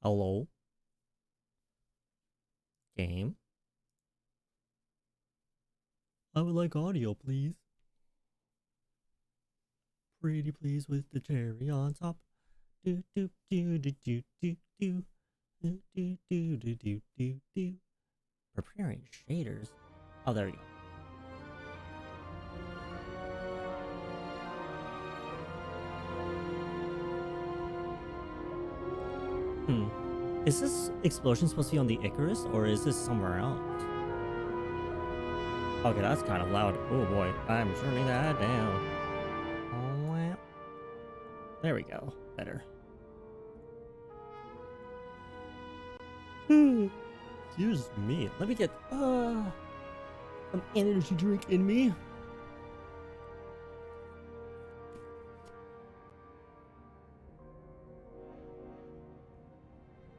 Hello? Game? I would like audio, please. Pretty please with the cherry on top. Do do do do do do do do do do do do do do. Preparing shaders. Oh, there we go. Hmm. Is this explosion supposed to be on the Icarus, or is this somewhere else? Okay, that's kind of loud. Oh boy, I'm turning that down. Oh, well. There we go. Better. Excuse me. Let me get some energy drink in me.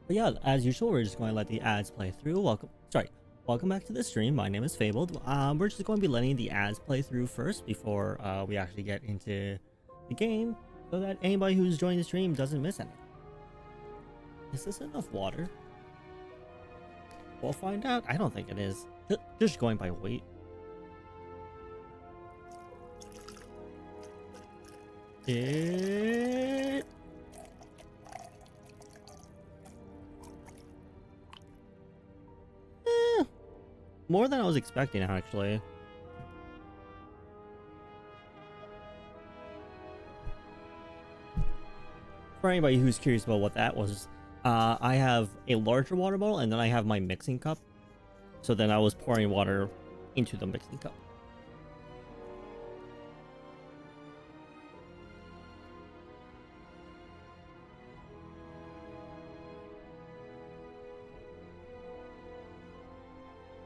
But yeah, as usual, we're just going to let the ads play through. Welcome back to the stream. My name is Fabled. We're just going to be letting the ads play through first before we actually get into the game, so that anybody who's joining the stream doesn't miss anything. Is this enough water? We'll find out. I don't think it is. Just going by weight. It... More than I was expecting, actually. For anybody who's curious about what that was, I have a larger water bottle, and then I have my mixing cup. So then I was pouring water into the mixing cup.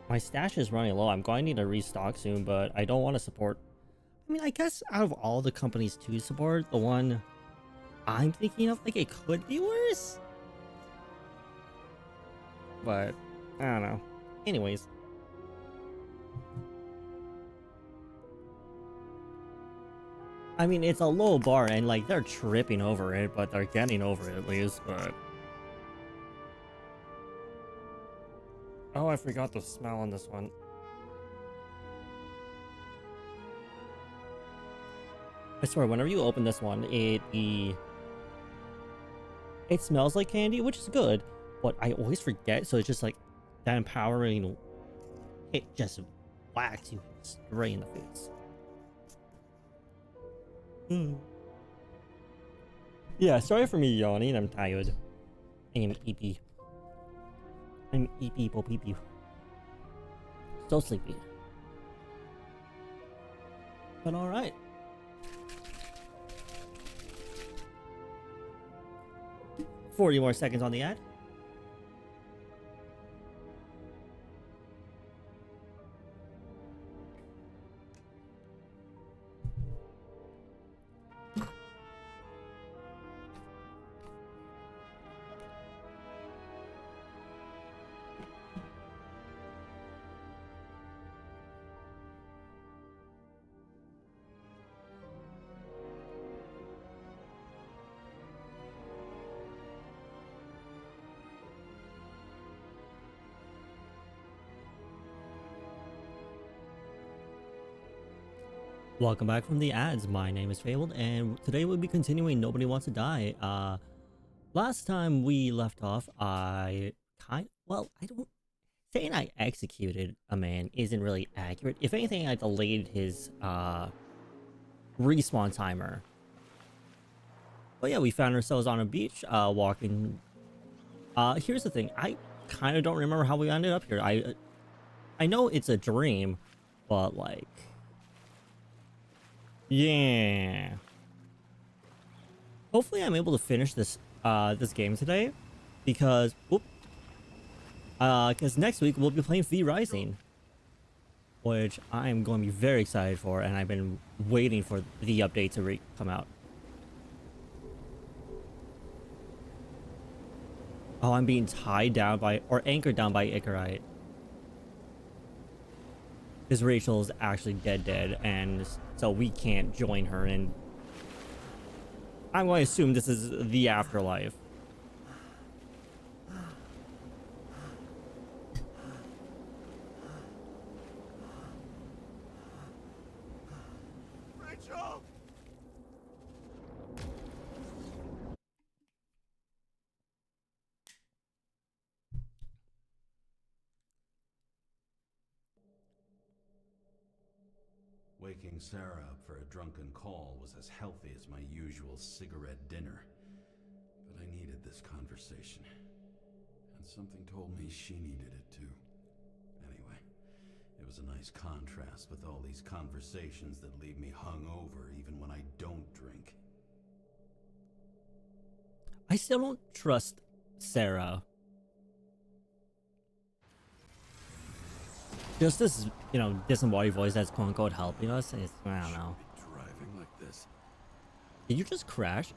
My stash is running low. I'm going to need to restock soon, but I don't want to support... I mean, I guess out of all the companies to support, the one I'm thinking of, like, it could be worse. But, I don't know. Anyways. I mean, it's a low bar, and, like, they're tripping over it, but they're getting over it at least, but... Oh, I forgot the smell on this one. I swear, whenever you open this one, it smells like candy, which is good, but I always forget, so it's just like that empowering it just whacks you straight in the face. Yeah, sorry for me yawning, I'm tired. I am eepy. I'm eepy po peepy. So sleepy. But alright. $40 more seconds on the ad. Welcome back from the ads. My name is Fabled, and today we'll be continuing Nobody Wants to Die. Last time we left off, I don't... Saying I executed a man isn't really accurate. If anything, I delayed his, respawn timer. But yeah, we found ourselves on a beach, walking... here's the thing. I kind of don't remember how we ended up here. I know it's a dream, but, like... Yeah. Hopefully I'm able to finish this this game today, because next week we'll be playing V Rising, which I'm going to be very excited for, and I've been waiting for the update to come out. Oh, I'm being tied down by, or anchored down by Ichorite. Because Rachel is actually dead, and so we can't join her, and I'm going to assume this is the afterlife. Waking Sarah up for a drunken call was as healthy as my usual cigarette dinner. But I needed this conversation. And something told me she needed it too. Anyway, it was a nice contrast with all these conversations that leave me hungover even when I don't drink. I still don't trust Sarah. Just this, disembodied voice that's quote unquote helping us. I don't know. Driving like this. Did you just crash?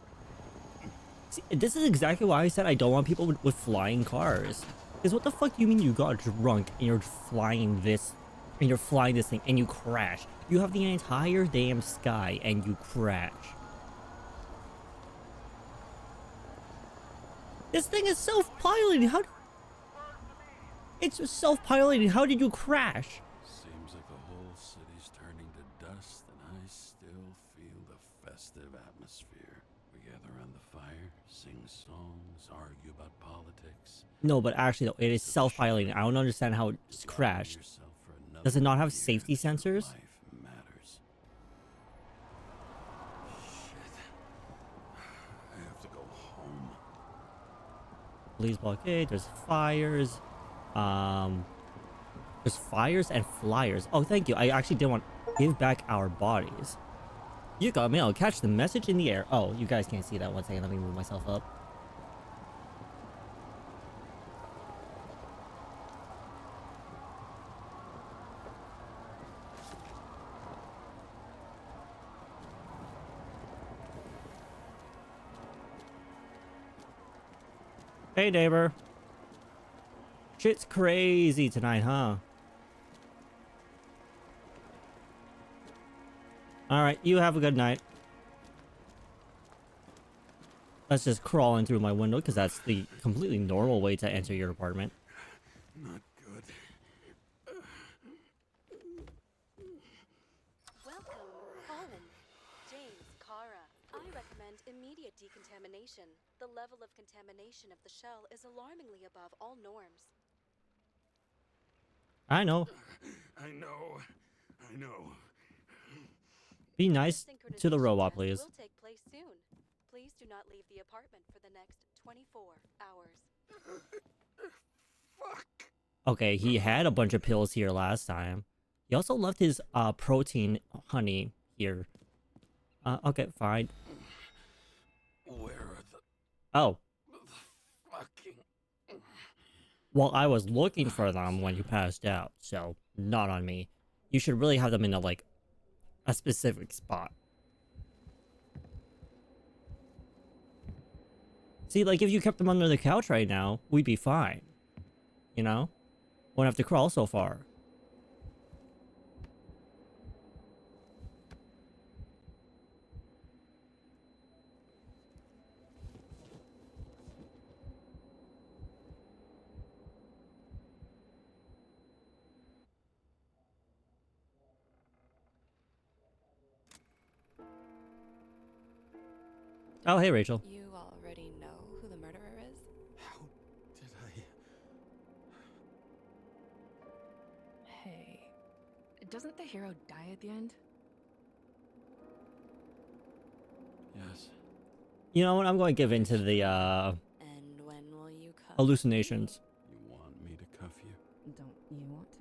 See, this is exactly why I said I don't want people with flying cars. Because what the fuck do you mean you got drunk and you're flying this, thing and you crash? You have the entire damn sky and you crash. This thing is self-piloting. It's self-piloting. How did you crash? Seems like the whole city's turning to dust, and I still feel the festive atmosphere. We gather around the fire, sing songs, argue about politics. No, but actually, though, it is self-piloting. I don't understand how it's crashed. Does it not have safety sensors? Life matters. Shit. I have to go home. Police blockade. There's fires. There's fires and flyers. Oh, thank you. I actually did want to give back our bodies. You got me. I'll catch the message in the air. Oh, you guys can't see that. One second. Let me move myself up. Hey, neighbor. Shit's crazy tonight, huh? Alright, you have a good night. Let's just crawl in through my window, because that's the completely normal way to enter your apartment. Not good. Welcome home. James, Kara. I recommend immediate decontamination. The level of contamination of the shell is alarmingly above all norms. I know. I know. Be nice to the robot, please. Will take place soon. Please do not leave the apartment for the next 24 hours. Fuck. Okay, he had a bunch of pills here last time. He also left his protein honey here. Okay, fine. Where are the Oh, fucking... well, I was looking for them when you passed out, so not on me. You should really have them in a specific spot. See, if you kept them under the couch right now, we'd be fine. You know? Wouldn't have to crawl so far. Oh, hey, Rachel. You already know who the murderer is? How did I... Hey, doesn't the hero die at the end? Yes. You know what? I'm going to give in to the And when will you cuff hallucinations. You want me to cuff you? me? Don't you want to?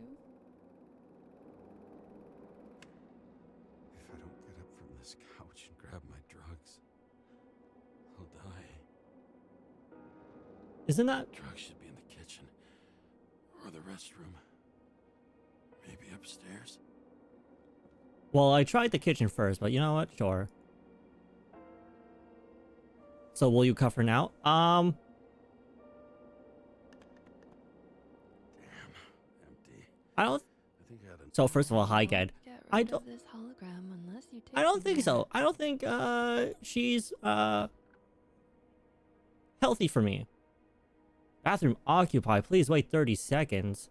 If I don't get up from this couch and grab my drugs, I'll die. Isn't that... Drugs should be in the kitchen. Or the restroom. Maybe upstairs. Well, I tried the kitchen first, but you know what? Sure. So will you cuff her now? Damn. Empty. I don't... I think I had So first of all, hi, Ged. Get I rid don't... of this hologram unless you take I don't think the so. I don't think, she's, healthy for me. Bathroom occupied. Please wait 30 seconds.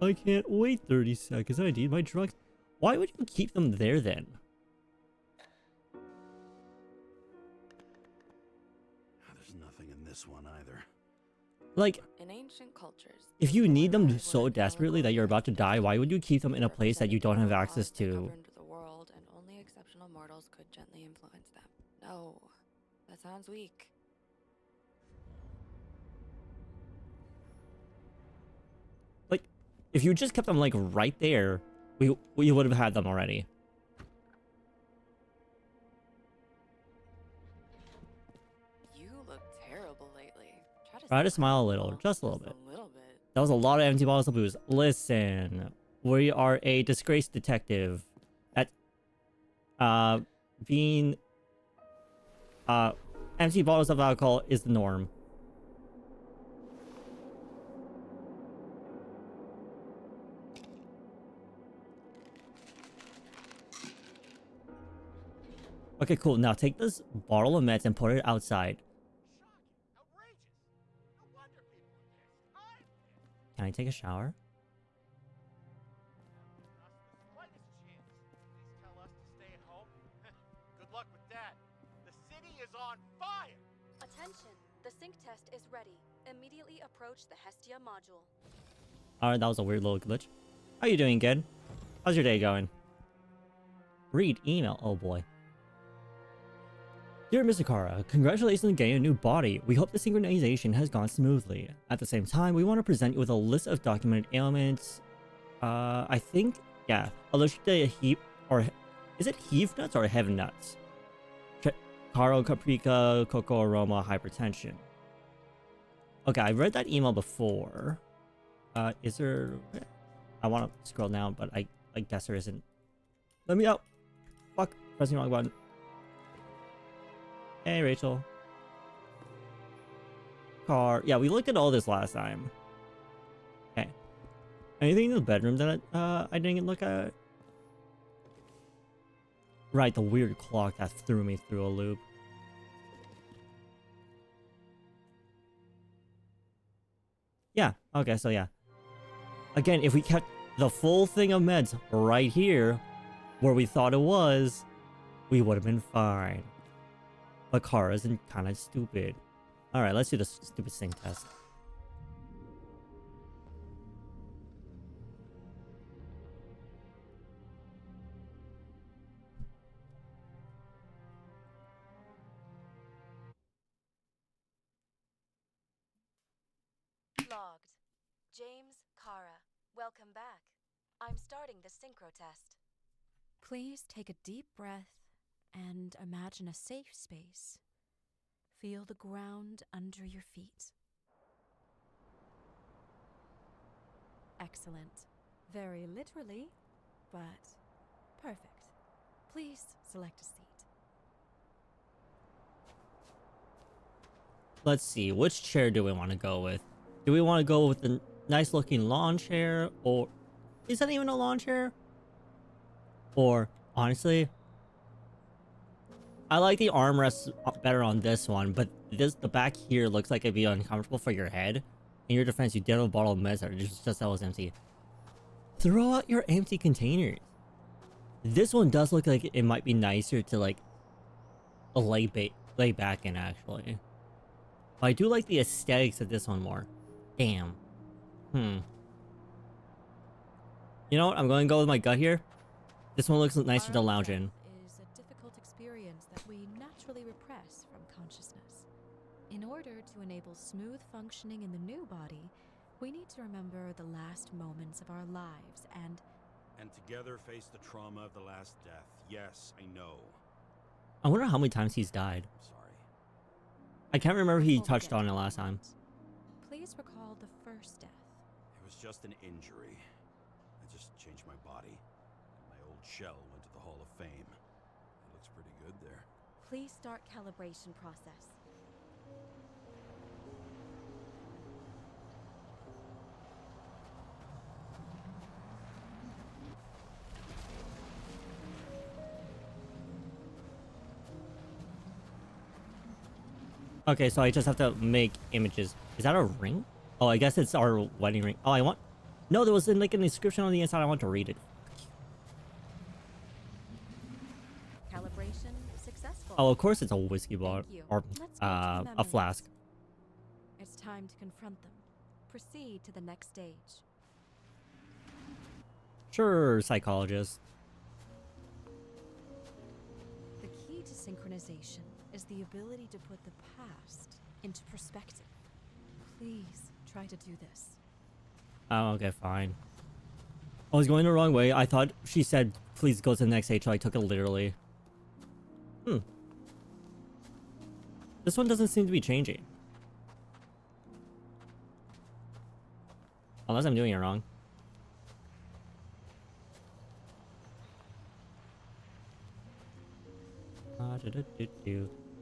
I can't wait 30 seconds. I need my drugs. Why would you keep them there then? There's nothing in this one either. In ancient cultures, If the you need them Ichorite so were desperately that you're about to die, why would you keep them in a place that you don't have access to? the world exceptional mortals could gently influence them. No, that sounds weak. Like, if you just kept them like right there, we would have had them already. You look terrible lately. Try to smile a little, just a little bit. That was a lot of empty bottles of booze. Listen, we are a disgraced detective. That being empty bottles of alcohol is the norm. Okay, cool. Now take this bottle of meds and put it outside. Can I take a shower? Attention, the sync test is ready. Immediately approach the Hestia module. Alright, that was a weird little glitch. How you doing, kid? How's your day going? Read email. Oh boy. Dear Mr. Kara, congratulations on getting a new body. We hope the synchronization has gone smoothly. At the same time, we want to present you with a list of documented ailments. I think, yeah, allergic to heat, or is it heave nuts or heaven nuts? Caro, caprica, cocoa aroma, hypertension. Okay, I read that email before. Is there... I want to scroll down, but I guess there isn't. Let me out. Fuck, pressing the wrong button. Hey, Rachel. Car. Yeah, we looked at all this last time. Okay. Anything in the bedroom that I didn't look at? Right, the weird clock that threw me through a loop. Yeah, okay, so yeah. Again, if we kept the full thing of meds right here, where we thought it was, we would have been fine. But Kara's kind of stupid. Alright, let's do the stupid sync test. Logged. James, Kara, welcome back. I'm starting the synchro test. Please take a deep breath and imagine a safe space. Feel the ground under your feet. Excellent. Very literally, but perfect. Please select a seat. Let's see, which chair do we want to go with? Do we want to go with the nice looking lawn chair, or is that even a lawn chair? Or honestly, I like the armrests better on this one, but the back here looks like it'd be uncomfortable for your head. In your defense, you did have a bottle of meds that just that was empty. Throw out your empty containers. This one does look like it might be nicer to like lay back in actually. But I do like the aesthetics of this one more. Damn. You know what? I'm going to go with my gut here. This one looks nicer to lounge in. Is a difficult experience that we naturally repress from consciousness. In order to enable smooth functioning in the new body, we need to remember the last moments of our lives and together face the trauma of the last death. Yes, I know. I wonder how many times he's died. I'm sorry. I can't remember if he Before we touched get on to it the last time. moment, please recall the first death. It was just an injury. I just changed my body. My old shell went to the Hall of Fame. It looks pretty good there. Please start calibration process. Okay, so I just have to make images. Is that a ring? Oh, I guess it's our wedding ring. Oh, I want... No, there was like an inscription on the inside. I want to read it. Calibration successful. Oh, of course it's a whiskey bottle. Thank you. Or, Let's go to the a memories. flask. It's time to confront them. Proceed to the next stage. Sure, psychologist. key to synchronization is the ability to put the past into perspective. Please try to do this. Oh, okay, fine. I was going the wrong way. I thought she said, please go to the next stage, so I took it literally. This one doesn't seem to be changing. Unless I'm doing it wrong.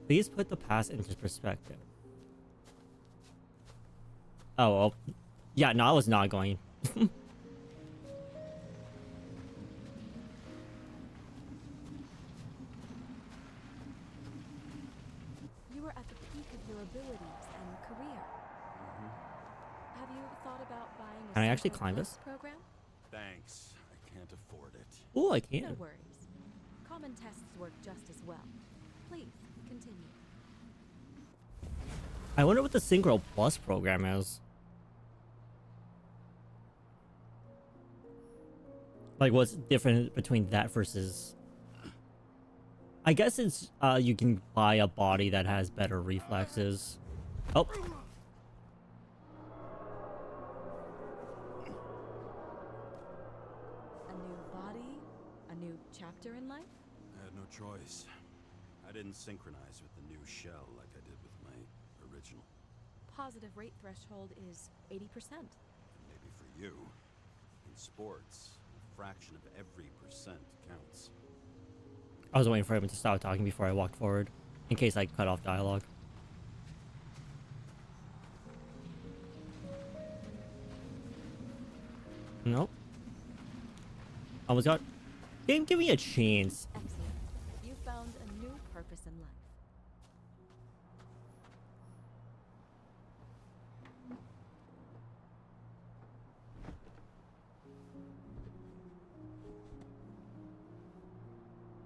Please put the past into perspective. Oh, well. Yeah, no, I was not going. You are at the peak of your abilities and career. Have you thought about buying a Can I actually Synchro climb Plus this? program? Thanks. I can't afford it. Oh, I No can. worries. Common tests work just as well. Please continue. I wonder what the Synchro Plus program is. Like, what's different between that versus... I guess it's, you can buy a body that has better reflexes. Oh. A new body, a new chapter in life? I had no choice. I didn't synchronize with the new shell like I did with my original. Positive rate threshold is 80%. Maybe for you. In sports, a fraction of every percent counts. I was waiting for him to stop talking before I walked forward, in case I cut off dialogue. Nope. Almost got... Game, give me a chance. Excellent. You found a new purpose in life.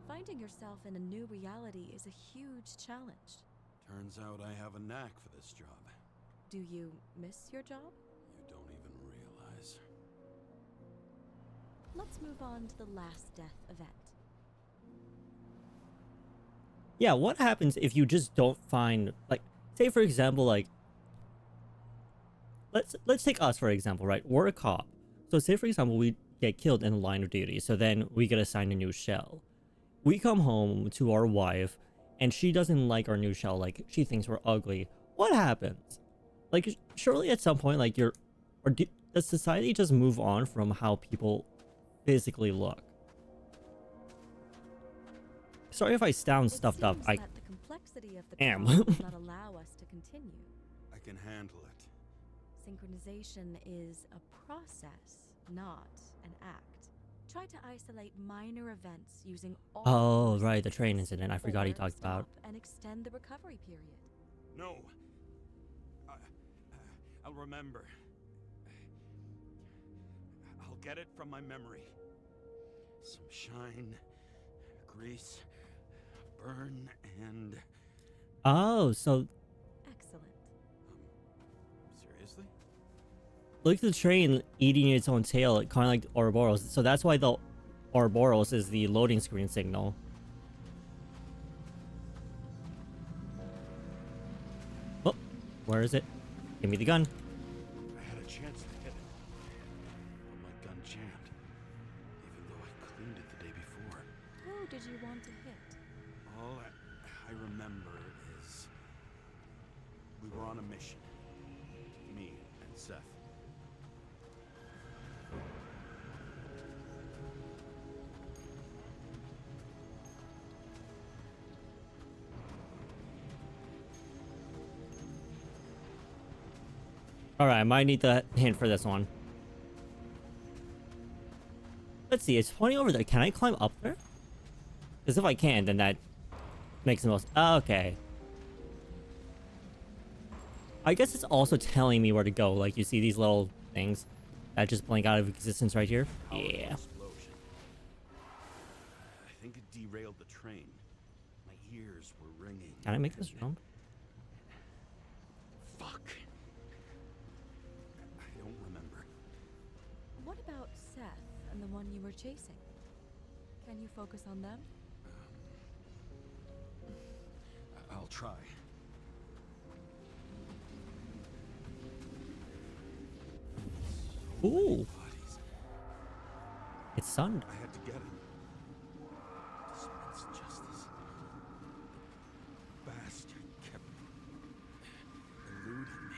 Finding yourself in a new reality is a huge challenge. Turns out I have a knack for this job. Do you miss your job? You don't even realize. Let's move on to the last death event. Yeah, what happens if you just don't find, like, say for example, like, let's take us for example, right? We're a cop. So say for example we get killed in the line of duty, so then we get assigned a new shell. We come home to our wife and she doesn't like our new shell, like she thinks we're ugly. What happens? Like, surely at some point, like, does society just move on from how people physically look? Sorry if I sound stuffed up. That the complexity of the am. job does not allow us to continue. I can handle it. Synchronization is a process, not an act. Try to isolate minor events using all Oh, your right, the train senses, incident. I forgot he or talked about. stop and extend the recovery period. No. I'll remember. I'll get it from my memory. Some shine, grease, burn, and... Oh, so Excellent. Seriously? look at the train eating its own tail, kind of like Ouroboros. So that's why the Ouroboros is the loading screen signal. Oh, where is it? Give me the gun. I had a chance to hit it, but my gun jammed, even though I cleaned it the day before. Who did you want to hit? All I remember is we were on a mission, me and Seth. Alright, I might need the hint for this one. Let's see, it's pointing over there. Can I climb up there? Because if I can, then that makes the most... Okay. I guess it's also telling me where to go. Like, you see these little things that just blink out of existence right here? Powerful Yeah. explosion. I think it derailed the train. My ears were ringing. Can I make this jump? Fuck. I don't remember. What about Seth and the one you were chasing? Can you focus on them? Ooh, Bodies. it's sunned. I had to get him. Dispense justice. The bastard kept eluding me.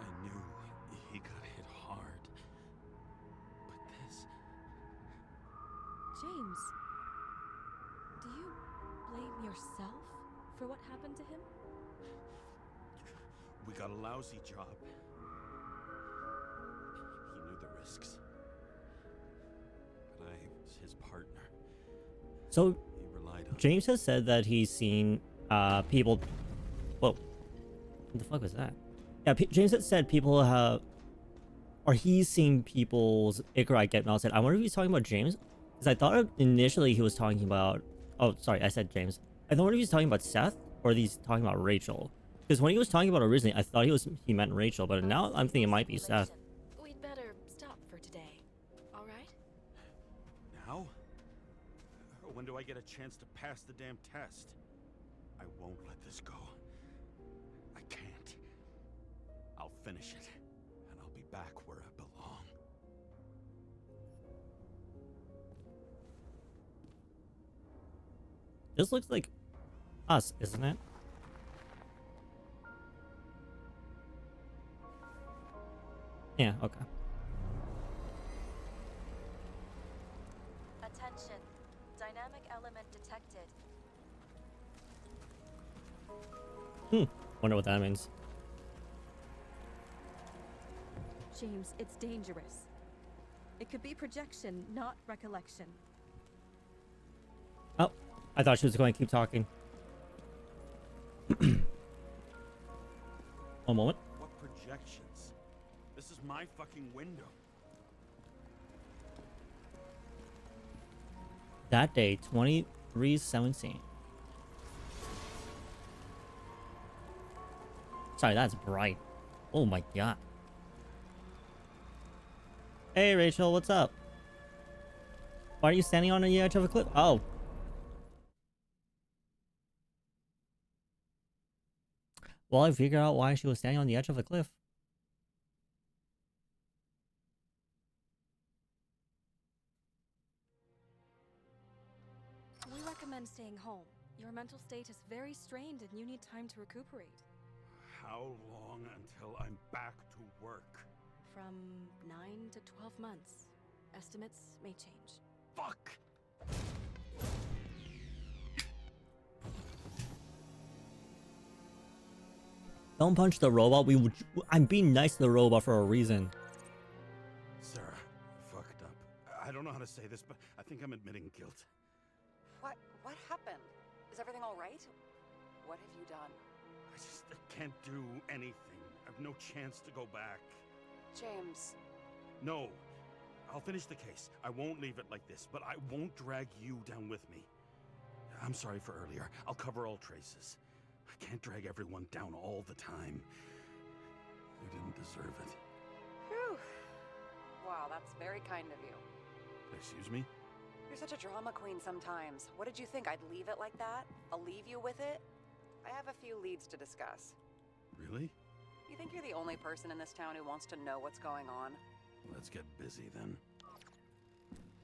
I knew he got hit hard. But this... James, do you blame yourself for what happened to him? We got a lousy job. He knew the risks. But I was his partner. So He relied on James has said that he's seen people. Whoa, what the fuck was that? Yeah, James has said people have, or he's seen people's Ichorite get melted. I wonder if he's talking about James, because I thought initially he was talking about. Oh, sorry, I said James. I thought he was talking about Seth, or he's talking about Rachel. Because when he was talking about originally, I thought he meant Rachel, but now I'm thinking it might be Seth. We'd better stop for today. All right? Now? When do I get a chance to pass the damn test? I won't let this go. I can't. I'll finish it, and I'll be back where I belong. This looks like us, isn't it? Yeah, okay. Attention. Dynamic element detected. Wonder what that means. James, it's dangerous. It could be projection, not recollection. Oh, I thought she was going to keep talking. One moment. What projections? This is my fucking window. That day, 23:17. Sorry, that's bright. Oh my god. Hey Rachel, what's up? Why are you standing on the edge of a cliff? Oh. Well, I figured out why she was standing on the edge of a cliff. We recommend staying home. Your mental state is very strained and you need time to recuperate. How long until I'm back to work? From 9 to 12 months. Estimates may change. Fuck! Don't punch the robot. I'm being nice to the robot for a reason. Sarah, fucked up. I don't know how to say this, but I think I'm admitting guilt. What happened? Is everything all right? What have you done? I can't do anything. I've no chance to go back. James, No. I'll finish the case. I won't leave it like this, but I won't drag you down with me. I'm sorry for earlier. I'll cover all traces. I can't drag everyone down all the time. You didn't deserve it. whew. Wow, that's very kind of you. Excuse me? You're such a drama queen sometimes. What did you think? I'd leave it like that? I'll leave you with it? I have a few leads to discuss. Really? You think you're the only person in this town who wants to know what's going on? Let's get busy then.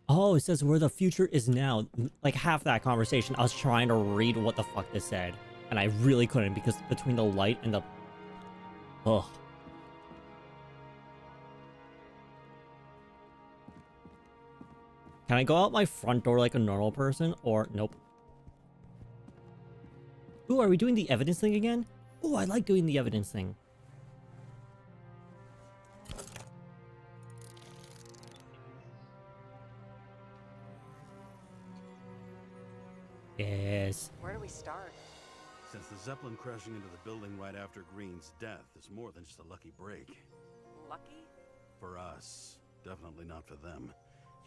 Oh, it says where the future is now. Like half that conversation, I was trying to read what the fuck this said. And I really couldn't because between the light and the... Ugh. Can I go out my front door like a normal person? Or nope. Ooh, are we doing the evidence thing again? Ooh, I like doing the evidence thing. Yes. Where do we start? Since the Zeppelin crashing into the building right after Green's death is more than just a lucky break. Lucky? For us. Definitely not for them.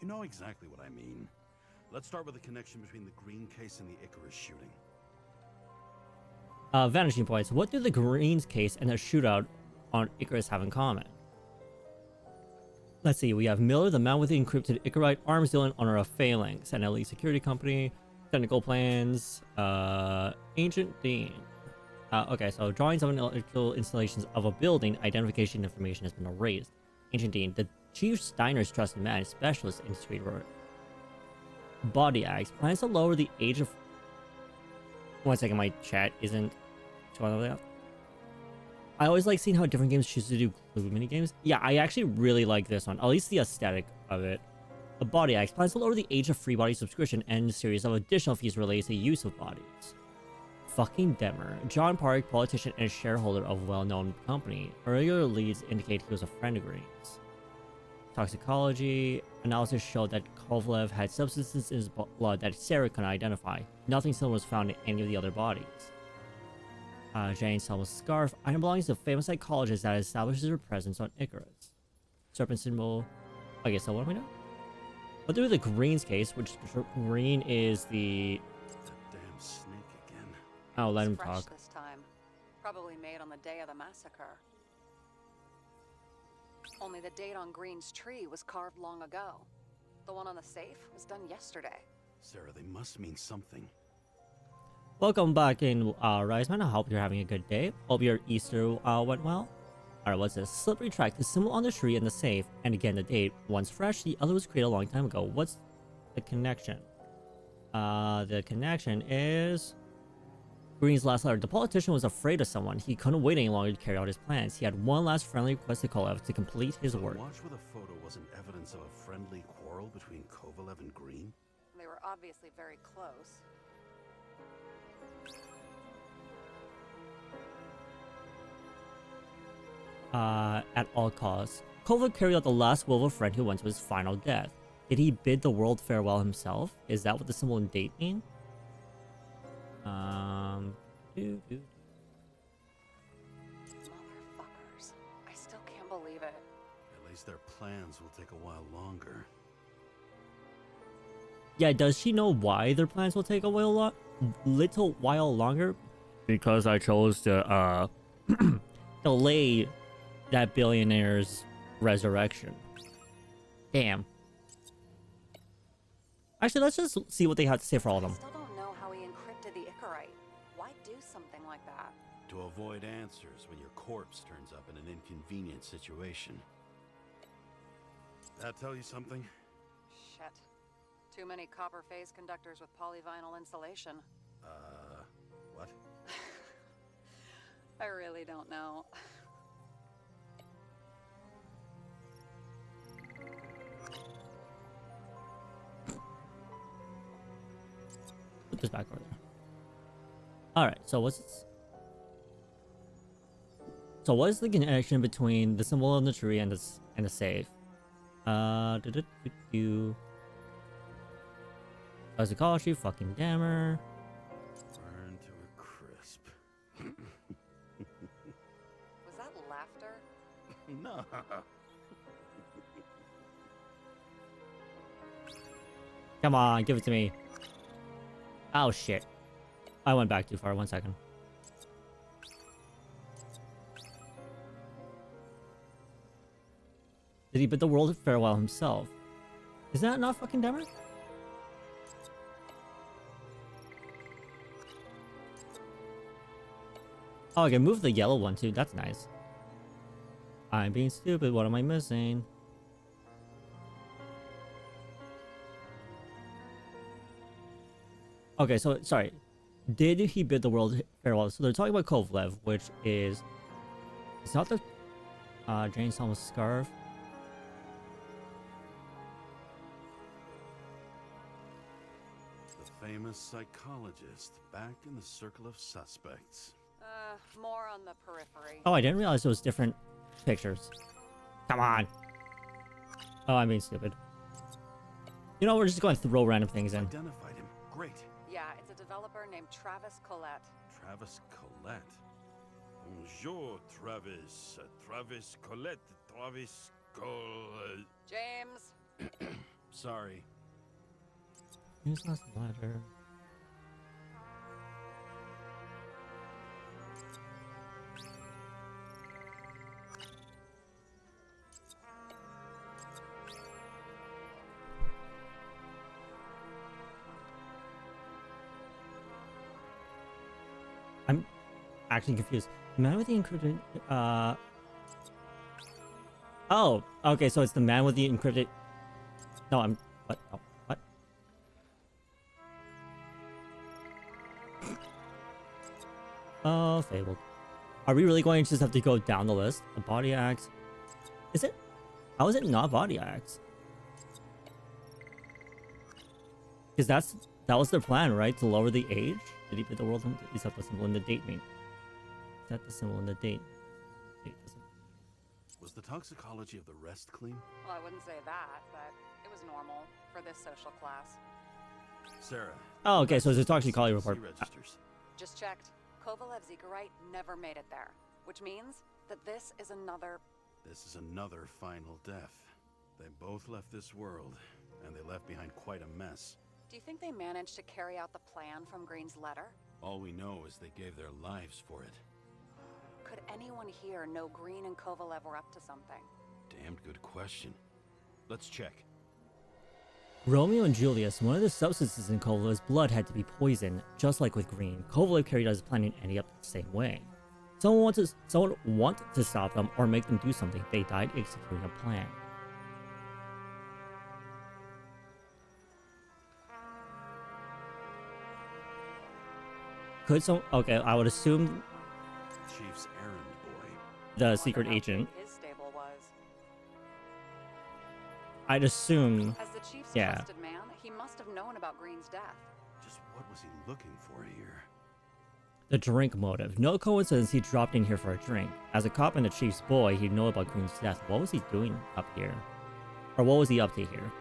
You know exactly what I mean. Let's start with the connection between the Green case and the Icarus shooting. Vanishing points. What do the Greens case and the shootout on Icarus have in common? Let's see. We have Miller, the man with the encrypted Ichorite arms dealing owner of Phalanx, an elite security company. Technical plans. Ancient Dean. Okay, so drawings of an electrical installations of a building. Identification information has been erased. Ancient Dean, the Chief Steiner's trusted man, specialist in street work. Body Axe plans to lower the age of. 1 second, my chat isn't. I always like seeing how different games choose to do clue mini games. Yeah, I actually really like this one. At least the aesthetic of it. The Body Axe plans to lower the age of free body subscription and a series of additional fees related to the use of bodies. Fucking Demmer. John Park, politician and shareholder of a well-known company. Earlier leads indicate he was a friend of Green's. Toxicology analysis showed that Kovalev had substances in his blood that Sarah couldn't identify. Nothing similar was found in any of the other bodies. Jane Selma's scarf. Item belongs to a famous psychologist that establishes her presence on Icarus. Serpent symbol. Okay, so what do we know? What do the Green's case, which Green is the. That damn snake again. Oh, let It's him fresh talk. this time. Probably made on the day of the massacre. Only the date on Green's tree was carved long ago. The one on the safe was done yesterday. Sarah, they must mean something. Welcome back in, Riseman. I hope you're having a good day. Hope your Easter went well. Alright, what's this? Slippery track. The symbol on the tree and the safe. And again, the date. One's fresh, the other was created a long time ago. What's the connection? The connection is... Green's last letter. The politician was afraid of someone. He couldn't wait any longer to carry out his plans. He had one last friendly request to Kovalev to complete his The work. watch with a photo wasn't evidence of a friendly quarrel between Kovalev and Green? They were obviously very close. At all costs. Kovalev carried out the last will of a friend who went to his final death. Did he bid the world farewell himself? Is that what the symbol and date mean? Motherfuckers. I still can't believe it. At least their plans will take a while longer. Yeah, does she know why their plans will take a little while longer? Because I chose to delay that billionaire's resurrection. Damn. Actually, let's just see what they have to say for all of I them. still don't know how he encrypted the Ichorite. Why do something like that? To avoid answers when your corpse turns up in an inconvenient situation. That tell you something? Shit. Too many copper phase conductors with polyvinyl insulation. What? I really don't know. Put this back over there. Alright, so what's this? So what is the connection between the symbol on the tree and the safe? Toxicology, fucking Dammer. Burn to a crisp. Was that laughter? No. Come on, give it to me. Oh shit. I went back too far, 1 second. Did he bid the world farewell himself? Is that not fucking Demmer? Oh, I can move the yellow one too. That's nice. I'm being stupid. What am I missing? Okay, so sorry. Did he bid the world farewell? So they're talking about Kovalev, which is... It's not the... Jane Selma's scarf. The famous psychologist back in the circle of suspects. More on the periphery. Oh, I didn't realize there was different pictures. Come on. Oh, I'm being stupid. You know, we're just going to throw random things in. Identified him. Great. Yeah, it's a developer named Travis Collette. Travis Collette. Bonjour, Travis. Travis Collette. Travis Collette. James! Sorry. Useless letter. actually confused. The man with the encrypted. Oh, okay. So it's the man with the encrypted. No, I'm. What? Oh, what? Oh, fabled. Are we really going to just have to go down the list? The body axe. Is it? How is it not body axe? Because that was their plan, right? To lower the age. Did he put the world? Is that the symbol in the date mean? Is that the symbol in the date? Was the toxicology of the rest clean? Well, I wouldn't say that, but it was normal for this social class. Sarah. Oh, okay. So it's a toxicology report. Registers. Just checked. Kovalev's Ichorite never made it there, which means that this is another... This is another final death. They both left this world, and they left behind quite a mess. Do you think they managed to carry out the plan from Green's letter? All we know is they gave their lives for it. Could anyone here know Green and Kovalev were up to something? Damned good question. Let's check. Romeo and Julius, one of the substances in Kovalev's blood had to be poisoned, just like with Green. Kovalev carried out his plan and ended up the same way. Someone wanted to stop them or make them do something. They died executing a plan. Could some... Okay, I would assume... Chief's errand boy. The secret agent. His stable was. I'd assume... As the chief's Yeah. trusted man, he must have known about Green's death. Just what was he looking for here? The drink motive. No coincidence he dropped in here for a drink. As a cop and the chief's boy, he'd know about Green's death. What was he doing up here? Or what was he up to here?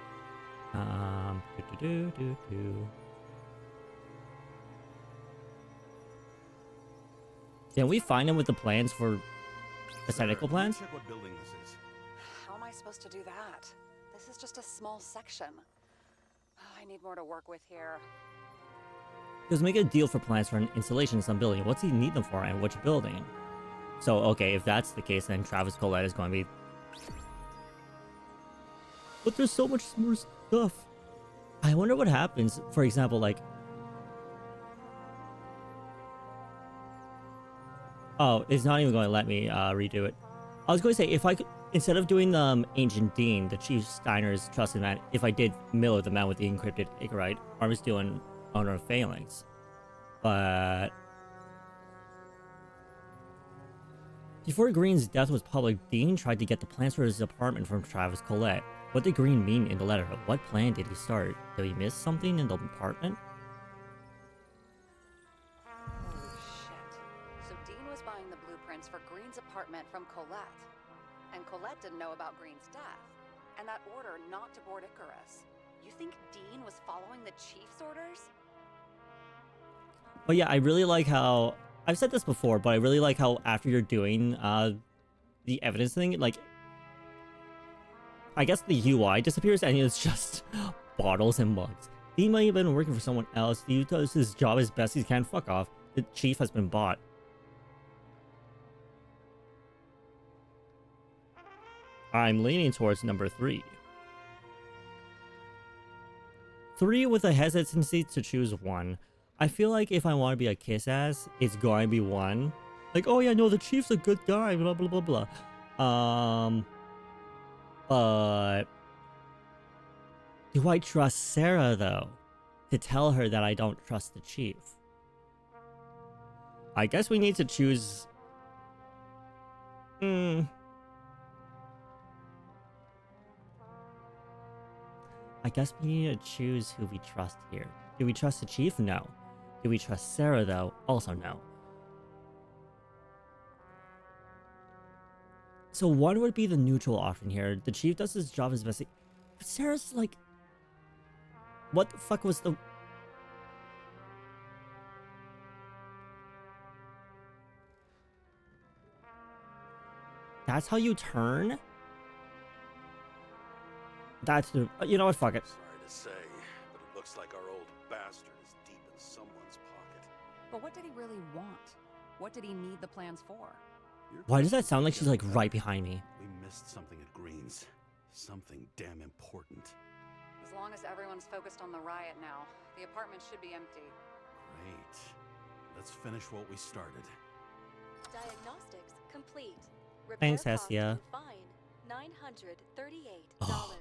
Can we find him with the plans for the technical plans? Check what building this is. How am I supposed to do that? This is just a small section. I need more to work with here. Just make a deal for plans for an installation in some building. What's he need them for and which building? So, okay, if that's the case, then Travis Collette is going to be... But there's so much more stuff. I wonder what happens, for example, like... Oh, it's not even going to let me redo it. I was going to say, if I could... Instead of doing the Ancient Dean, the Chief Steiner's trusted man, if I did Miller, the man with the encrypted Ichorite, I was doing Honor of Phalanx. But... Before Green's death was public, Dean tried to get the plans for his apartment from Travis Collette. What did Green mean in the letter? What plan did he start? Did he miss something in the apartment? Holy shit. So Dean was buying the blueprints for Green's apartment from Colette. And Colette didn't know about Green's death. And that order not to board Icarus. You think Dean was following the chief's orders? But yeah, I really like how... I've said this before, but I really like how after you're doing the evidence thing, like... I guess the UI disappears and it's just bottles and mugs. He might have been working for someone else. He does his job as best he can. Fuck off. The chief has been bought. I'm leaning towards number 3. 3 with a hesitancy to choose 1. I feel like if I want to be a kiss ass, it's going to be 1. Like, oh yeah, no, the chief's a good guy, blah blah blah blah. But do I trust Sarah though to tell her that I don't trust the chief? I guess we need to choose. I guess we need to choose who we trust here. Do we trust the chief? No. Do we trust Sarah though? Also no. So 1 would be the neutral option here. The chief does his job as best. But Sarah's like... What the fuck was the... That's how you turn? That's the... You know what? Fuck it. Sorry to say, but it looks like our old bastard is deep in someone's pocket. But what did he really want? What did he need the plans for? Why does that sound like she's like right behind me? We missed something at Green's. Something damn important. As long as everyone's focused on the riot now, the apartment should be empty. Great. Let's finish what we started. Diagnostics complete. Repair Thanks, cost Hestia. and fine $938. Ah,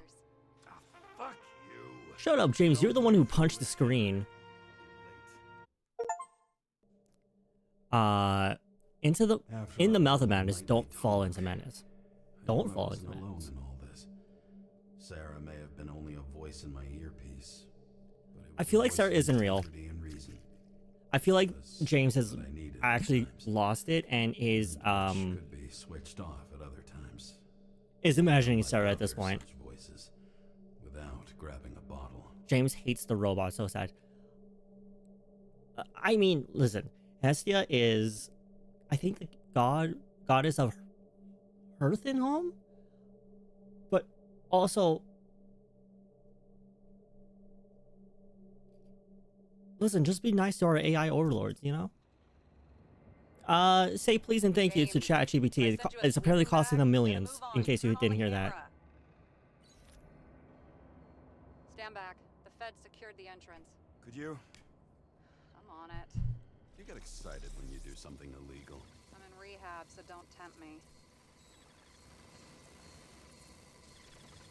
fuck you. Shut up, James. You're the one who punched the screen. Into the After in the our mouth of little madness. nightly Don't fall talk, into madness. I Don't knew I fall wasn't into alone madness. in all this. Sarah may have been only a voice in my earpiece, but it was I feel a like voice Sarah of isn't real. integrity and reason. I feel like Because James has what I needed at actually times, lost it and is which could be switched off at other times. imagining Like Sarah at other this point. such voices, without grabbing a bottle. James hates the robot so sad. I mean, listen, Hestia is, I think, the goddess of hearth and home, but also, listen, just be nice to our AI overlords, you know. Say please and thank you to ChatGPT. It's apparently costing them millions. In case you didn't hear that. Stand back. The Fed secured the entrance. Could you? I'm on it. You get excited when you do something illegal. I'm in rehab, so don't tempt me.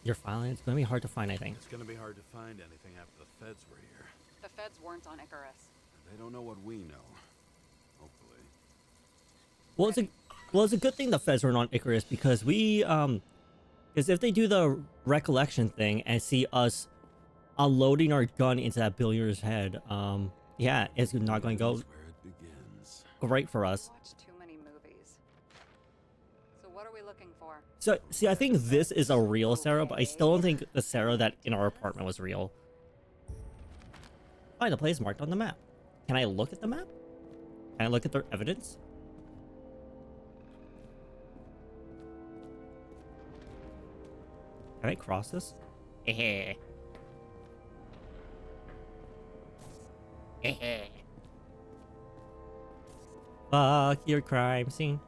You're filing. It's gonna be hard to find, I think. It's gonna be hard to find anything after the feds were here. The Feds weren't on Icarus. They don't know what we know. Hopefully. Well, it's a good thing the feds weren't on Icarus because because if they do the recollection thing and see us unloading our gun into that billionaire's head, yeah, it's not going to go That's where it begins. great for us. Watch too many movies. So what are we looking for? So, see, I think this is a real Sarah, but I still don't think the Sarah that in our apartment was real. Find a place marked on the map. Can I look at the map? Can I look at their evidence? Can I cross this? Eh. Fuck your crime scene.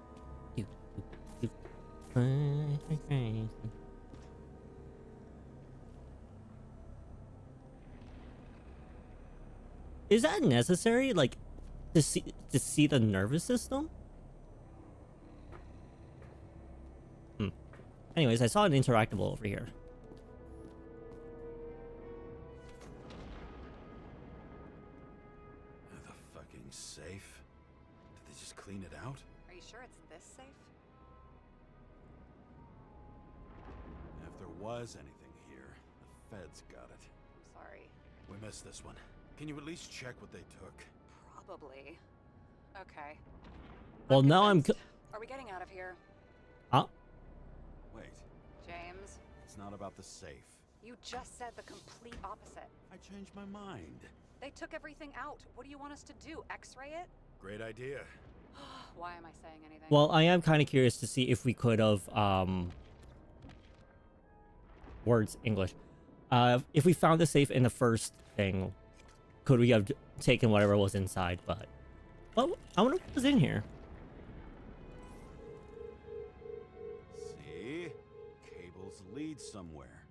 Is that necessary? Like, to see the nervous system? Anyways, I saw an interactable over here. The fucking safe? Did they just clean it out? Are you sure it's this safe? If there was anything here, the feds got it. I'm sorry. We missed this one. Can you at least check what they took? Probably. Okay. Well, now I'm. convinced. Are we getting out of here? Huh? Wait, James, it's not about the safe. you just said the complete opposite. I changed my mind. They took everything out. What do you want us to do? X-ray it? Great idea. Why am I saying anything? Well, I am kind of curious to see if we could have words English. If we found the safe in the first thing, could we have taken whatever was inside? But well, I wonder what was in here. See? Cables lead somewhere.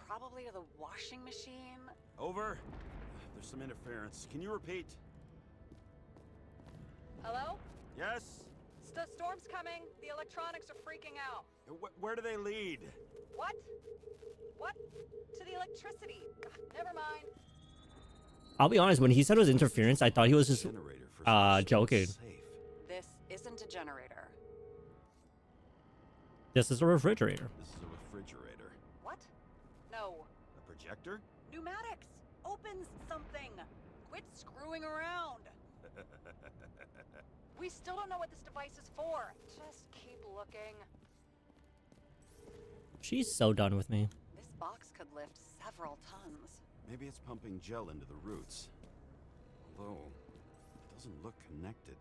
Probably to the washing machine. Over. There's some interference. Can you repeat? Hello? Yes? The storm's coming. The electronics are freaking out. Where do they lead? What? What? To the electricity. Never mind. I'll be honest. When he said it was interference, I thought he was just Generator for some joking. safe. This isn't a generator. This is a refrigerator. This is a refrigerator. What? No. A projector? Pneumatics. Opens something. Quit screwing around. We still don't know what this device is for. Just keep looking. She's so done with me. This box could lift several tons. Maybe it's pumping gel into the roots. Although, it doesn't look connected.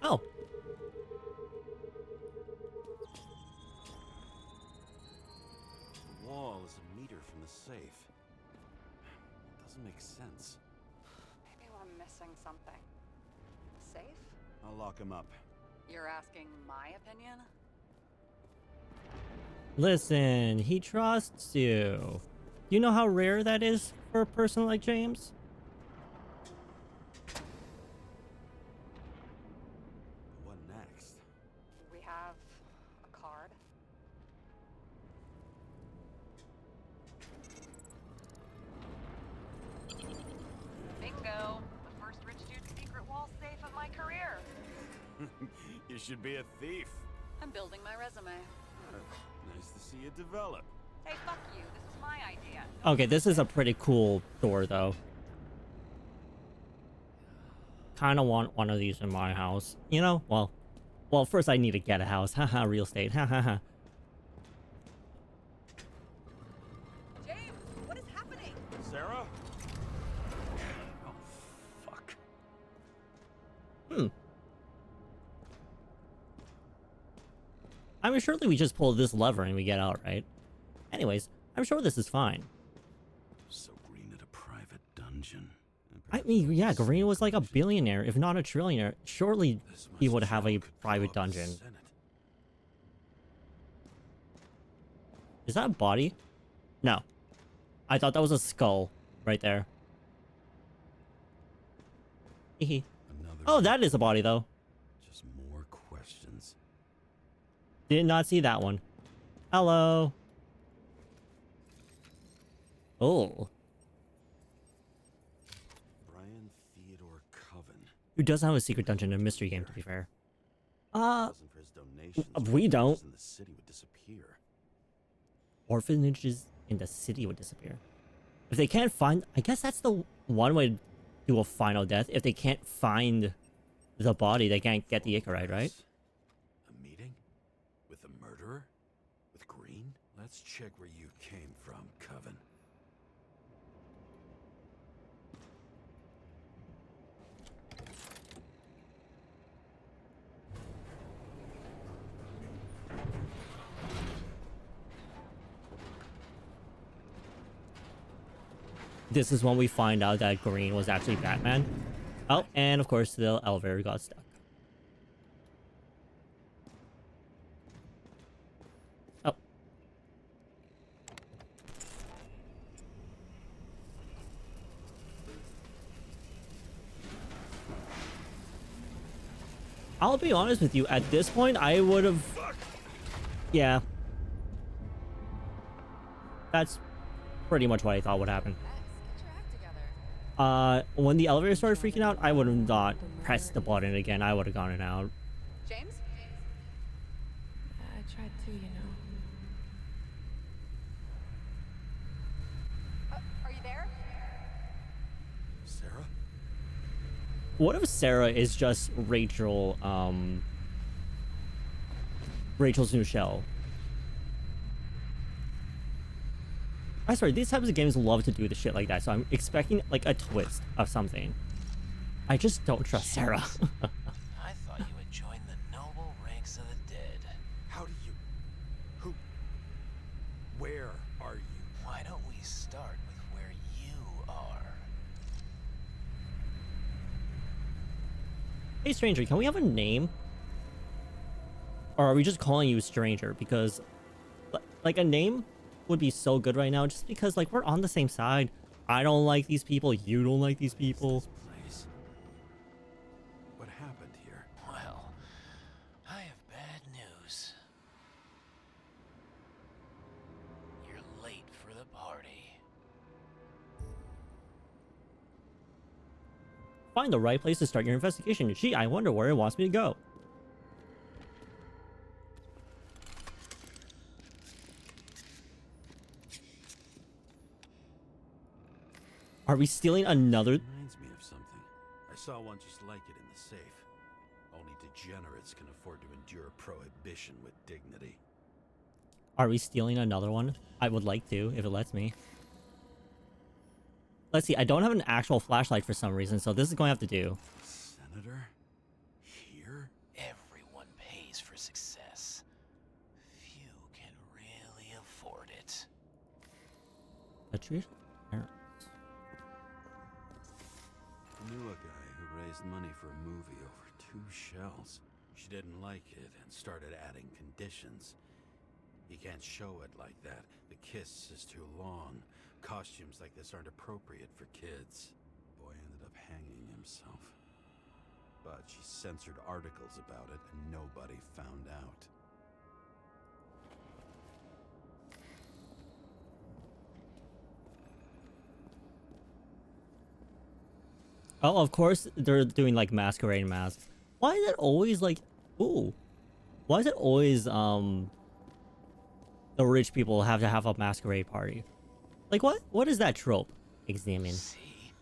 Oh. The wall is a meter from the safe. It doesn't make sense. Maybe we're missing something. Safe? I'll lock him up. You're asking my opinion? Listen, he trusts you. Do you know how rare that is for a person like James? What next? We have a card. Bingo! The first rich dude's secret wall safe of my career. You should be a thief. I'm building my resume. Nice to see you develop. Hey, fuck you. This was my idea. Okay, this is a pretty cool door, though. Kind of want one of these in my house. You know? Well, first I need to get a house. Haha, real estate. Haha. James, what is happening? Sarah? Oh, fuck. I mean, surely we just pull this lever and we get out, right? Anyways, I'm sure this is fine. So Green at a private dungeon. I mean, yeah, Green was like a billionaire, if not a trillionaire. Surely This he much would have a gel could private blow up the dungeon. Senate. Is that a body? No. I thought that was a skull right there. Hehe. Another Oh, that is a body, though. Just more questions. Did not see that one. Hello. Oh. Brian Theodore Coven. Who doesn't have a secret dungeon in a mystery game, to be fair? If it wasn't for his donations, we don't. orphanages in the city would disappear. Orphanages in the city would disappear. If they can't find... I guess that's the one way to do a final death. If they can't find the body, they can't get the Ichorite, right? A meeting? With the murderer? With Green? Let's check where you came from, Coven. This is when we find out that Green was actually Batman. Oh, and of course the elevator got stuck. Oh. I'll be honest with you, at this point I would have... Yeah. That's pretty much what I thought would happen. Get your act together. When the elevator started freaking out, I would have not pressed the button again. I would have gone out. James? I tried to, you know. Are you there? Sarah? What if Sarah is just Rachel, Rachel's new shell? I swear, these types of games love to do the shit like that, so I'm expecting, like, a twist of something. I just don't trust Sarah. I thought you would join the noble ranks of the dead. How do you... Who... Where are you? Why don't we start with where you are? Hey, Stranger, can we have a name? Or are we just calling you Stranger? Because, like, a name would be so good right now, just because, like, we're on the same side. I don't like these people, you don't like these people. This place. What happened here? Well, I have bad news. You're late for the party. Find the right place to start your investigation. Gee, I wonder where it wants me to go. Are we stealing another? Reminds me of something. I saw one just like it in the safe. Only degenerates can afford to endure prohibition with dignity. Are we stealing another one? I would like to, if it lets me. Let's see, I don't have an actual flashlight for some reason, so this is going to have to do. Senator? Here? Everyone pays for success. Few can really afford it. Patricia? I knew a guy who raised money for a movie over 2 shells. She didn't like it and started adding conditions. You can't show it like that. The kiss is too long. Costumes like this aren't appropriate for kids. Boy ended up hanging himself. But she censored articles about it and nobody found out. Oh, of course they're doing like masquerade masks. Why is it always like, ooh, why is it always the rich people have to have a masquerade party? Like what is that trope? Examine. See?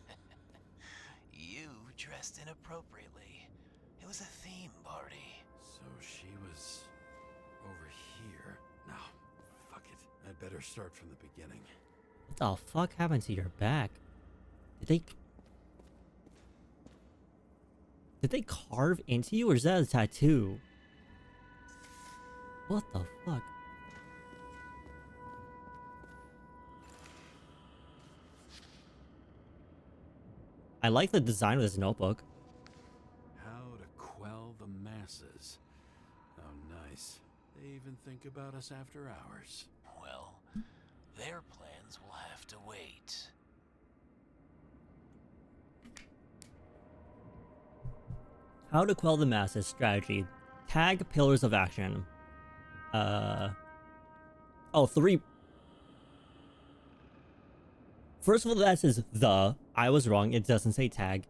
You dressed inappropriately. It was a theme party. So she was over here. No, fuck it. I'd better start from the beginning. What the fuck happened to your back? Did they carve into you, or is that a tattoo? What the fuck? I like the design of this notebook. How to quell the masses. Oh, nice. They even think about us after hours. Well, their plans will have to wait. How to quell the masses strategy. Tag pillars of action. Oh, 3. First of all, that says the. I was wrong. It doesn't say tag.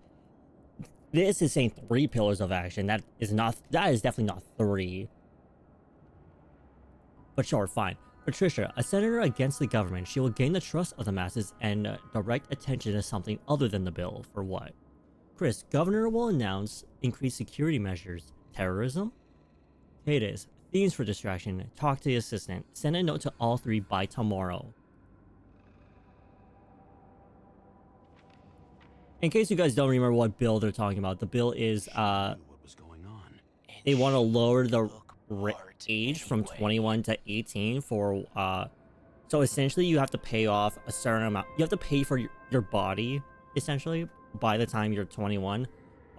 This is saying 3 pillars of action. That is definitely not 3. But sure, fine. Patricia, a senator against the government. She will gain the trust of the masses and direct attention to something other than the bill. For what? Chris, governor will announce increased security measures. Terrorism? Hades, themes for distraction. Talk to the assistant. Send a note to all 3 by tomorrow. In case you guys don't remember what bill they're talking about, the bill is She knew what was going on. they want to lower the Look age from anyway. 21 to 18 for so essentially you have to pay off a certain amount. You have to pay for your body essentially by the time you're 21.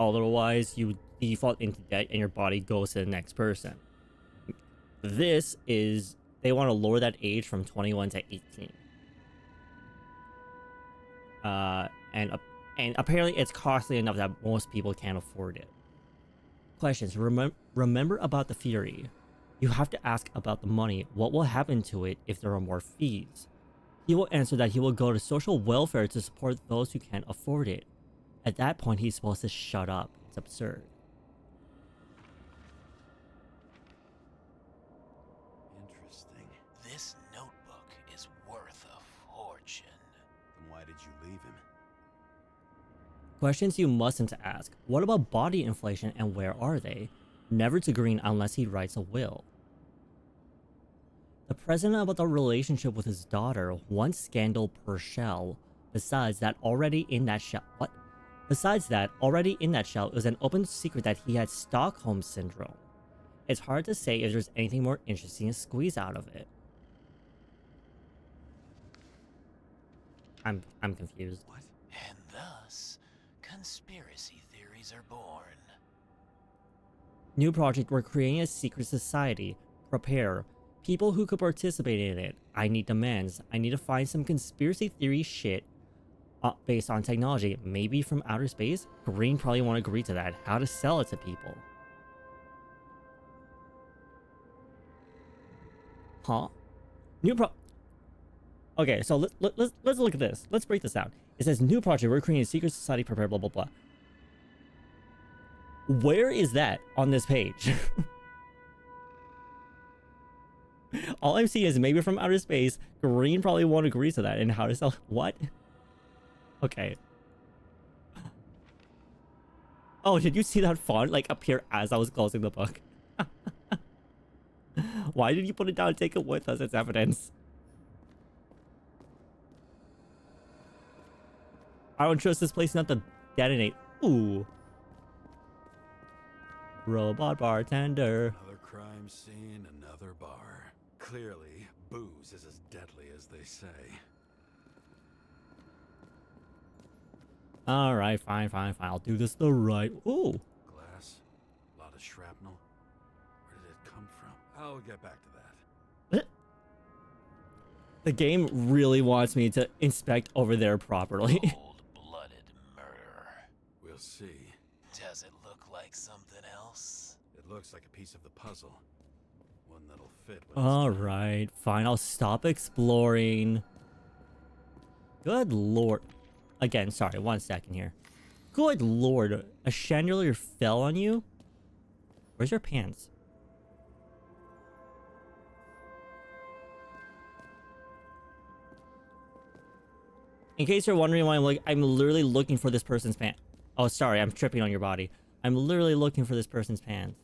Otherwise you default into debt and your body goes to the next person. This is they want to lower that age from 21 to 18. And apparently it's costly enough that most people can't afford it. Questions. Remember about the Fury. You have to ask about the money. What will happen to it if there are more fees? He will answer that he will go to social welfare to support those who can't afford it. At that point, he's supposed to shut up. It's absurd. Interesting. This notebook is worth a fortune. Then why did you leave him? Questions you mustn't ask. What about body inflation and where are they? Never to Green unless he writes a will. The president about the relationship with his daughter. One scandal per shell. Besides that, already in that shell. What? Besides that, already in that shell, it was an open secret that he had Stockholm syndrome. It's hard to say if there's anything more interesting to squeeze out of it. I'm confused. What? And thus, conspiracy theories are born. New project, we're creating a secret society. Prepare. People who could participate in it. I need demands. I need to find some conspiracy theory shit based on technology. Maybe from outer space? Green probably won't agree to that. How to sell it to people. Huh? Okay, so let's look at this. Let's break this down. It says new project, we're creating a secret society, prepare, blah, blah, blah. Where is that on this page? All I'm seeing is maybe from outer space. Green probably won't agree to that. And how to sell what? Okay. Oh, did you see that font like appear as I was closing the book? Why did you put it down and take it with us as evidence? I don't trust this place not to detonate. Ooh. Robot bartender. Another crime scene, another bar. Clearly, booze is as deadly as they say. Alright, fine. I'll do this the right. Ooh. Glass? A lot of shrapnel? Where did it come from? I'll get back to that. The game really wants me to inspect over there properly. Cold-blooded murder. We'll see. Does it look like something else? It looks like a piece of the puzzle. One that'll fit. Alright, fine. I'll stop exploring. Good lord. Again, sorry, 1 second here. Good lord. A chandelier fell on you? Where's your pants? In case you're wondering why I'm literally looking for this person's pants. Oh, sorry, I'm tripping on your body. I'm literally looking for this person's pants.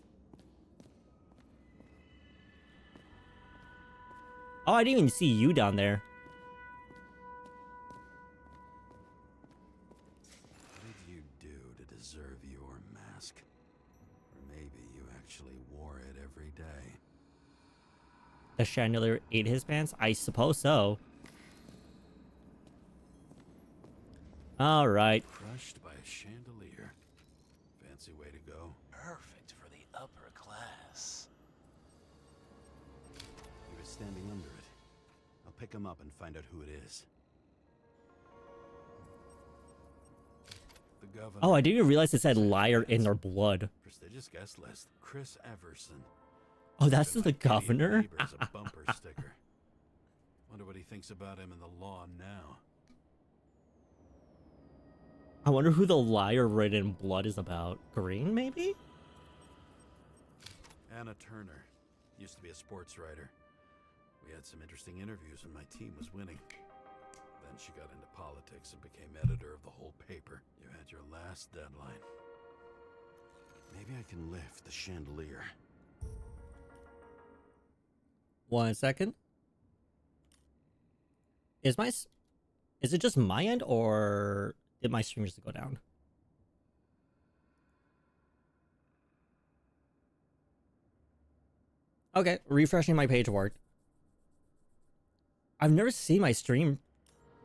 Oh, I didn't even see you down there. What did you do to deserve your mask? Or maybe you actually wore it every day. The chandelier ate his pants? I suppose so. Alright. Crushed by a chandelier. Fancy way to go. Perfect for the upper class. He was standing under it. I'll pick him up and find out who it is. The governor. Oh, I didn't even realize it said liar in their blood. Prestigious guest list. Chris Everson. Oh, that's Even the my idiot governor? neighbor's a bumper sticker. Wonder what he thinks about him in the law now. I wonder who the liar written in blood is about. Green, maybe? Anna Turner. Used to be a sports writer. We had some interesting interviews when my team was winning. Then she got into politics and became editor of the whole paper. You had your last deadline. Maybe I can lift the chandelier. 1 second. Is it just my end, or did my stream just go down? Okay, refreshing my page worked. I've never seen my stream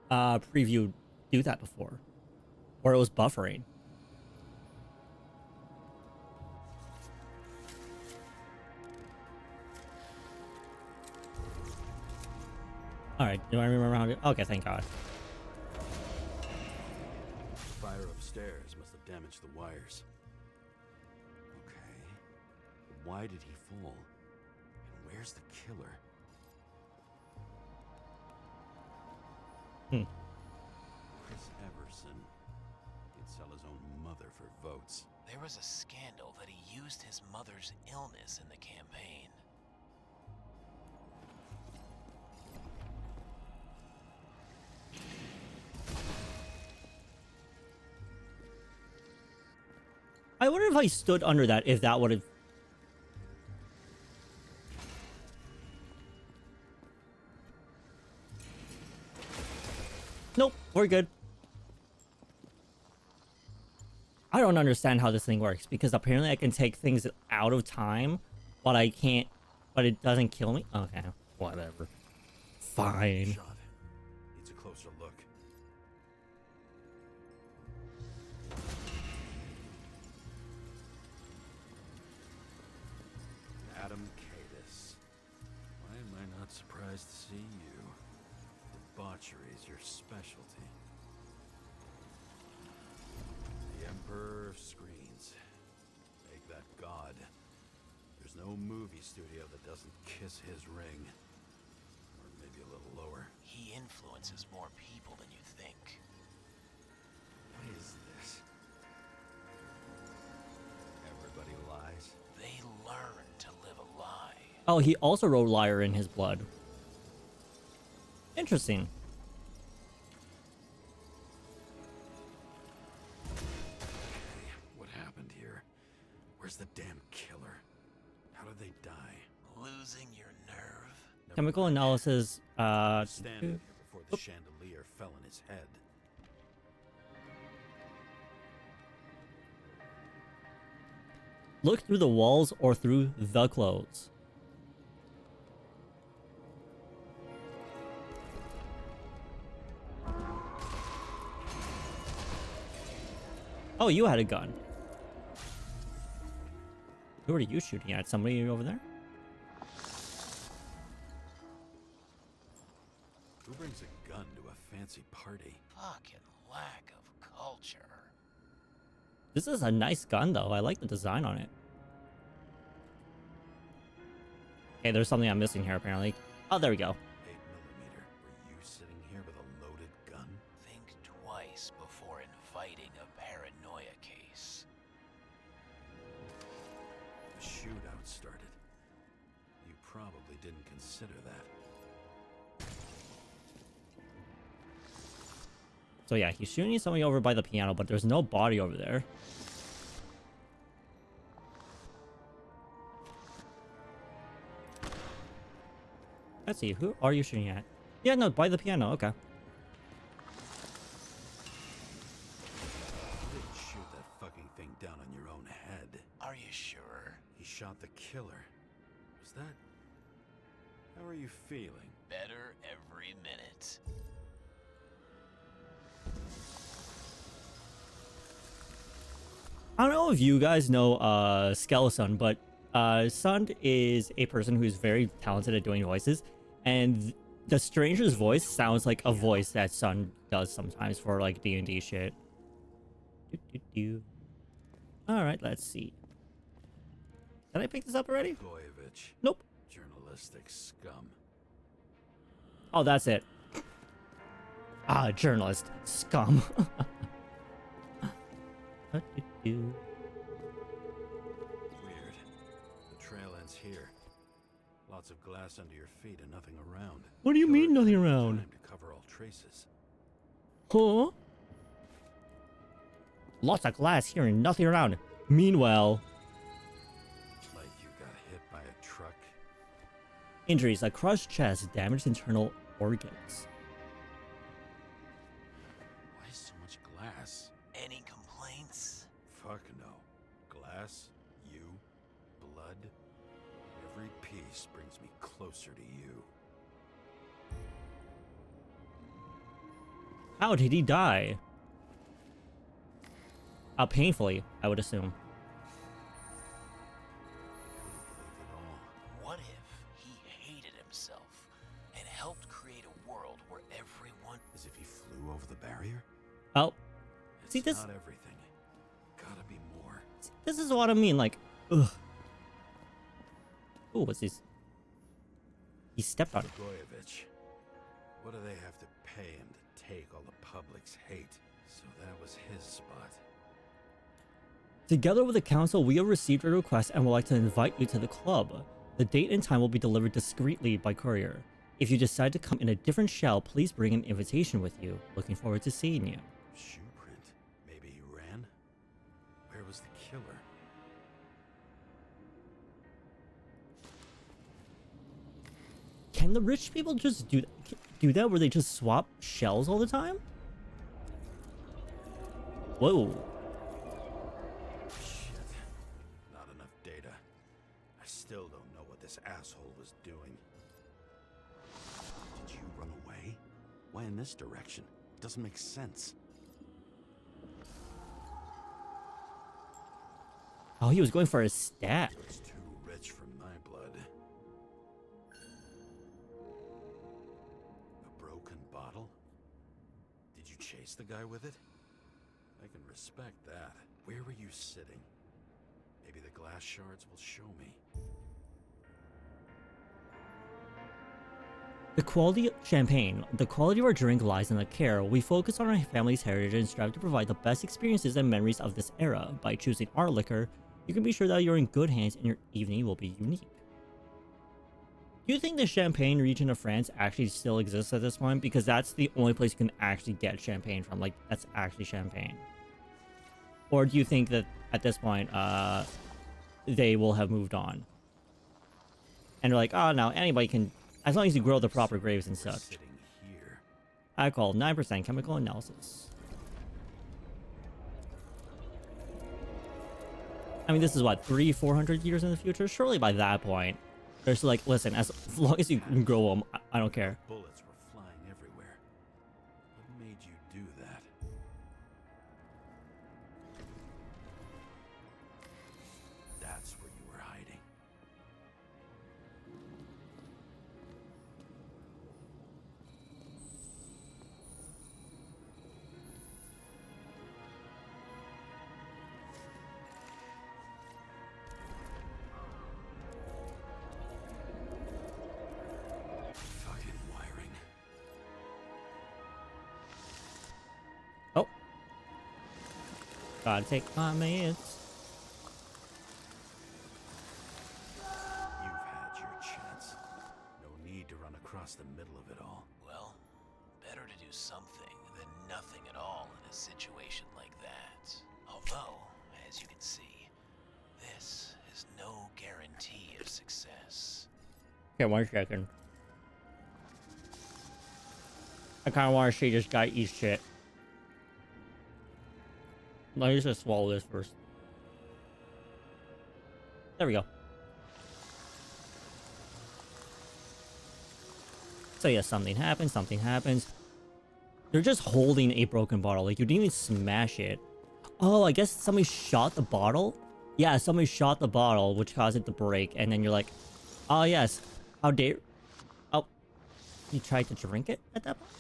preview do that before. Or it was buffering. Alright, do I remember how to... Okay, thank God. Fire upstairs must have damaged the wires. Okay. But why did he fall? And where's the killer? Chris Everson. He'd sell his own mother for votes. There was a scandal that he used his mother's illness in the campaign. I wonder if I stood under that, if that would have... Nope, we're good. I don't understand how this thing works, because apparently I can take things out of time, but I can't... But it doesn't kill me? Okay, whatever. Fine. Shot. Needs a closer look. Adam Cadis. Why am I not surprised to see you? Debauchery is your specialty. The Emperor of Screens. Make that god. There's no movie studio that doesn't kiss his ring. Or maybe a little lower. He influences more people than you think. What is this? Everybody lies. They learn to live a lie. Oh, he also wrote liar in his blood. Interesting. What happened here? Where's the damn killer? How did they die? Losing your nerve? Never Chemical mind. analysis, Standing here before the chandelier fell on his head. Look through the walls or through the clothes. Oh, you had a gun. Who are you shooting at? Somebody over there? brings a gun to a fancy party? Fucking lack of culture. This is a nice gun, though. I like the design on it. Okay, there's something I'm missing here, apparently. Oh, there we go. 8mm. Were you sitting here with a loaded gun? Think twice before inviting a paranoia case. A shootout started. You probably didn't consider that. So yeah, he's shooting somebody over by the piano, but there's no body over there. Let's see, who are you shooting at? Yeah, no, by the piano, okay. You didn't shoot that fucking thing down on your own head. Are you sure? He shot the killer. Was that... How are you feeling? Better every minute. I don't know if you guys know Skeleton, but Sund is a person who's very talented at doing voices, and the stranger's voice sounds like a voice that Sund does sometimes for like D&D shit. All right, let's see. Did I pick this up already? Goyevich. Nope. Journalistic scum. Oh, that's it. Ah, journalist scum. Weird. The trail ends here. Lots of glass under your feet and nothing around. What do you mean Killer nothing took around? time to cover all traces. Huh? Lots of glass here and nothing around. Meanwhile, Like you got hit by a truck. injuries, a crushed chest, damaged internal organs. Why so much glass? Any complaints? Fuck no. Glass, you, blood. Every piece brings me closer to you. How did he die? Painfully, I would assume. Couldn't believe it all. What if he hated himself and helped create a world where everyone... As if he flew over the barrier? Oh, It's see this? not everything. Gotta be more. This is what I mean. Like, ugh. Oh, what's this? He stepped on it. Goyevich. What do they have to pay him to take all the public's hate? So that was his spot. Together with the council, we have received a request and would like to invite you to the club. The date and time will be delivered discreetly by courier. If you decide to come in a different shell, please bring an invitation with you. Looking forward to seeing you. Shoe print. Maybe he ran? Where was the killer? Can the rich people just do that where they just swap shells all the time? Whoa. Shit. Not enough data. I still don't know what this asshole was doing. Did you run away? Why in this direction? Doesn't make sense. Oh, he was going for his stat. It's too rich for my blood. A broken bottle? Did you chase the guy with it? I can respect that. Where were you sitting? Maybe the glass shards will show me. The quality of champagne. The quality of our drink lies in the care. We focus on our family's heritage and strive to provide the best experiences and memories of this era. By choosing our liquor, you can be sure that you're in good hands and your evening will be unique. Do you think the Champagne region of France actually still exists at this point? Because that's the only place you can actually get champagne from. Like, that's actually champagne. Or do you think that at this point, they will have moved on? And they're like, oh, now anybody can, as long as you grow the proper grapes and We're such. sitting here. Alcohol, 9% chemical analysis. I mean, this is what, 300-400 years in the future? Surely by that point, they're still like, listen, as long as you can grow them, I don't care. Bullets were flying everywhere. What made you do that? That's where you were hiding. Gotta take my meds. You've had your chance. No need to run across the middle of it all. Well, better to do something than nothing at all in a situation like that. Although, as you can see, this is no guarantee of success. Okay, 1 second. I kind of want to see this guy eat shit. Let me just swallow this first. There we go. So yeah, something happens, something happens. They're just holding a broken bottle. Like, you didn't even smash it. Oh, I guess somebody shot the bottle? Yeah, somebody shot the bottle, which caused it to break. And then you're like, oh yes, how dare... Oh, you tried to drink it at that point?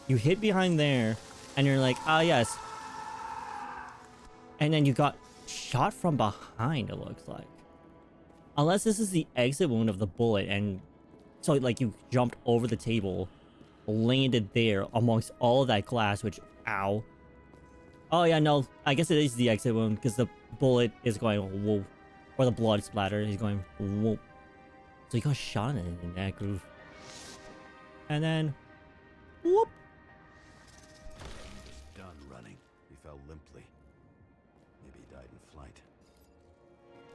You hid behind there, and you're like, ah, yes. And then you got shot from behind, it looks like. Unless this is the exit wound of the bullet, and so, like, you jumped over the table, landed there amongst all of that glass, which, ow. Oh, yeah, no, I guess it is the exit wound, because the bullet is going, whoa. Or the blood splatter is going, whoa. So you got shot in the neck, oof. And then, whoop. He fell limply. Maybe he died in flight.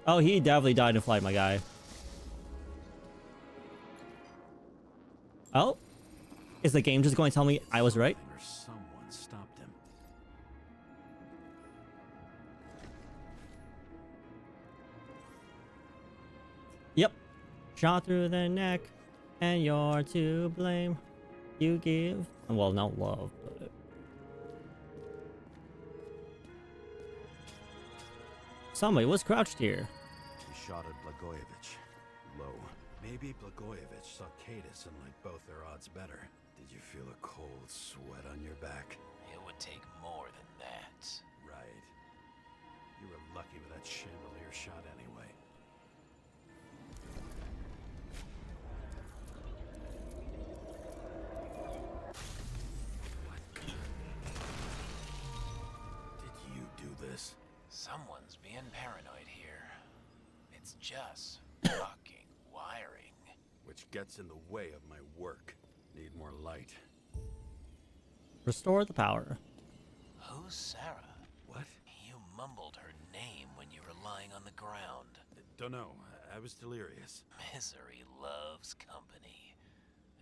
Oh, he definitely died in flight, my guy. Oh? Is the game just going to tell me I was right? Or someone stopped him. Yep. Shot through the neck, and you're to blame. You give... Well, not love, but... Somebody was crouched here. He shot at Blagojevich. Low. Maybe Blagojevich saw Cadis and liked both their odds better. Did you feel a cold sweat on your back? It would take more than that. Right. You were lucky with that chandelier shot anyway. Did you do this? Someone's being paranoid here. It's just fucking wiring. Which gets in the way of my work. Need more light. Restore the power. Who's Sarah? What? You mumbled her name when you were lying on the ground. Don't know. I was delirious. Misery loves company,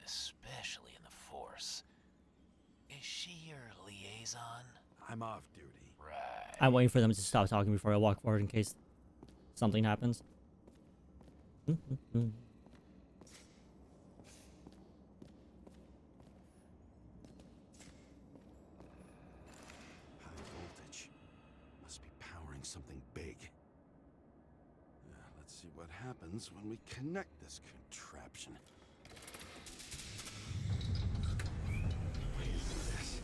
especially in the Force. Is she your liaison? I'm off duty. Right. I'm waiting for them to stop talking before I walk forward in case something happens. High voltage. Must be powering something big. Let's see what happens when we connect this contraption. What do you do this?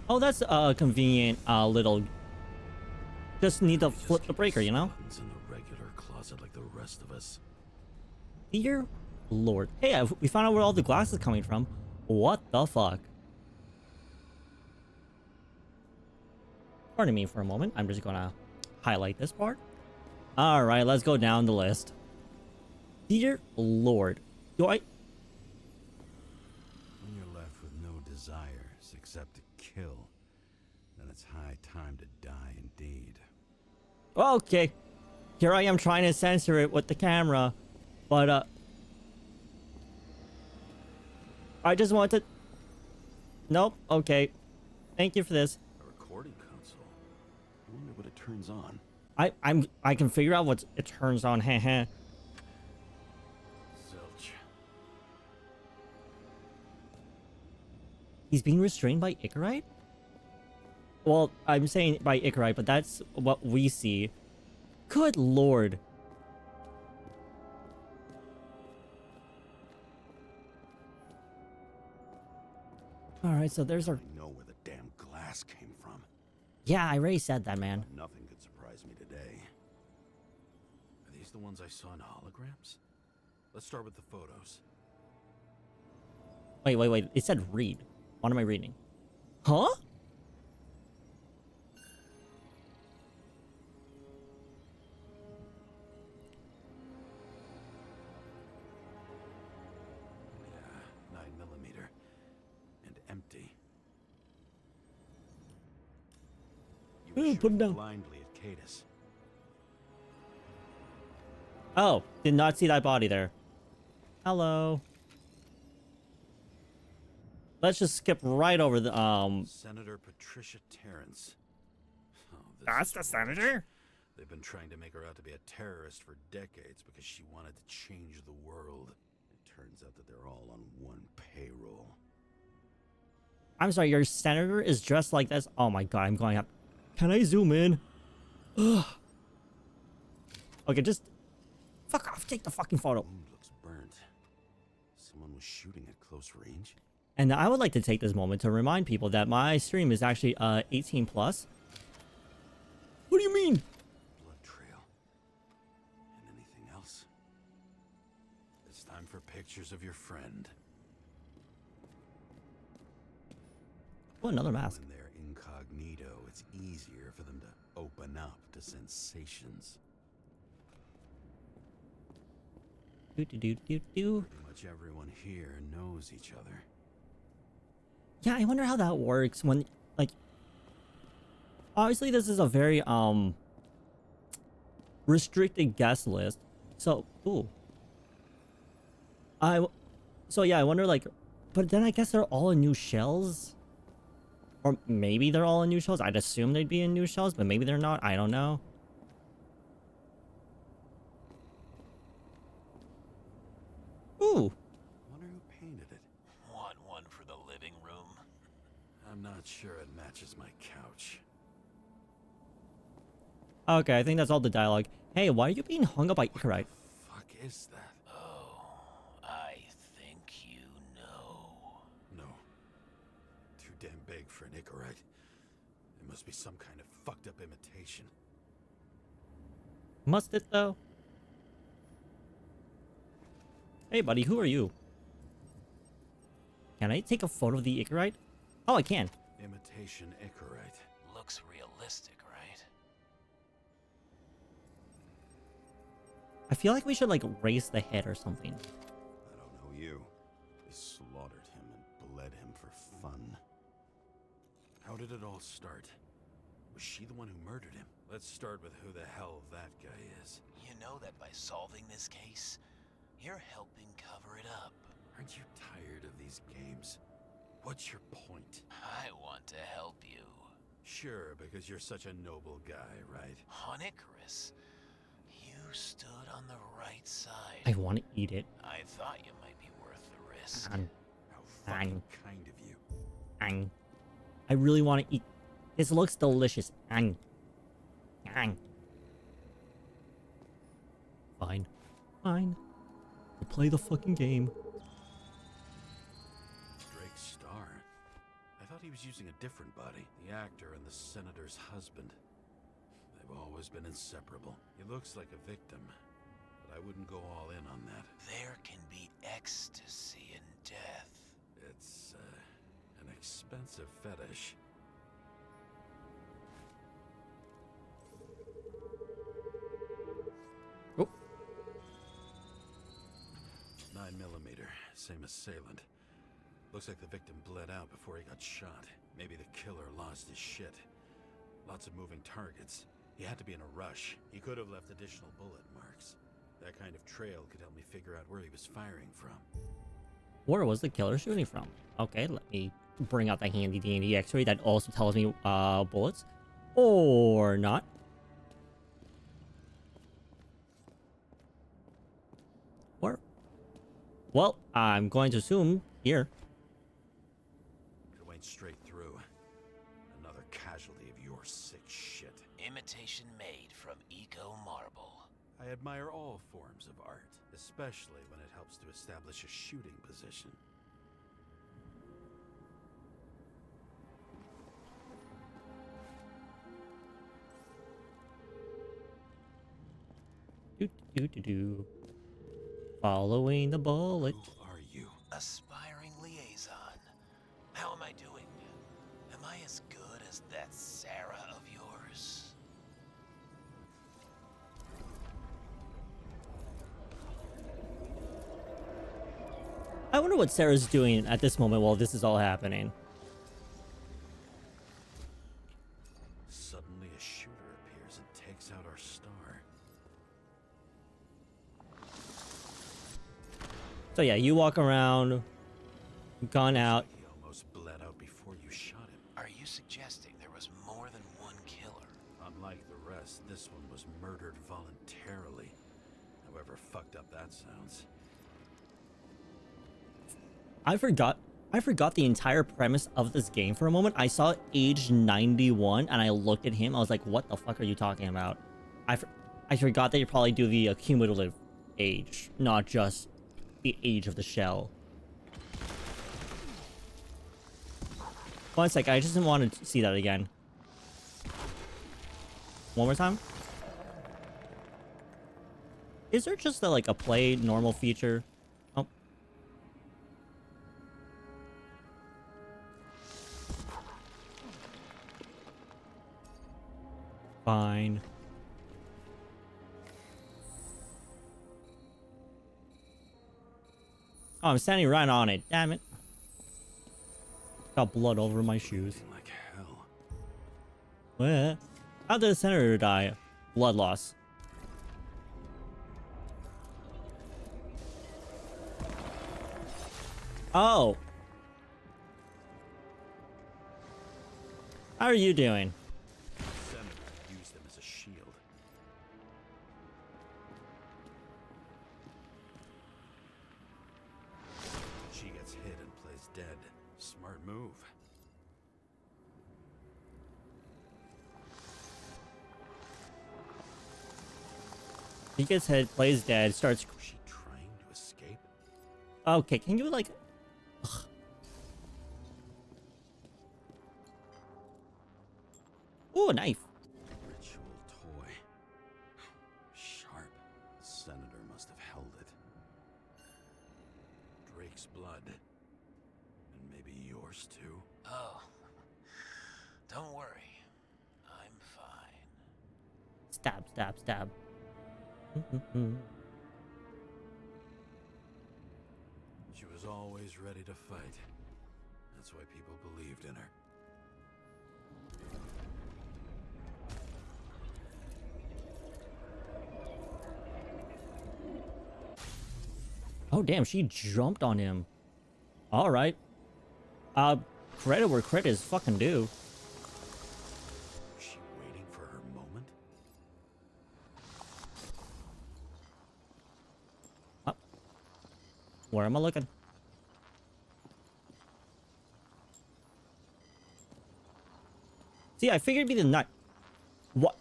Oh, that's a convenient little... Just need to flip the breaker, you know? Buttons in the regular closet like the rest of us. Dear Lord. Hey, we found out where all the glass is coming from. What the fuck? Pardon me for a moment. I'm just gonna highlight this part. Alright, let's go down the list. Dear Lord. Do I... When you're left with no desires except to kill, then it's high time to die indeed. Okay. Here I am trying to censor it with the camera. But, I just want to... Nope. Okay. Thank you for this. A recording console. I wonder what it turns on. I can figure out what it turns on. Heh. Zilch. He's being restrained by Ichorite? Well, I'm saying by Ichorite, but that's what we see. Good Lord. Alright, so there's our... I know where the damn glass came from. Yeah, I already said that, man. Nothing could surprise me today. Are these the ones I saw in holograms? Let's start with the photos. Wait. It said read. What am I reading? Huh? Yeah, 9mm. And empty. You were Ooh, put shooting it down. blindly at Cadus. Oh, did not see that body there. Hello. Let's just skip right over the Senator Patricia Terrence. Oh, this That's is the rich. senator? They've been trying to make her out to be a terrorist for decades because she wanted to change the world. It turns out that they're all on one payroll. I'm sorry, your senator is dressed like this? Oh my god, I'm going up. Can I zoom in? Ugh. Okay, just fuck off, take the fucking photo. Wound looks burnt. Someone was shooting at close range. And I would like to take this moment to remind people that my stream is actually 18 plus. What do you mean? Blood trail. And anything else? It's time for pictures of your friend. Oh, another mask. When they're incognito, it's easier for them to open up to sensations. Do. Pretty much everyone here knows each other. Yeah, I wonder how that works when, like, obviously this is a very, restricted guest list. So, so yeah, I wonder, like, but then I guess they're all in new shells? Or maybe they're all in new shells? I'd assume they'd be in new shells, but maybe they're not. I don't know. Ooh. Wonder who painted it. Want one for the living room? I'm not sure it matches my couch. Okay, I think that's all the dialogue. Hey, why are you being hung up by Ichorite? Fuck is that? Oh, I think you know. No. Too damn big for an Ichorite. It must be some kind of fucked up imitation. Must it, though? Hey, buddy, who are you? Can I take a photo of the Ichorite? Oh, I can. Imitation Ichorite. Looks realistic, right? I feel like we should, like, raise the head or something. I don't know you. They slaughtered him and bled him for fun. How did it all start? Was she the one who murdered him? Let's start with who the hell that guy is. You know that by solving this case, you're helping cover it up. Aren't you tired of these games? What's your point? I want to help you. Sure, because you're such a noble guy, right? On Icarus, you stood on the right side. I want to eat it. I thought you might be worth the risk. How fucking kind of you. Ang. I really want to eat. This looks delicious. Ang. Ang. Fine. Fine. We'll play the fucking game. Drake Starr? I thought he was using a different body. The actor and the senator's husband. They've always been inseparable. He looks like a victim, but I wouldn't go all in on that. There can be ecstasy in death. It's, an expensive fetish. Oh. 9mm, same assailant. Looks like the victim bled out before he got shot. Maybe the killer lost his shit. Lots of moving targets. He had to be in a rush. He could have left additional bullet marks. That kind of trail could help me figure out where he was firing from. Where was the killer shooting from? Okay, let me bring out the handy dandy X-ray that also tells me bullets. Or not. Where? Well, I'm going to assume here. It went straight through. Another casualty of your sick shit. Imitation made from eco marble. I admire all forms of art, especially when it helps to establish a shooting position. Do. Following the bullet. Who are you? Aspiring liaison. How am I Is that Sarah of yours? I wonder what Sarah's doing at this moment while this is all happening. Suddenly a shooter appears and takes out our star. So yeah, you walk around, gun out. He almost bled out before you shot him. Are you suggesting there was more than one killer? Unlike the rest, this one was murdered voluntarily. However fucked up that sounds. I forgot the entire premise of this game for a moment. I saw age 91 and I looked at him. I was like, what the fuck are you talking about? I forgot that you probably do the cumulative age, not just the age of the shell. One sec, I just didn't want to see that again. One more time. Is there just like a play normal feature? Oh. Fine. Oh, I'm standing right on it. Damn it. Got blood over my shoes. Like hell. What? How did the senator die? Blood loss. Oh. How are you doing? Senator used him as a shield. She gets hit and plays dead. Smart move. He gets hit, plays dead, starts. Was she trying to escape? Okay, can you like? Ugh. Ooh, a knife. Ritual toy. Sharp. Senator must have held it. Drake's blood. And maybe yours too. Oh, don't worry. I'm fine. Stab, stab, stab. She was always ready to fight. That's why people believed in her. Oh damn, she jumped on him. All right. Credit where credit is fucking due. Was she waiting for her moment? Where am I looking? See, I figured it'd be the nut. What?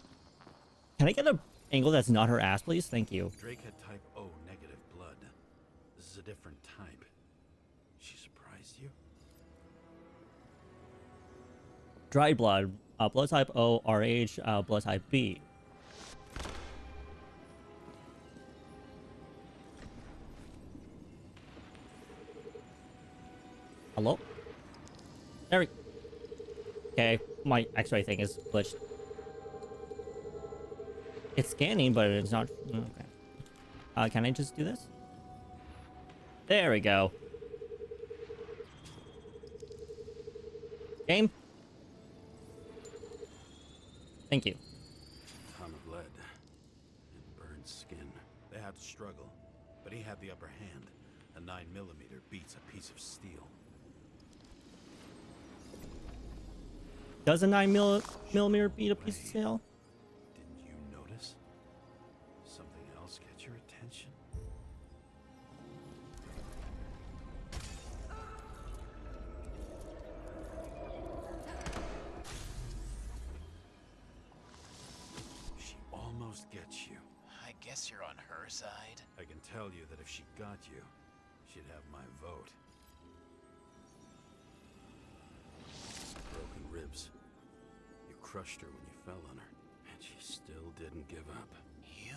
Can I get an angle that's not her ass, please? Thank you. Drake had type O negative blood. This is a different type. She surprised you? Dried blood. Blood type O, RH, blood type B. Hello? There we... Okay, my x-ray thing is glitched. It's scanning, but it's not... Okay. Can I just do this? There we go. Game? Thank you. Ton of lead. And burned skin. They had to struggle. But he had the upper hand. A 9mm beats a piece of steel. Does a 9mm beat a piece of steel? Didn't you notice? Something else get your attention? She almost gets you. I guess you're on her side. I can tell you that if she got you, she'd have my vote. Broken ribs. You crushed her when you fell on her, and she still didn't give up. You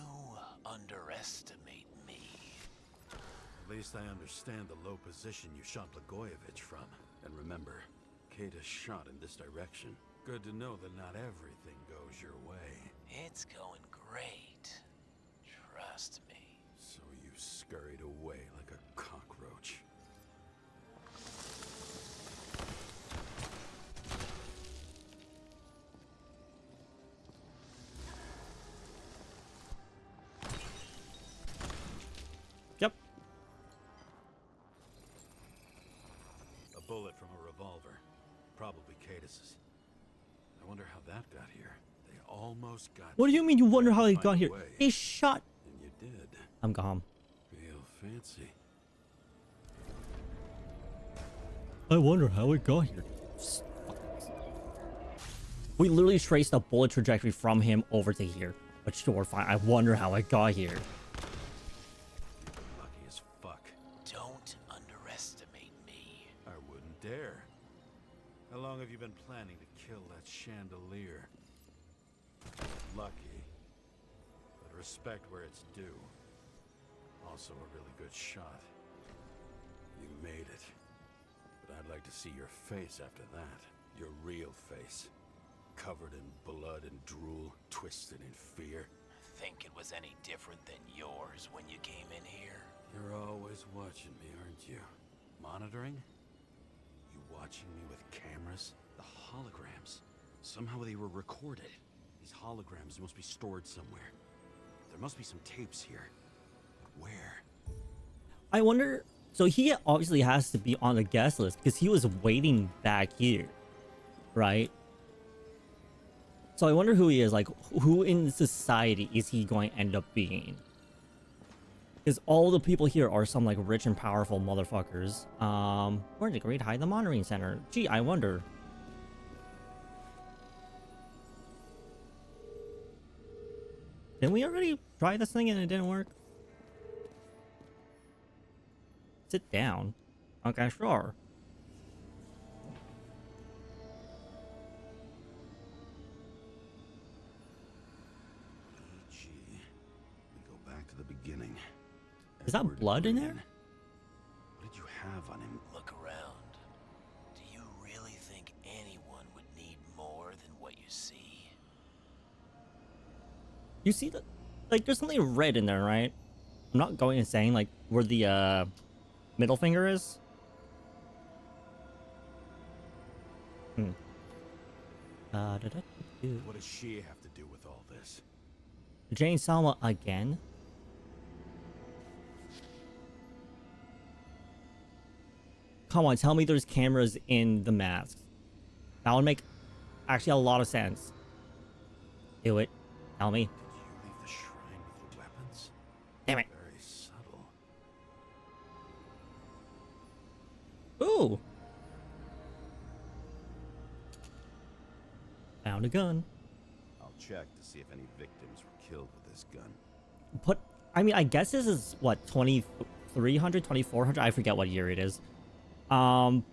underestimate me. At least I understand the low position you shot Blagojevich from. And remember, Kata's shot in this direction. Good to know that not everything goes your way. It's going great. Trust me. So you scurried away like a cockroach. Yep. A bullet from a revolver. Probably Cadis's. I wonder how that got here. They almost got What do you mean you wonder how they Find got a here? way. They shot. And you did. I'm calm. Real fancy. I wonder how it got here. We literally traced the bullet trajectory from him over to here. But sure, fine. I wonder how it got here. Lucky as fuck. Don't underestimate me. I wouldn't dare. How long have you been planning to kill that chandelier? Lucky. But respect where it's due. Also a really good shot. You made it. But I'd like to see your face after that. Your real face. Covered in blood and drool, twisted in fear. Think it was any different than yours when you came in here? You're always watching me, aren't you? Monitoring? You watching me with cameras? The holograms. Somehow they were recorded. These holograms must be stored somewhere. There must be some tapes here. But where? I wonder. So he obviously has to be on the guest list because he was waiting back here, right? So I wonder who he is. Like, who in society is he going to end up being? Because all the people here are some like rich and powerful motherfuckers. Where did the Great hide the monitoring center? Gee, I wonder. Didn't we already try this thing and it didn't work? Sit down. Okay, sure. E.G. We go back to the beginning. Is that Edward blood in Green. there? What did you have on him? Look around. Do you really think anyone would need more than what you see? You see that? Like, there's something red in there, right? I'm not going insane. Like, where the middle finger is. What does she have to do with all this? Jane Salma again. Come on, tell me there's cameras in the masks. That would make actually a lot of sense. Do it. Tell me. Did you leave the shrine with the weapons? Damn it. Very subtle. Ooh. Found a gun. I'll check to see if any victims were killed with this gun. But, I mean, I guess this is, what, 2300, 2400? I forget what year it is. 9mm,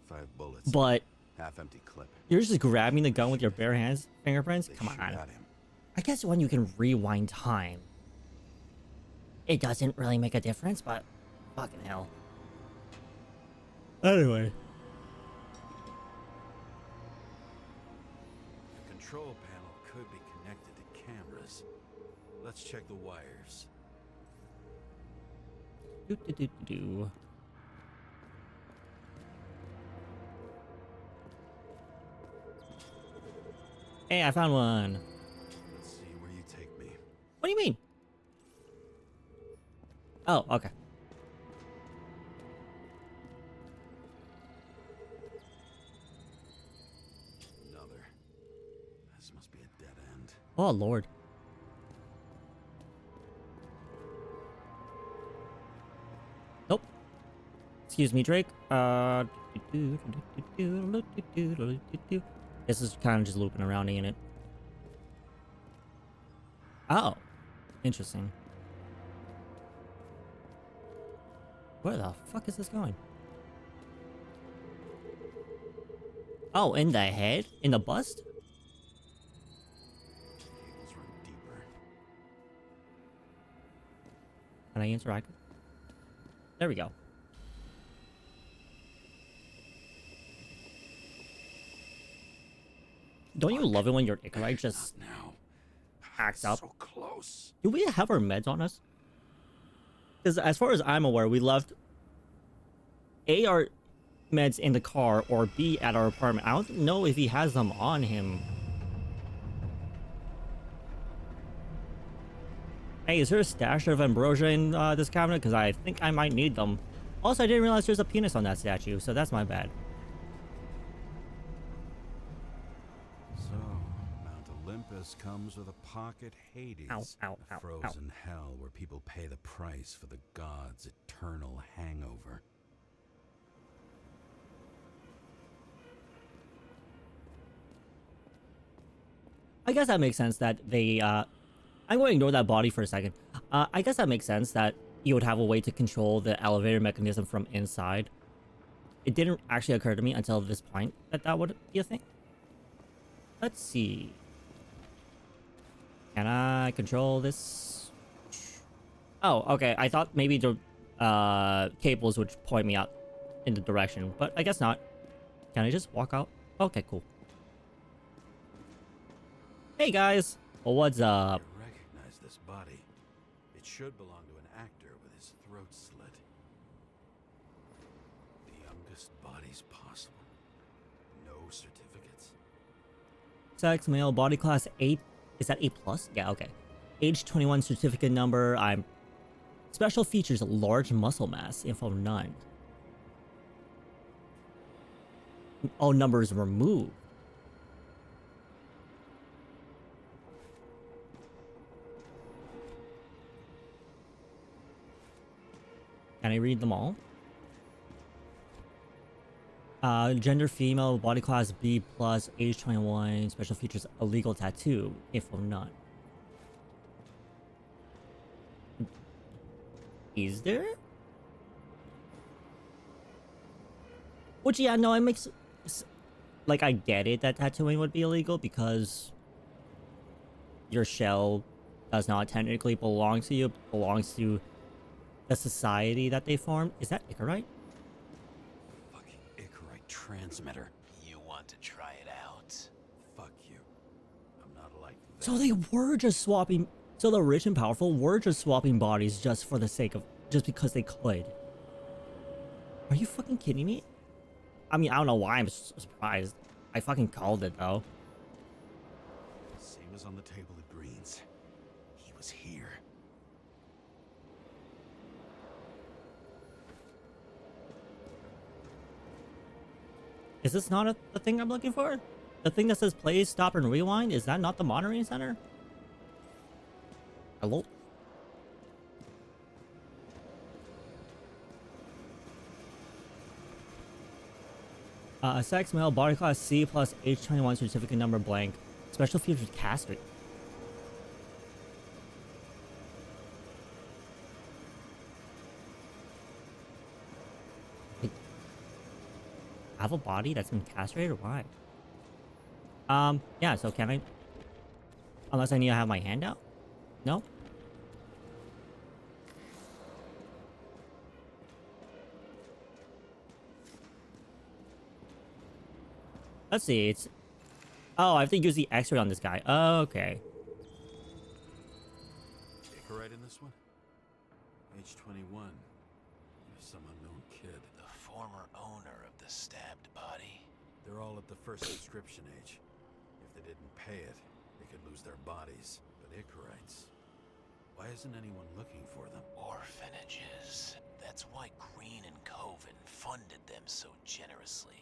5 bullets. But Half-empty clip. you're just grabbing the gun with your bare hands, fingerprints? They Come shoot on. at him. I guess when you can rewind time, it doesn't really make a difference, but fucking hell. Anyway. The control panel could be connected to cameras. Let's check the wires. Do. Hey, I found one. Let's see where you take me. What do you mean? Oh, okay. Another. This must be a dead end. Oh, Lord. Nope. Excuse me, Drake. This is kind of just looping around, ain't it? Oh. Interesting. Where the fuck is this going? Oh, in the head? In the bust? Cables run deeper. Can I interact? There we go. Don't you Fuck. love it when your Ichorite just Not now. acts up? So close. Do we have our meds on us? Because as far as I'm aware, we left A, our meds in the car, or B, at our apartment. I don't know if he has them on him. Hey, is there a stash of ambrosia in this cabinet? Because I think I might need them. Also, I didn't realize there's a penis on that statue, so that's my bad. So, Mount Olympus comes with a pocket Hades. Ow, ow, a ow, frozen hell where people pay the price for the gods' eternal hangover. I guess that makes sense that they, I'm going to ignore that body for a second. I guess that makes sense that you would have a way to control the elevator mechanism from inside. It didn't actually occur to me until this point that that would be a thing. Let's see. Can I control this? Oh, okay. I thought maybe the cables would point me out in the direction, but I guess not. Can I just walk out? Okay, cool. Hey guys, what's up? You recognize this body. It should belong to an actor with his throat slit. The youngest bodies possible. No certificates. Sex, male, body class 8. Is that 8 plus? Yeah, okay. Age 21, certificate number. I'm special features, large muscle mass, info none. Oh, numbers removed. Can I read them all? Gender female, body class B plus, age 21, special features illegal tattoo, info none. Is there? Which, yeah, no, it makes... Like, I get it that tattooing would be illegal because your shell does not technically belong to you. It belongs to the society that they formed. Is that Ichorite? Fucking Ichorite transmitter. You want to try it out? Fuck you. I'm not like that. So they were just swapping... So the rich and powerful were just swapping bodies just for the sake of... Just because they could. Are you fucking kidding me? I mean, I don't know why I'm surprised. I fucking called it, though. Same as on the table at Green's. He was here. Is this not the thing I'm looking for? The thing that says play, stop, and rewind? Is that not the monitoring center? Hello? Sex, male, body class C plus, age 21, certificate number blank. Special features castrate. I have a body that's been castrated? Why? Yeah, so can I... Unless I need to have my hand out? No? Let's see, it's... Oh, I have to use the X-ray on this guy. Oh, okay. Ichorite in this one? Age 21. Some unknown kid. The former owner of the stabbed body. They're all at the first subscription age. If they didn't pay it, they could lose their bodies. But Ichorites... Why isn't anyone looking for them? Orphanages. That's why Green and Coven funded them so generously.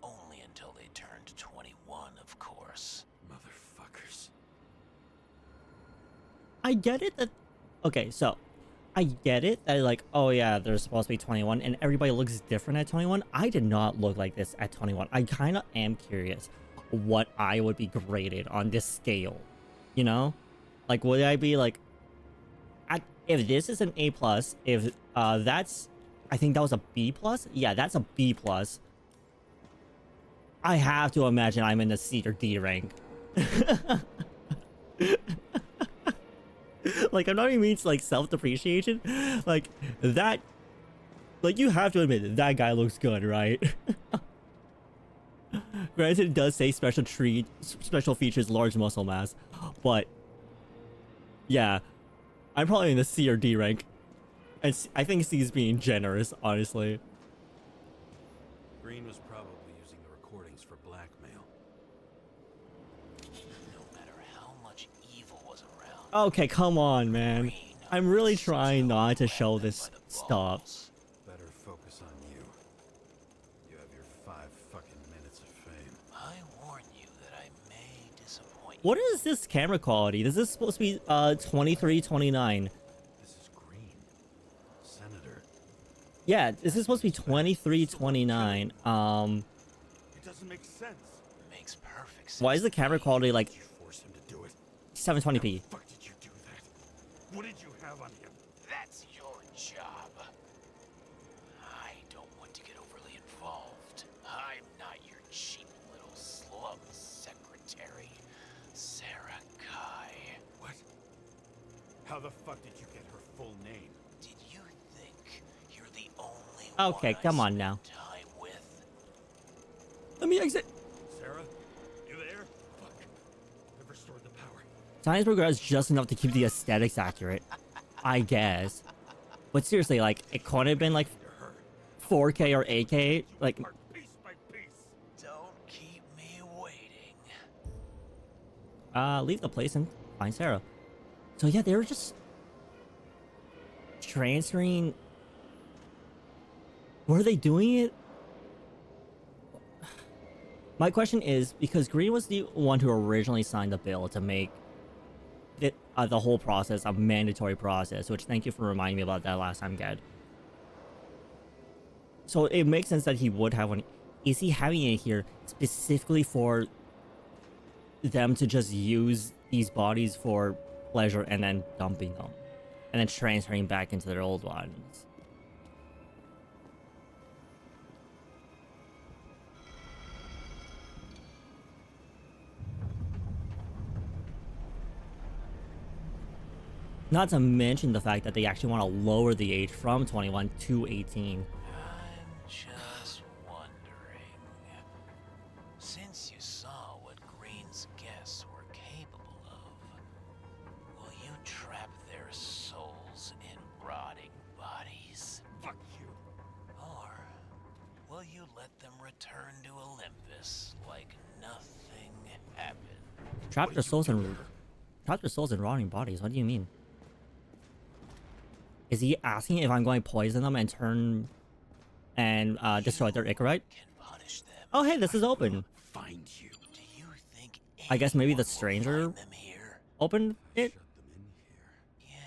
Only until they turned 21, of course. Motherfuckers. I get it that... Okay, so... I get it that, like, oh yeah, they're supposed to be 21 and everybody looks different at 21. I did not look like this at 21. I kind of am curious what I would be graded on this scale. You know? Like, would I be, like... If this is an A+, if that's... I think that was a B+? Yeah, that's a B+. I have to imagine I'm in the C or D rank. Like, I'm not even means like self-depreciation. Like, that... Like, you have to admit that guy looks good, right? Granted, it does say special features, large muscle mass, but yeah, I'm probably in the C or D rank, and I think C is being generous, honestly. Green was probably using the recordings for blackmail. No matter how much evil was around, Okay, come on, man. I'm really trying not to show this stuff. Better focus on you. You have your 5 fucking minutes of fame. I warn you that I may disappoint you. What is this camera quality? This is supposed to be 2329. This is Green. Senator. Yeah, this is supposed to be 2329. It doesn't make sense. Makes perfect sense. Why is the camera quality like Did you force him to do it? 720p? Fuck did you do that? What did you have on him? That's your job. I don't want to get overly involved. I'm not your cheap little slum secretary, Sarah Kai. What? How the fuck did you get her full name? Did you think you're the only Okay, one come I on spend now. time with? Let me exit. Sarah? You there? Fuck. I've restored the power. Science progressed just enough to keep the aesthetics accurate, I guess. But seriously, like, it couldn't have been like To her. 4K or 8K. Like, Apart piece by piece. Don't keep me waiting. leave the place and find Sarah. So yeah, they were just transferring. Were they doing it? My question is, because Green was the one who originally signed the bill to make it, the whole process a mandatory process, which thank you for reminding me about that last time, Gad. So it makes sense that he would have one. Is he having it here specifically for them to just use these bodies for pleasure and then dumping them? And then transferring back into their old ones? Not to mention the fact that they actually want to lower the age from 21 to 18. I'm just wondering. Since you saw what Green's guests were capable of, will you trap their souls in rotting bodies? Fuck you. Or will you let them return to Olympus like nothing happened? Trap their souls in rotting bodies. What do you mean? Is he asking if I'm going to poison them and turn and destroy their Ichorite? Can punish them. Oh, hey, this is open. Find you. Do you think I guess maybe the anyone will stranger find them here? opened it? Shut them in here.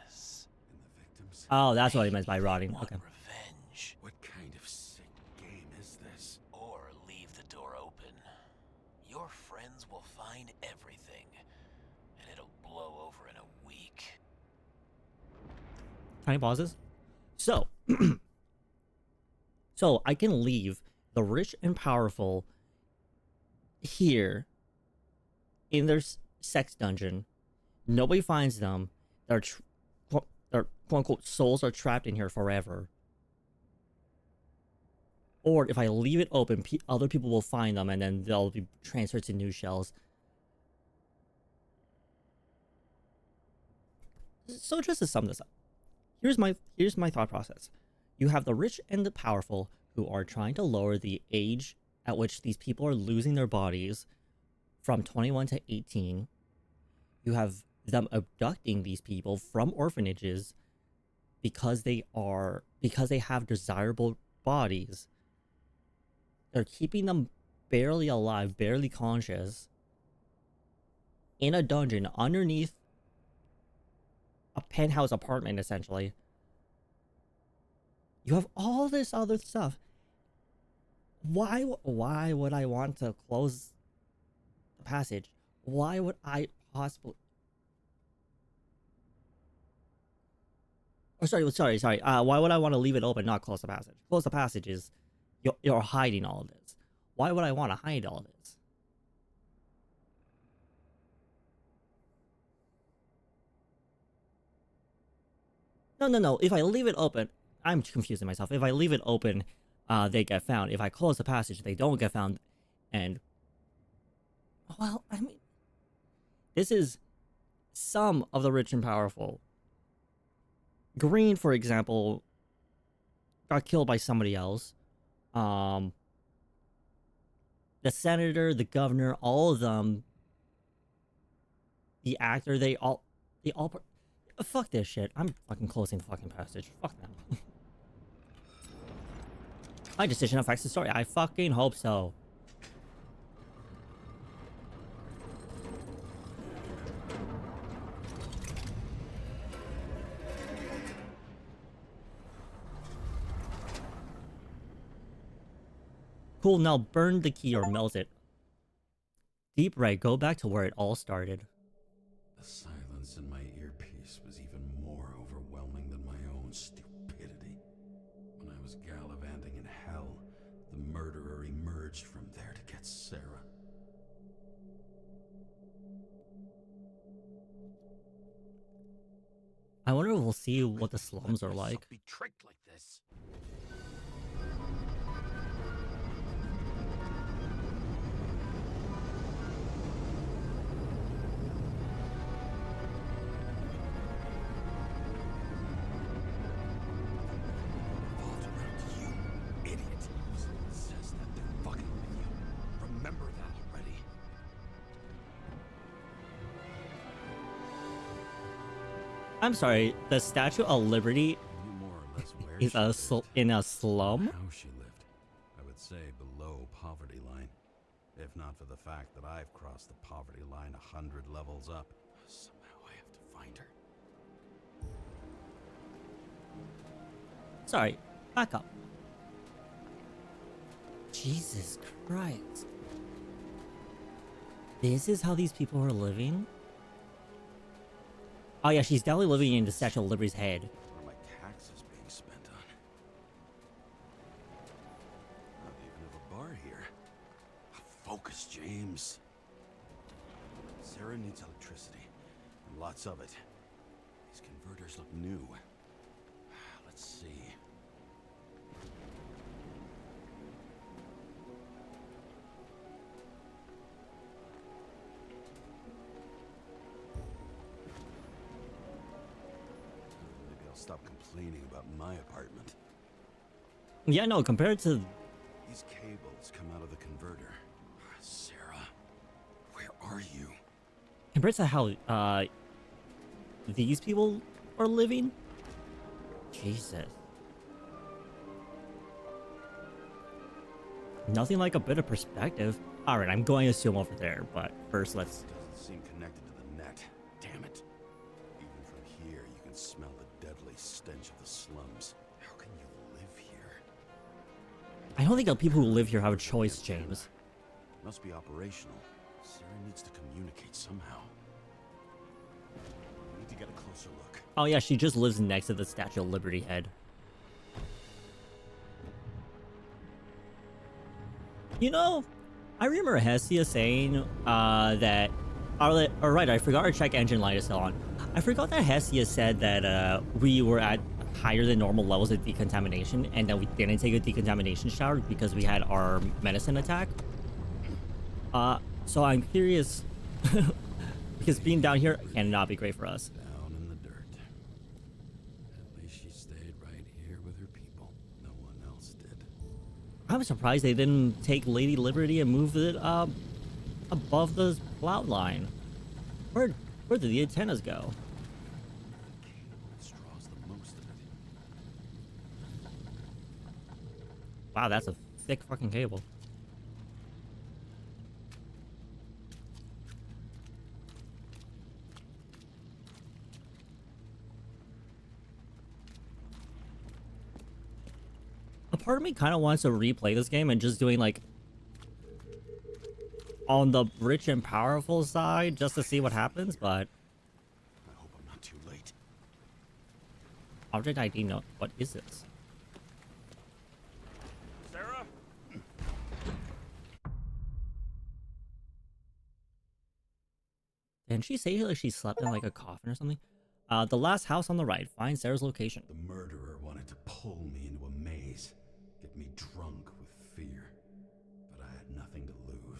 Yes. And the victims? Oh, that's what he meant by rotting. Want Okay. revenge. What kind of sick game is this? Or leave the door open. Your friends will find everything, and it'll blow over in a week. Tiny pauses. So, so I can leave the rich and powerful here in their sex dungeon. Nobody finds them. Their quote unquote souls are trapped in here forever. Or if I leave it open, other people will find them and then they'll be transferred to new shells. So just to sum this up. Here's my thought process. You have the rich and the powerful who are trying to lower the age at which these people are losing their bodies from 21 to 18. You have them abducting these people from orphanages because they have desirable bodies. They're keeping them barely alive, barely conscious in a dungeon underneath a penthouse apartment, essentially. You have all this other stuff. Why would I want to close the passage? Why would I possibly... Oh, sorry. Why would I want to leave it open, not close the passage? Close the passage is you're hiding all of this. Why would I want to hide all this? No. If I leave it open, I'm confusing myself. If I leave it open, they get found. If I close the passage, they don't get found. And, well, I mean, this is some of the rich and powerful. Green, for example, got killed by somebody else. The senator, the governor, all of them, the actor, they all fuck this shit. I'm fucking closing the fucking passage. Fuck them. My decision affects the story. I fucking hope so. Cool, now burn the key or melt it. Deep right, go back to where it all started. The silence in my earpiece was even more overwhelming than my own stupidity. When I was gallivanting in hell, the murderer emerged from there to get Sarah. I wonder if we'll see what the slums are like. Be tricked like this. Revolved around you, idiot. Someone says that they're fucking with you. Remember that already. I'm sorry, the Statue of Liberty Knew more or less where is she lived, in a slum? how she lived. I would say below poverty line. If not for the fact that I've crossed the poverty line 100 levels up. Somehow I have to find her. Sorry, back up. Jesus Christ. This is how these people are living? Oh yeah, she's definitely living in the Statue of Liberty's head. What are my taxes being spent on? Not even have a bar here. Focus, James. Sarah needs electricity, and lots of it. These converters look new. Let's see. Maybe I'll stop complaining about my apartment. Yeah, no, compared to... These cables come out of the converter. Sarah, where are you? Compared to how, these people are living? Jesus. Nothing like a bit of perspective. Alright, I'm going to assume over there, but first let's... Doesn't seem connected to the net. Damn it. Even from here, you can smell the deadly stench of the slums. How can you live here? I don't think the people who live here have a choice, James. Must be operational. Sarah needs to communicate somehow. We need to get a closer look. Oh yeah, she just lives next to the Statue of Liberty head. You know, I remember Hestia saying that... Alright, I forgot our check engine light is still on. I forgot that Hestia said that we were at higher than normal levels of decontamination and that we didn't take a decontamination shower because we had our medicine attack. So I'm curious... because being down here cannot be great for us. Down in the dirt. At least she stayed right here with her people. No one else did. I'm surprised they didn't take Lady Liberty and move it above the cloud line. Where did the antennas go? The cable straws the most of it. Wow, that's a thick fucking cable. A part of me kind of wants to replay this game and just doing like on the rich and powerful side just to see what happens, but I hope I'm not too late. object ID note. What is this? Sarah? Didn't she say like she slept in like a coffin or something? The last house on the right. Find Sarah's location. The murderer wanted to pull me into a maze, get me drunk with fear. But I had nothing to lose.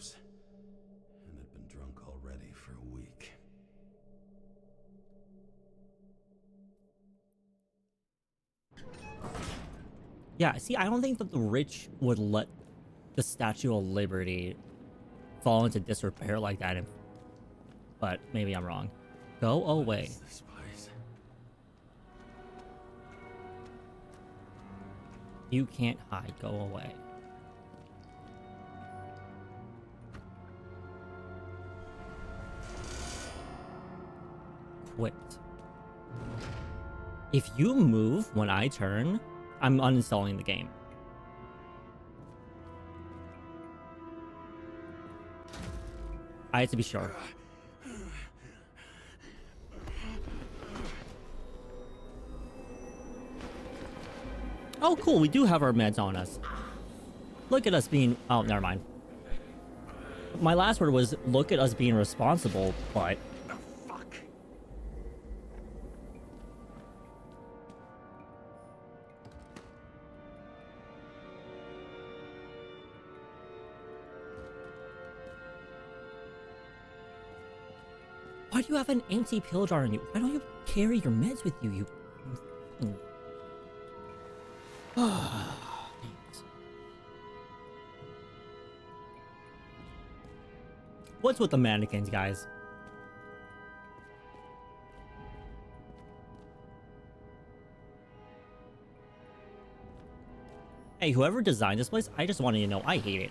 Yeah, see, I don't think that the rich would let the Statue of Liberty fall into disrepair like that. But maybe I'm wrong. Go away. What is this place? You can't hide. Go away. Quit. If you move when I turn, I'm uninstalling the game. I have to be sure. Oh, cool. We do have our meds on us. Look at us being... Oh, never mind. My last word was, look at us being responsible, but... Oh, fuck. Why do you have an empty pill jar on you? Why don't you carry your meds with you, you... What's with the mannequins, guys? Hey, whoever designed this place, I just wanted you to know I hate it.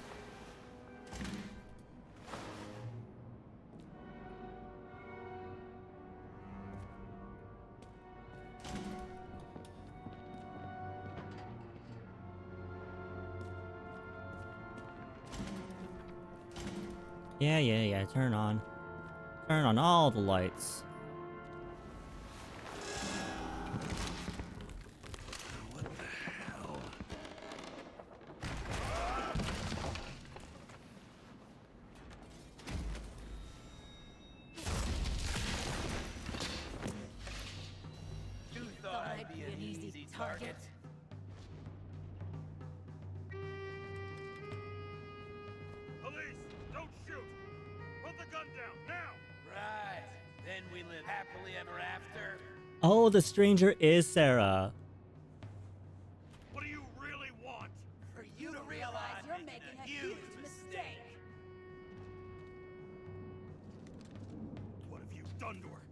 Yeah. Turn on all the lights. What the hell? You thought I'd be an easy target? Police, don't shoot! Put the gun down, now! Right. Then we live happily ever after. Oh, the stranger is Sarah. What do you really want? For you to realize you're making a huge mistake. What have you done to her?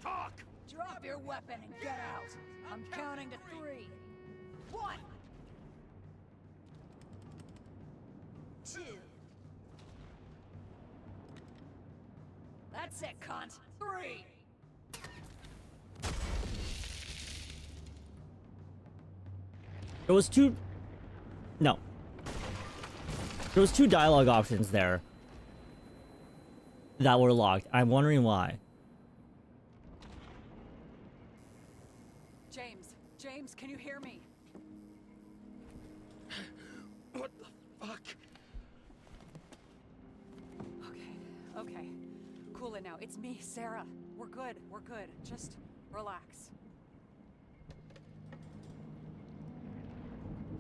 Talk! Drop your weapon and get out. I'm counting to 3. 1. 2. That's it, cunt. 3. There was two... No. There was 2 dialogue options there that were locked. I'm wondering why. James, can you hear me? What the fuck? Okay. Cool it now. It's me, Sarah. We're good. Just relax.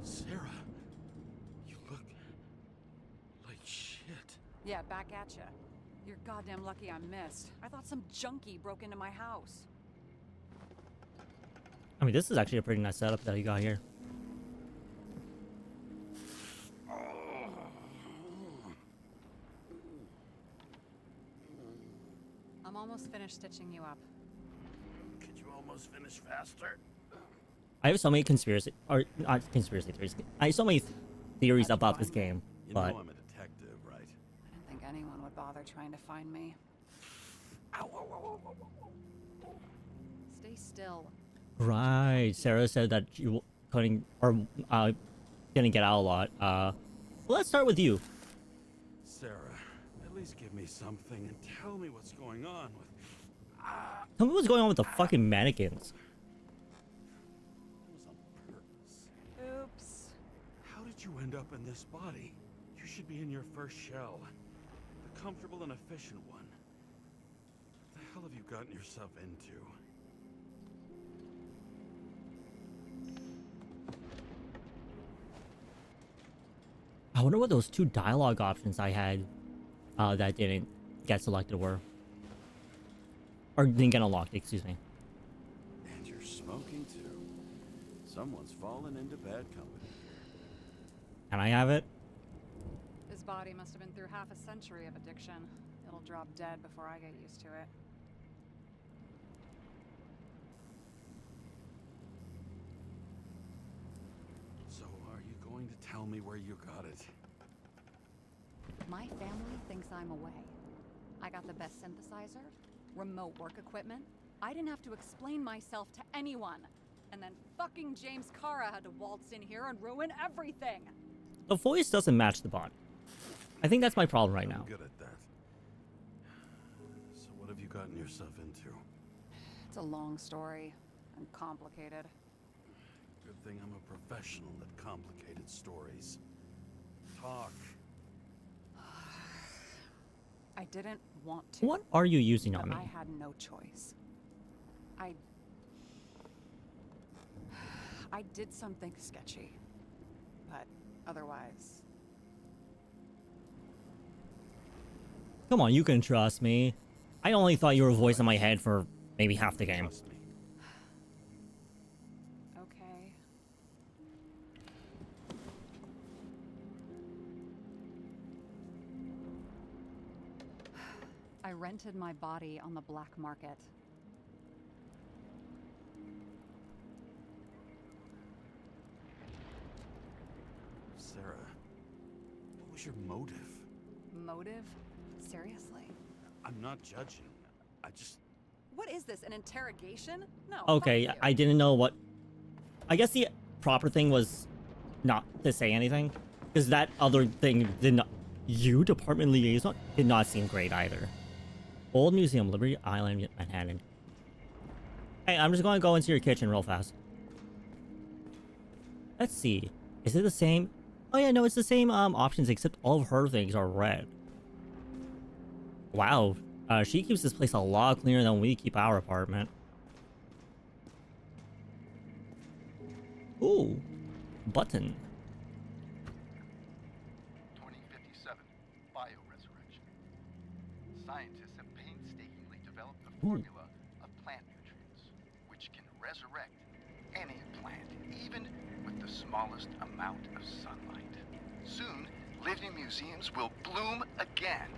Sarah, you look like shit. Yeah, back at ya. You're goddamn lucky I missed. I thought some junkie broke into my house. I mean, this is actually a pretty nice setup that you got here. I'm almost finished stitching you up. Could you almost finish faster? I have so many conspiracy... Or, not conspiracy theories. I have so many theories How'd you about find this me? game, You but... know I'm a detective, right? I didn't think anyone would bother trying to find me. Stay still. Right. Sarah said that you couldn't... Or, didn't get out a lot. Well, let's start with you. Sarah, at least give me something and tell me what's going on with... Tell me what's going on with the fucking mannequins. It was on purpose. Oops. How did you end up in this body? You should be in your first shell. The comfortable and efficient one. What the hell have you gotten yourself into? I wonder what those 2 dialogue options I had that didn't get selected were. Or didn't get unlocked, excuse me. And you're smoking too. Someone's fallen into bad company. Can I have it? His body must have been through half a century of addiction. It'll drop dead before I get used to it. So are you going to tell me where you got it? My family thinks I'm away. I got the best synthesizer, remote work equipment. I didn't have to explain myself to anyone. And then fucking James Kara had to waltz in here and ruin everything. The voice doesn't match the body. I think that's my problem right I'm now. good at that. So what have you gotten yourself into? It's a long story and complicated. Good thing I'm a professional at complicated stories. Talk. I didn't want to. What are you using But on me? I had no choice. I did something sketchy. But otherwise... Come on, you can trust me. I only thought you were a voice in my head for maybe half the game. Trust me. Okay. I rented my body on the black market. Sarah, what was your motive? Motive? Seriously? I'm not judging. I just... What is this, an interrogation? No. Okay, fuck you. I didn't know what... I guess the proper thing was not to say anything. Because that other thing did not... You, Department Liaison, did not seem great either. Old Museum, Liberty Island, Manhattan. Hey, I'm just going to go into your kitchen real fast. Let's see. Is it the same? Oh yeah, no, it's the same options except all of her things are red. Wow. She keeps this place a lot cleaner than we keep our apartment. Ooh. Button. 2057, bioresurrection. Scientists have painstakingly developed the Ooh. formula of plant nutrients, which can resurrect any plant, even with the smallest amount of sunlight. Soon, living museums will bloom again.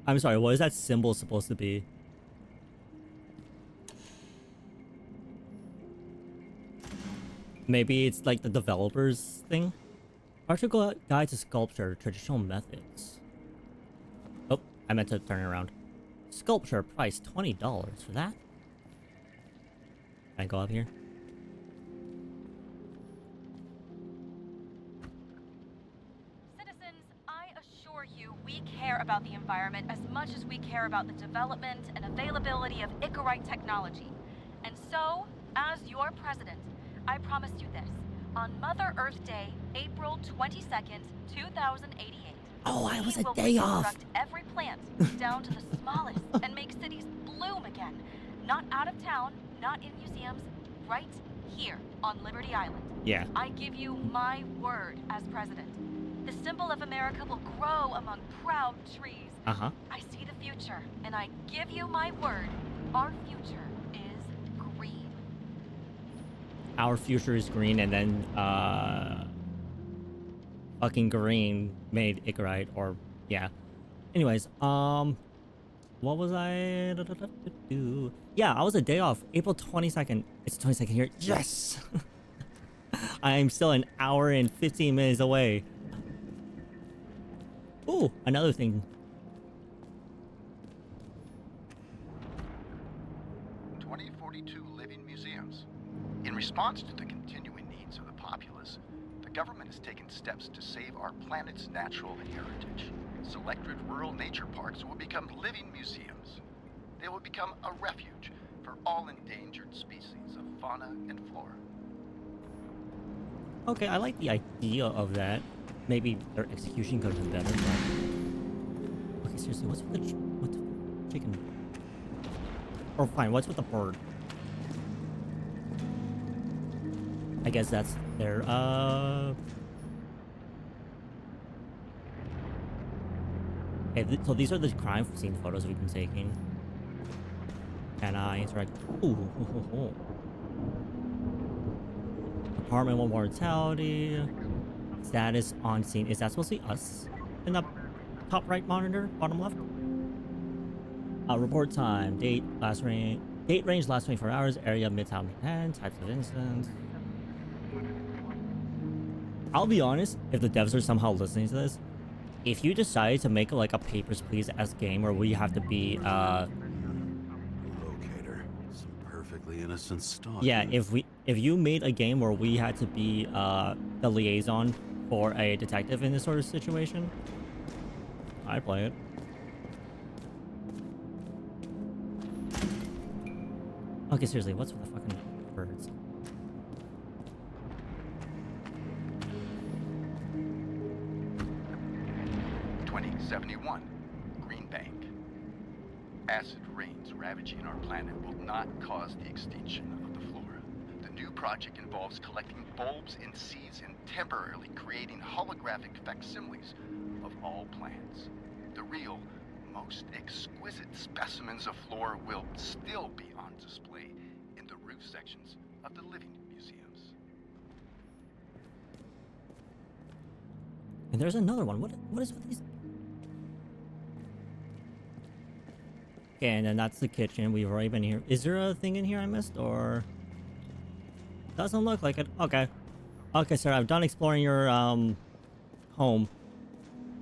I'm sorry, what is that symbol supposed to be? Maybe it's like the developers thing? Practical guide to sculpture, traditional methods. Oh, I meant to turn it around. Sculpture price $20 for that? Can I go up here? Citizens, I assure you we care about the environment as much as we care about the development and availability of Ichorite technology. And so, as your president, I promise you this. On Mother Earth Day, April 22nd, 2088, Oh, I was a will day off. reconstruct every plant down to the smallest and make cities bloom again. Not out of town, not in museums, right here on Liberty Island. Yeah. I give you my word as president. The symbol of America will grow among proud trees. Uh-huh. I see the future, and I give you my word. Our future is green. Our future is green, and then, fucking green made Ichorite, or, yeah. Anyways, what was I... Yeah, I was a day off. April 22nd. It's 22nd here. Yes! I am still an hour and 15 minutes away. Ooh, another thing. 2042 living museums. In response to the continuing needs of the populace, the government has taken steps to save our planet's natural heritage. Selected rural nature parks will become living museums. They will become a refuge for all endangered species of fauna and flora. Okay, I like the idea of that. Maybe their execution could have been better, but... Okay, seriously, what's with the chicken? Or fine, what's with the bird? I guess that's their, Okay, so these are the crime scene photos we've been taking. Can I interact? Ooh, Apartment 1 mortality. Status on scene. Is that supposed to be us in the top right monitor, bottom left? Report time. Date range last 24 hours. Area Midtown Manhattan. Types of incidents. I'll be honest, if the devs are somehow listening to this, if you decide to make like a Papers, Please-esque game where we have to be Locator. Some perfectly innocent stalking. yeah, if you made a game where we had to be the liaison for a detective in this sort of situation, I'd play it. Okay, seriously, what's with the fucking birds? $2071, Green Bank. Acid rains ravaging our planet will not cause the extinction of the flora. The new project involves collecting bulbs and seeds and temporarily creating holographic facsimiles of all plants. The real, most exquisite specimens of flora will still be on display in the roof sections of the living museums. And there's another one. What is with these? Okay, and then that's the kitchen. We've already been here. Is there a thing in here I missed, or doesn't look like it? Okay, okay, sir. I've done exploring your home.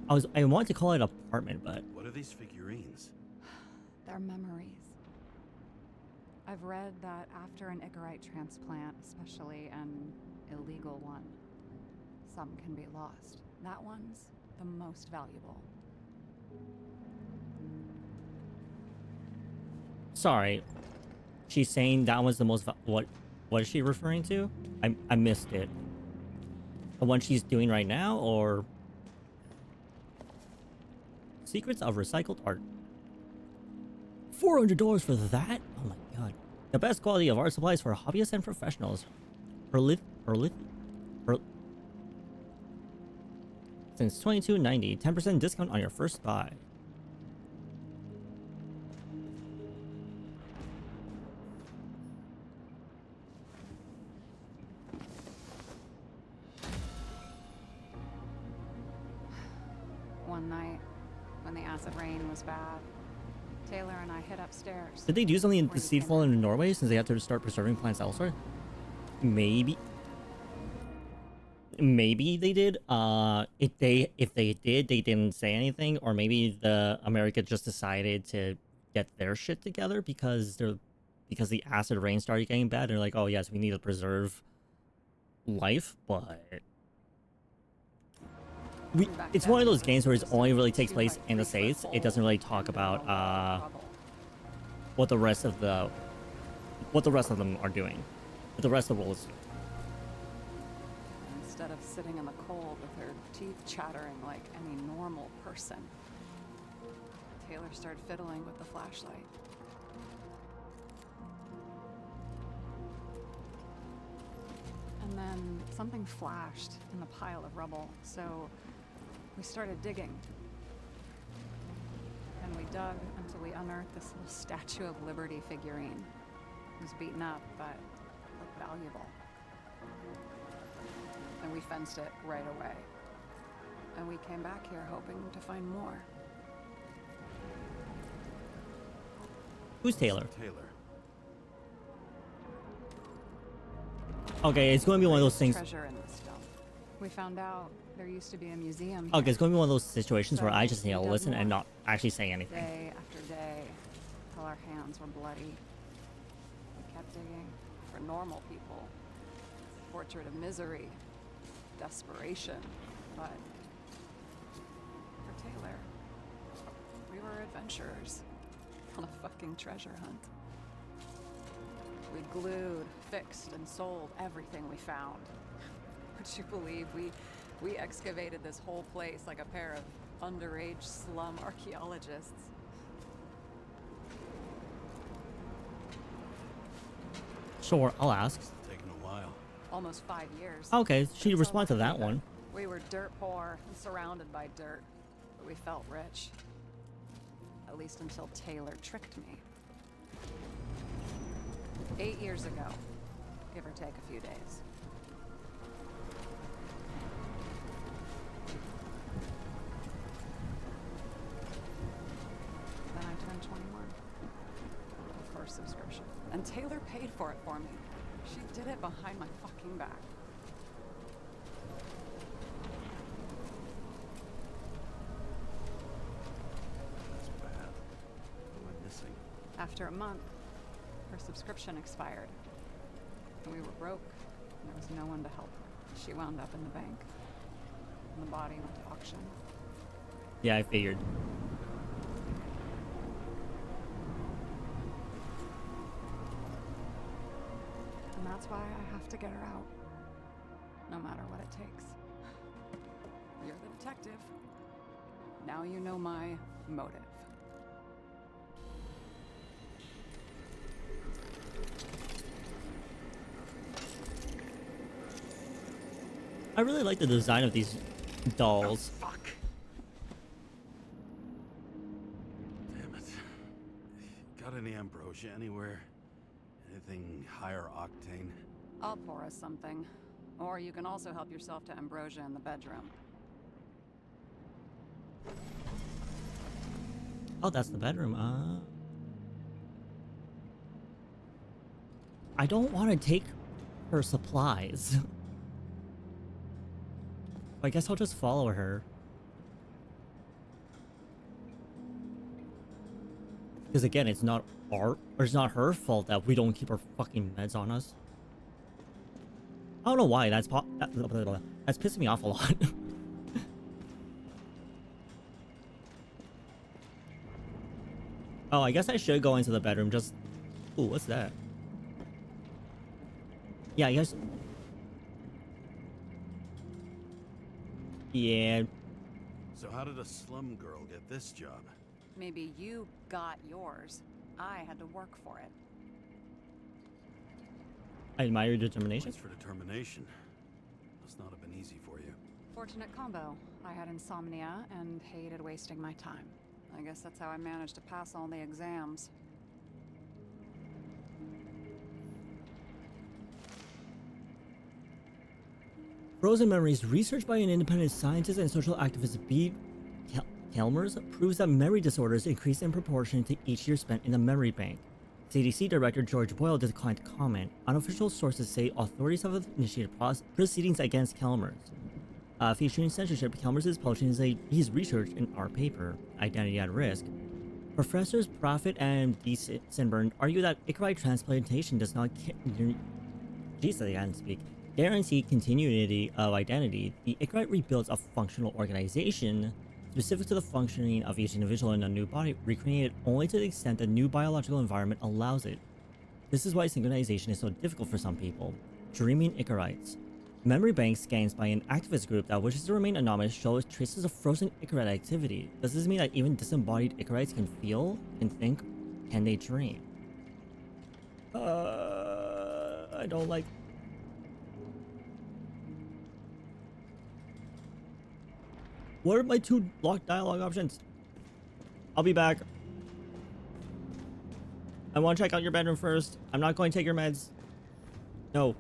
I want to call it apartment, but What are these figurines? They're memories. I've read that after an Ichorite transplant, especially an illegal one, some can be lost. That one's the most valuable. sorry. She's saying that was the most. What is she referring to? I missed it. The one she's doing right now, or Secrets of Recycled Art. $400 for that? Oh my god. The best quality of art supplies for hobbyists and professionals. Since $22.90, 10% discount on your first buy. One night, when the acid rain was bad, Taylor and I hid upstairs. Did they do something Where you deceitful came in Norway since they had to start preserving plants elsewhere? Maybe. Maybe they did. If they did, they didn't say anything, or maybe the America just decided to get their shit together because the acid rain started getting bad. They're like, oh yes, we need to preserve life, but it's one of those games where it only really takes place in the States. It doesn't really talk about what the rest of them are doing, what the rest of the world is doing. Instead of sitting in the cold with her teeth chattering like any normal person, Taylor started fiddling with the flashlight. And then something flashed in the pile of rubble, so we started digging. And we dug until we unearthed this little Statue of Liberty figurine. It was beaten up, but looked valuable. And we fenced it right away. And we came back here hoping to find more. Who's Taylor? Taylor. Okay, it's going to be one of those things. Treasure in this stuff. We found out there used to be a museum here. Okay, it's going to be one of those situations where I just need to we dug listen and more. not actually say anything. Day after day, till our hands were bloody. We kept digging for normal people. Portrait of misery, desperation, but for Taylor, we were adventurers on a fucking treasure hunt. We glued, fixed, and sold everything we found. Would you believe we excavated this whole place like a pair of underage slum archaeologists? Sure, I'll ask. Taking a while. Almost 5 years. Okay, she It's responded to all that worth it. one. We were dirt poor and surrounded by dirt, but we felt rich. At least until Taylor tricked me. 8 years ago, give or take a few days. Then I turned 21. The first subscription. And Taylor paid for it for me. She did it behind my fucking back. That's bad. What am I missing? After a month, her subscription expired. And we were broke, and there was no one to help her. She wound up in the bank. And the body went to auction. Yeah, I figured. And that's why I have to get her out. No matter what it takes. You're the detective. Now you know my motive. I really like the design of these dolls. Oh, fuck. Damn it. Got any ambrosia anywhere? Anything higher octane? I'll pour us something. Or you can also help yourself to ambrosia in the bedroom. Oh, that's the bedroom. I don't want to take her supplies. I guess I'll just follow her. Because again, it's not her fault that we don't keep our fucking meds on us. I don't know why that's pissing me off a lot. Oh, I guess I should go into the bedroom just... Ooh, what's that? Yeah, I guess... Yeah. So how did a slum girl get this job? Maybe you got yours. I had to work for it. I admire your determination. Points for determination. Must not have been easy for you. Fortunate combo. I had insomnia and hated wasting my time. I guess that's how I managed to pass all the exams. Frozen Memories, research by an independent scientist and social activist B. Kelmers proves that memory disorders increase in proportion to each year spent in the memory bank. CDC Director George Boyle declined to comment. Unofficial sources say authorities have initiated proceedings against Kelmers. Featuring censorship, Kelmers is publishing his research in our paper, Identity at Risk. Professors Profit and B. Sinburn argue that Ichorite transplantation does not guarantee continuity of identity. The Ichorite rebuilds a functional organization specific to the functioning of each individual in a new body, recreated only to the extent the new biological environment allows it. This is why synchronization is so difficult for some people. Dreaming Ichorites. Memory bank scans by an activist group that wishes to remain anonymous shows traces of frozen Ichorite activity. Does this mean that even disembodied Ichorites can feel, can think, can they dream? I don't like... What are my two locked dialogue options? I'll be back. I want to check out your bedroom first. I'm not going to take your meds. No.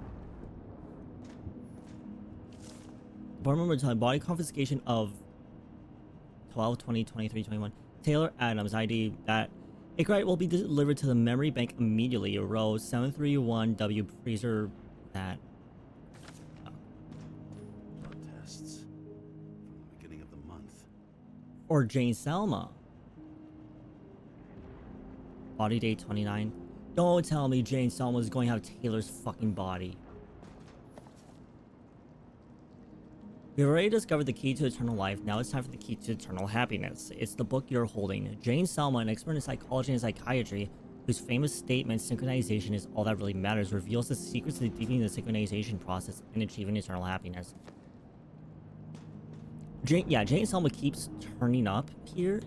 Department of body confiscation of 12/20/23/21. Taylor Adams ID that Ichorite will be delivered to the memory bank immediately. Row 731W freezer that. Blood tests from the beginning of the month. Or Jane Selma. Body date 29. Don't tell me Jane Selma is going to have Taylor's fucking body. We've already discovered the key to eternal life. Now it's time for the key to eternal happiness. It's the book you're holding. Jane Selma, an expert in psychology and psychiatry, whose famous statement, synchronization is all that really matters, reveals the secrets to deepening the synchronization process and achieving eternal happiness. Jane Selma keeps turning up here,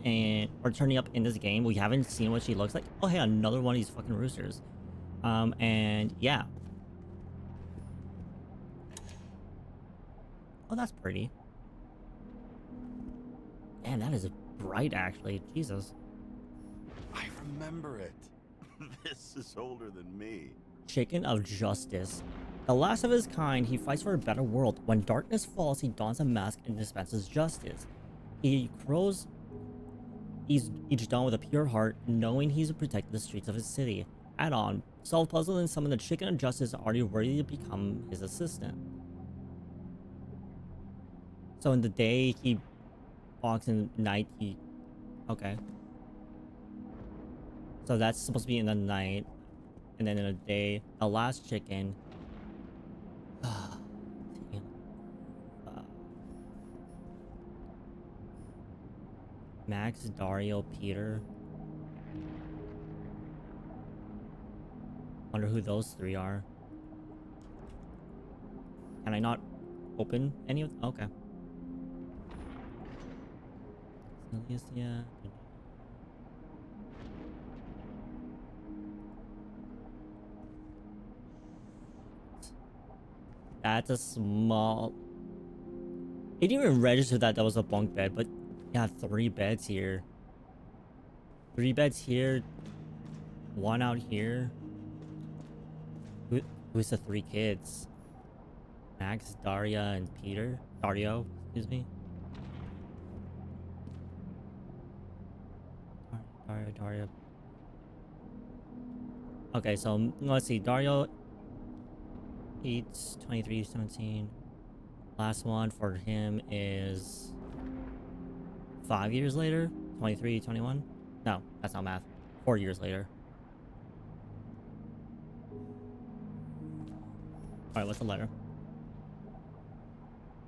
or turning up in this game. We haven't seen what she looks like. Oh, hey, another one of these fucking roosters. And yeah. Oh, that's pretty. Man, that is bright, actually. Jesus. remember it. This is older than me. Chicken of Justice. The last of his kind, he fights for a better world. When darkness falls, he dons a mask and dispenses justice. He crows each dawn with a pure heart, knowing he's to protect the streets of his city. Add on, solve puzzle and summon the Chicken of Justice already worthy to become his assistant. So in the day he walks, in the night he... Okay. So that's supposed to be in the night. And then in the day, the last chicken... Max, Dario, Peter. Wonder who those three are. Can I not open any of them? Okay. Alicia. That's a small... It didn't even register that that was a bunk bed, but yeah, 3 beds here. 3 beds here. 1 out here. Who's the 3 kids? Max, Daria, and Peter? Dario, excuse me. Dario. Okay, so let's see. Dario 8, 23, 17. Last one for him is 5 years later. 23, 21. No, that's not math. 4 years later. Alright, what's the letter?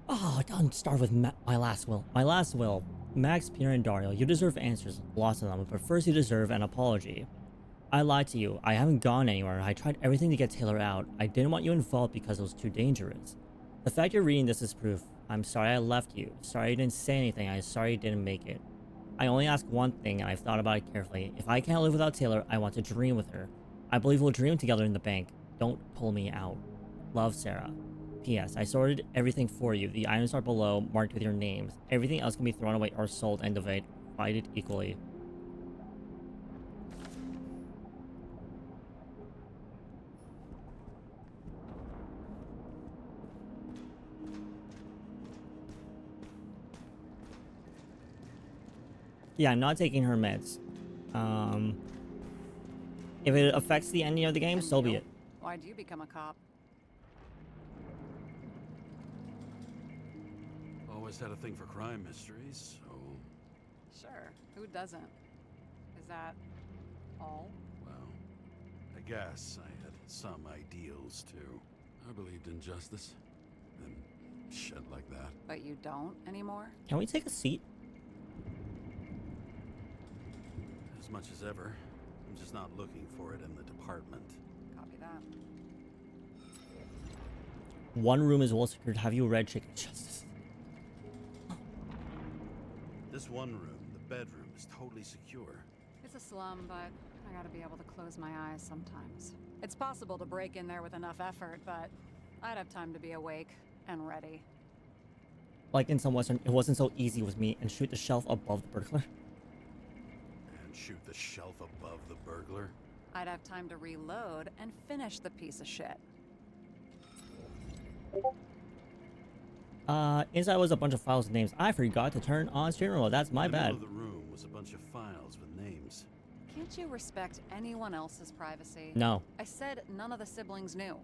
Oh, don't start with my last will. My last will. Max, Peter, and Dario, you deserve answers. Lots of them, but first you deserve an apology. I lied to you. I haven't gone anywhere. I tried everything to get Taylor out. I didn't want you involved because it was too dangerous. The fact you're reading this is proof. I'm sorry I left you. Sorry I didn't say anything. I'm sorry you didn't make it. I only ask one thing, and I've thought about it carefully. If I can't live without Taylor, I want to dream with her. I believe we'll dream together in the bank. Don't pull me out. Love, Sarah. P.S. I sorted everything for you. The items are below, marked with your names. Everything else can be thrown away or sold and divided equally. Yeah, I'm not taking her meds. If it affects the ending of the game, so be it. Why'd you become a cop? Always had a thing for crime mysteries, so... Sure, who doesn't? Is that all? Well, I guess I had some ideals, too. I believed in justice. Then shit like that. But you don't anymore? Can we take a seat? As much as ever. I'm just not looking for it in the department. Copy that. One room is well secured. Have you read Chicken Justice? This one room, the bedroom, is totally secure. It's a slum, but I gotta be able to close my eyes sometimes. It's possible to break in there with enough effort, but I'd have time to be awake and ready. Like in some Western, it wasn't so easy with me and shoot the shelf above the burglar. And shoot the shelf above the burglar? I'd have time to reload and finish the piece of shit. Inside was a bunch of files with names. I forgot to turn on stream remote. That's my In the bad. middle of the room was a bunch of files with names. Can't you respect anyone else's privacy? No. I said none of the siblings knew.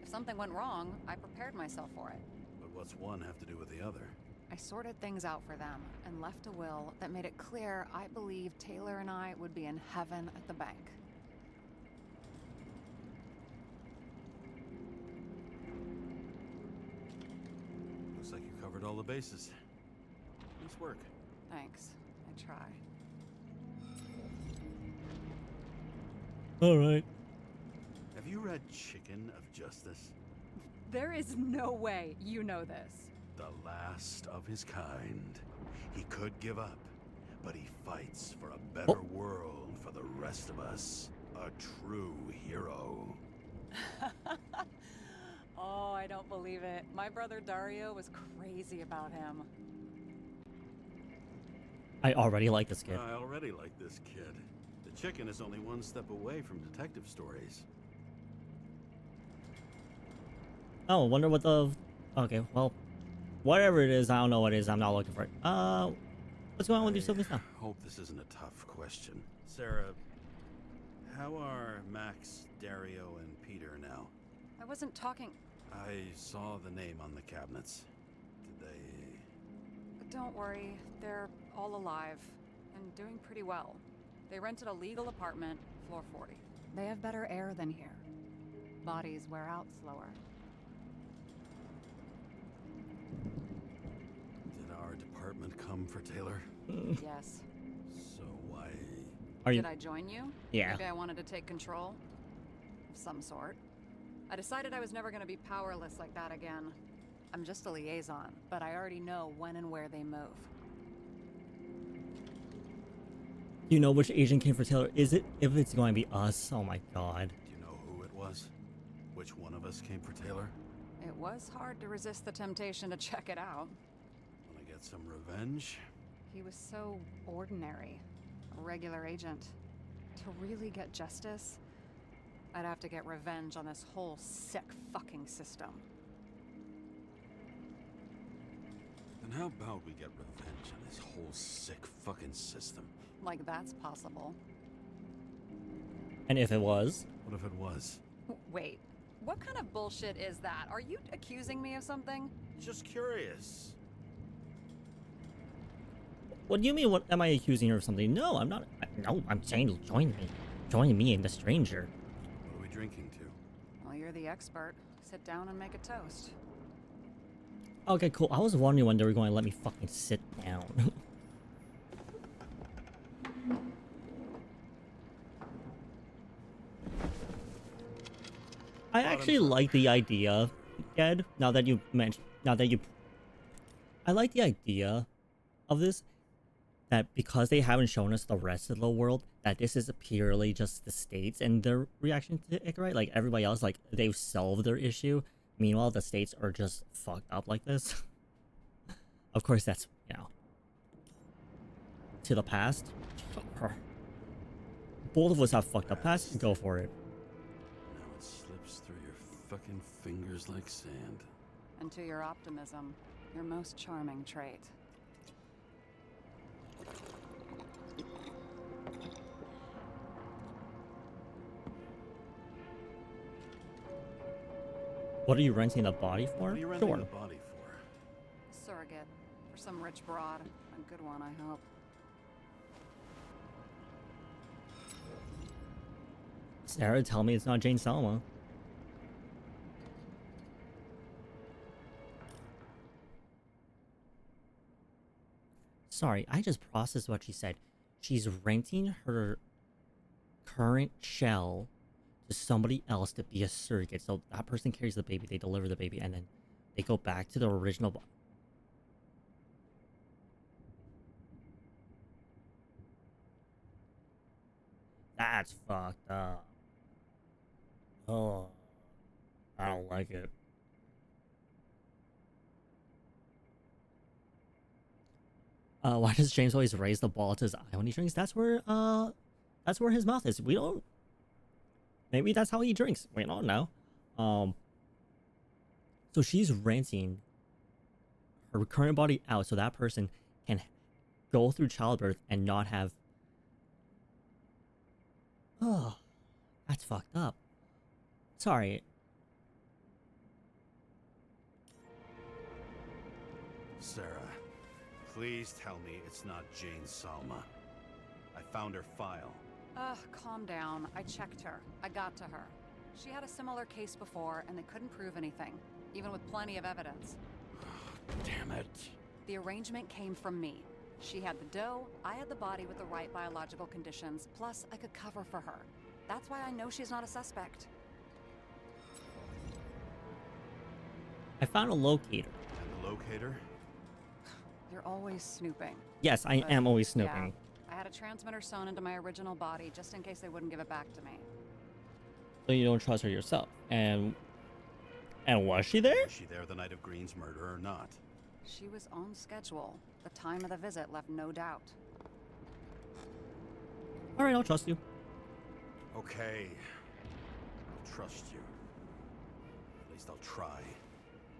If something went wrong, I prepared myself for it. But what's one have to do with the other? I sorted things out for them and left a will that made it clear I believed Taylor and I would be in heaven at the bank. Looks like you covered all the bases. Nice work. Thanks. I try. Alright. Have you read Chicken of Justice? There is no way you know this. The last of his kind. He could give up, but he fights for a better world for the rest of us. A true hero. Oh, I don't believe it. My brother Dario was crazy about him. I already like this kid. I already like this kid. The The chicken is only one step away from detective stories. Oh, wonder what the... Okay, well, whatever it is, I don't know what it is. I'm not looking for it. What's going on with your siblings now? Hope this isn't a tough question. Sarah, how are Max, Dario, and Peter now? I wasn't talking. I saw the name on the cabinets. Did they... Don't worry, they're all alive and doing pretty well. They rented a legal apartment, floor 40. They have better air than here. Bodies wear out slower. Did our department come for Taylor? Yes. So why... Are you... Did I join you? Yeah. Maybe I wanted to take control? Of some sort. I decided I was never going to be powerless like that again. I'm just a liaison, but I already know when and where they move. Do you know which agent came for Taylor? Is it... If it's going to be us? Oh my god. Do you know who it was? Which one of us came for Taylor? It was hard to resist the temptation to check it out. Wanna get some revenge? He was so ordinary. A regular agent. To really get justice, I'd have to get revenge on this whole sick fucking system. Then how about we get revenge on this whole sick fucking system? Like that's possible. And if it was? What if it was? Wait, what kind of bullshit is that? Are you accusing me of something? Just curious. What do you mean? What am I accusing her of something? No, I'm not. No, I'm saying join me. Join me and the stranger. What are we drinking to? Well, you're the expert. Sit down and make a toast. Okay, cool. I was wondering when they were going to let me fucking sit down. I actually like the idea, Ed. Now that you mentioned, I like the idea of this. That because they haven't shown us the rest of the world, that this is purely just the States and their reaction to Ichorite. Like everybody else, like they've solved their issue. Meanwhile, the States are just fucked up like this. Of course, that's, you know, to the past. Both of us have fucked up past. Go for it. Now it slips through your fucking fingers like sand. And to your optimism, your most charming trait. What are you renting the body for? What are you renting Sure. the body for? Surrogate. For some rich broad. A good one, I hope. Sarah, tell me it's not Jane Selma. Sorry, I just processed what she said. She's renting her current shell to somebody else to be a surrogate. So that person carries the baby, they deliver the baby, and then they go back to the original. That's fucked up. Oh, I don't like it. Why does James always raise the ball to his eye when he drinks? That's where his mouth is. We don't. Maybe that's how he drinks. We don't know. So she's renting her current body out so that person can go through childbirth and not have. Oh, that's fucked up. Sorry. Sarah, please tell me it's not Jane Salma. I found her file. Calm down. I checked her. I got to her. She had a similar case before, and they couldn't prove anything, even with plenty of evidence. Damn it. The arrangement came from me. She had the dough, I had the body with the right biological conditions, plus I could cover for her. That's why I know she's not a suspect. I found a locator. And the locator? You're always snooping. Yes, I But, am always snooping. Yeah, I had a transmitter sewn into my original body just in case they wouldn't give it back to me. So you don't trust her yourself. And was she there? Was she there the night of Green's murder or not? She was on schedule. The time of the visit left no doubt. All right, I'll trust you. Okay. I'll trust you. At least I'll try.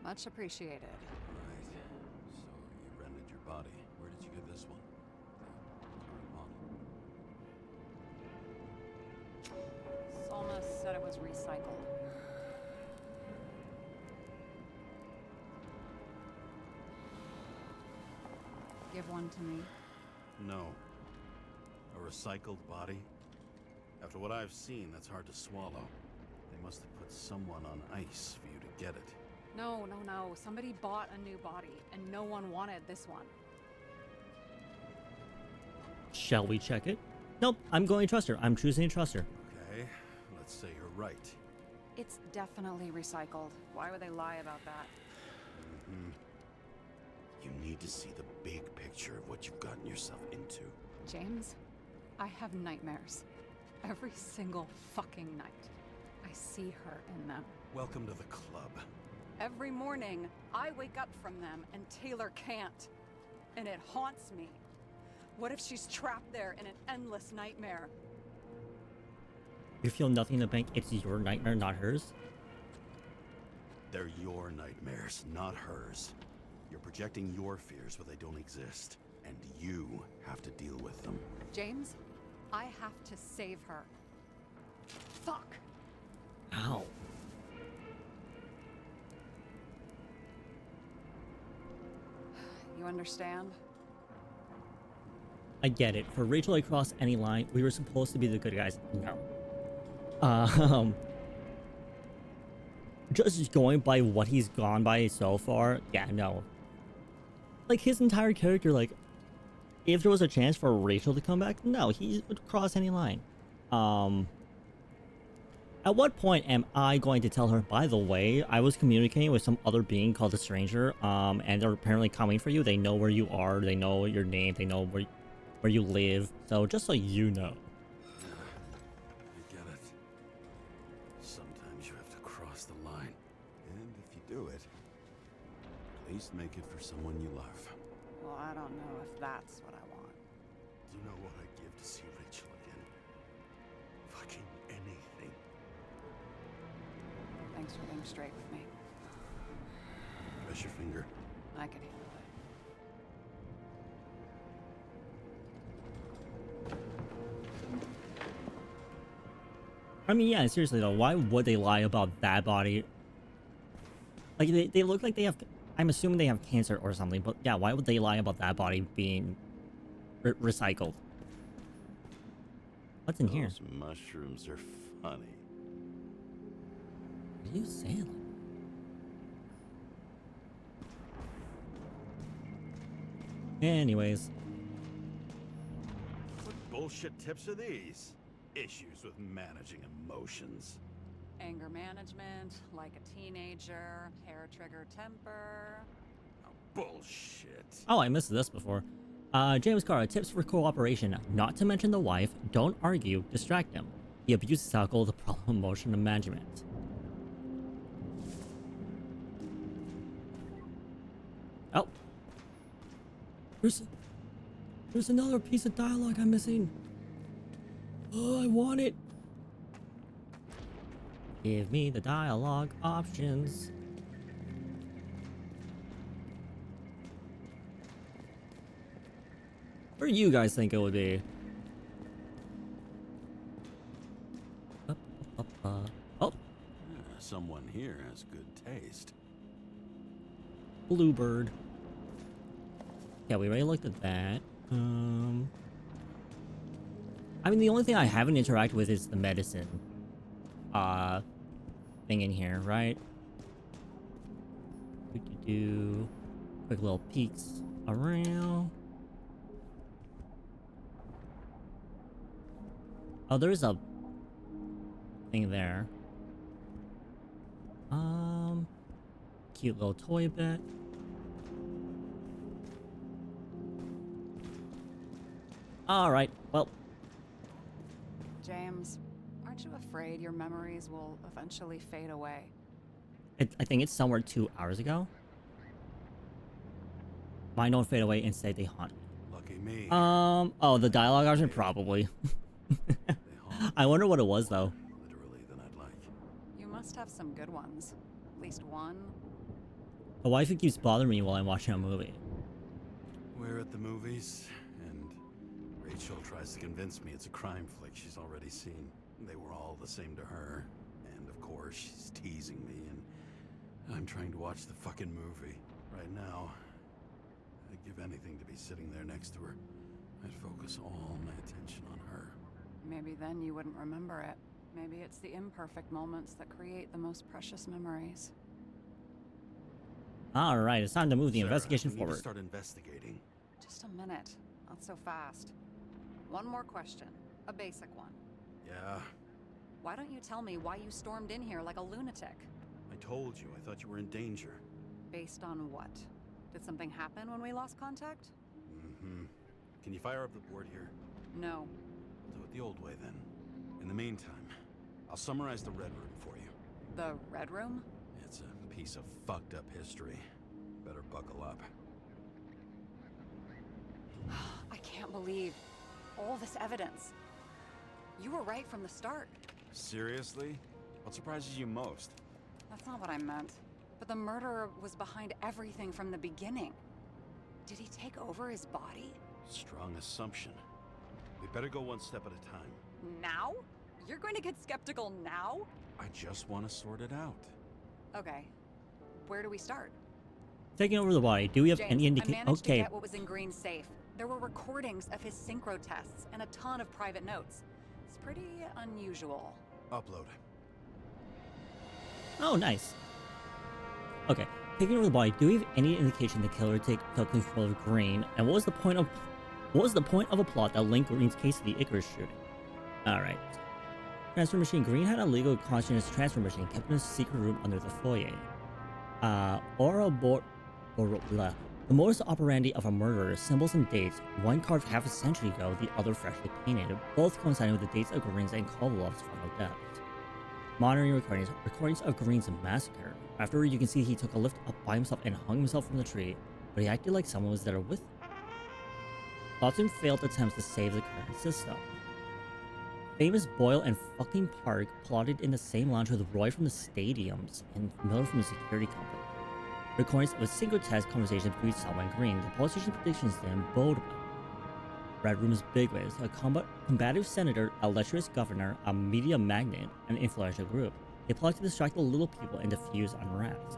Much appreciated. Right. So you rented your body. Where did you get this one? The current model. Solma said it was recycled. Give one to me. No. A recycled body? After what I've seen, that's hard to swallow. They must have put someone on ice for you to get it. No. Somebody bought a new body, and no one wanted this one. Shall we check it? Nope, I'm going to trust her. I'm choosing to trust her. Okay, let's say you're right. It's definitely recycled. Why would they lie about that? You need to see the big picture of what you've gotten yourself into. James, I have nightmares. Every single fucking night. I see her in them. Welcome to the club. Every morning, I wake up from them and Taylor can't. And it haunts me. What if she's trapped there in an endless nightmare? You feel nothing to bank. It's your nightmare, not hers. They're your nightmares, not hers. You're projecting your fears where they don't exist, and you have to deal with them. James, I have to save her. Fuck! Ow. You understand? I get it. For Rachel to cross any line, we were supposed to be the good guys. No. Just going by what he's gone by so far, yeah, no. Like, his entire character, like, if there was a chance for Rachel to come back, no, he would cross any line. At what point am I going to tell her, by the way, I was communicating with some other being called the Stranger, and they're apparently coming for you. They know where you are, they know your name, they know where you live, so just so you know. I get it. Sometimes you have to cross the line. And if you do it, at least make it for someone you love. Well, I don't know if that's what I want. Do you know what I'd give to see Rachel again? Fucking anything. Thanks for being straight with me. Press your finger. I can handle it. I mean, yeah, seriously though, why would they lie about that body? Like, they look like they have... I'm assuming they have cancer or something, but yeah, why would they lie about that body being recycled? What's in here? Those mushrooms are funny. What are you saying? Anyways. What bullshit tips are these? Issues with managing emotions. Anger management, like a teenager, hair trigger temper. Oh, bullshit. Oh, I missed this before. James Cara, tips for cooperation. Not to mention the wife. Don't argue. Distract him. He abuses alcohol, the problem emotion management. Oh. There's another piece of dialogue I'm missing. Oh, I want it. Give me the dialogue options. Where do you guys think it would be? Oh, Someone here has good taste. Bluebird. Yeah, we already looked at that. I mean, the only thing I haven't interacted with is the medicine thing in here, right? Do quick little peeks around. Oh, there's a thing there. Cute little toy bit. All right, well. James, aren't you afraid your memories will eventually fade away? I think it's somewhere 2 hours ago. Mine don't fade away, instead they haunt me. Lucky me. Oh, the dialogue option? Probably. haunt I wonder what it more was though. literally than I'd like. You must have some good ones. At least one. The wife who keeps bothering me while I'm watching a movie. We're at the movies, and Rachel tries to convince me it's a crime flick she's already seen. They were all the same to her, and of course she's teasing me, and I'm trying to watch the fucking movie. Right now, I'd give anything to be sitting there next to her. I'd focus all my attention on her. Maybe then you wouldn't remember it. Maybe it's the imperfect moments that create the most precious memories. All right, it's time to move the Sarah, investigation we need to forward. start investigating. Just a minute. Not so fast. One more question. A basic one. Yeah, Why don't you tell me why you stormed in here like a lunatic? I told you. I thought you were in danger. Based on what? Did something happen when we lost contact? Mm-hmm. Can you fire up the board here? No. Do it the old way, then. In the meantime, I'll summarize the Red Room for you. The Red Room? It's a piece of fucked up history. Better buckle up. I can't believe all this evidence. You were right from the start. Seriously? What surprises you most? That's not what I meant. But the murderer was behind everything from the beginning. Did he take over his body? Strong assumption. We better go one step at a time. Now? You're going to get skeptical now? I just want to sort it out. Okay. Where do we start? Taking over the body. Do we have James, any I indication? managed to Okay. get what was in Green's safe. There were recordings of his synchro tests and a ton of private notes. It's pretty unusual. Upload. Oh, nice. Okay. Taking over the body. Do we have any indication the killer took control of Green? And what was the point of a plot that linked Green's case to the Icarus shooting? All right. Transfer machine. Green had a legal conscious transfer machine kept in a secret room under the foyer. The modus operandi of a murderer, symbols and dates, one carved half a century ago, the other freshly painted, both coinciding with the dates of Green's and Kovalov's final deaths. Monitoring recordings of Green's massacre. Afterward, you can see he took a lift up by himself and hung himself from the tree, but he acted like someone was there with him. Thoughts and failed attempts to save the current system. Famous Boyle and fucking Park plotted in the same lounge with Roy from the stadiums and Miller from the security company. Recordings of a single test conversation between Selma and Green. The politician's predictions didn't bode well. Red Room's bigwigs, a combative senator, a lecherous governor, a media magnate, an influential group. They plot to distract the little people and diffuse unrest.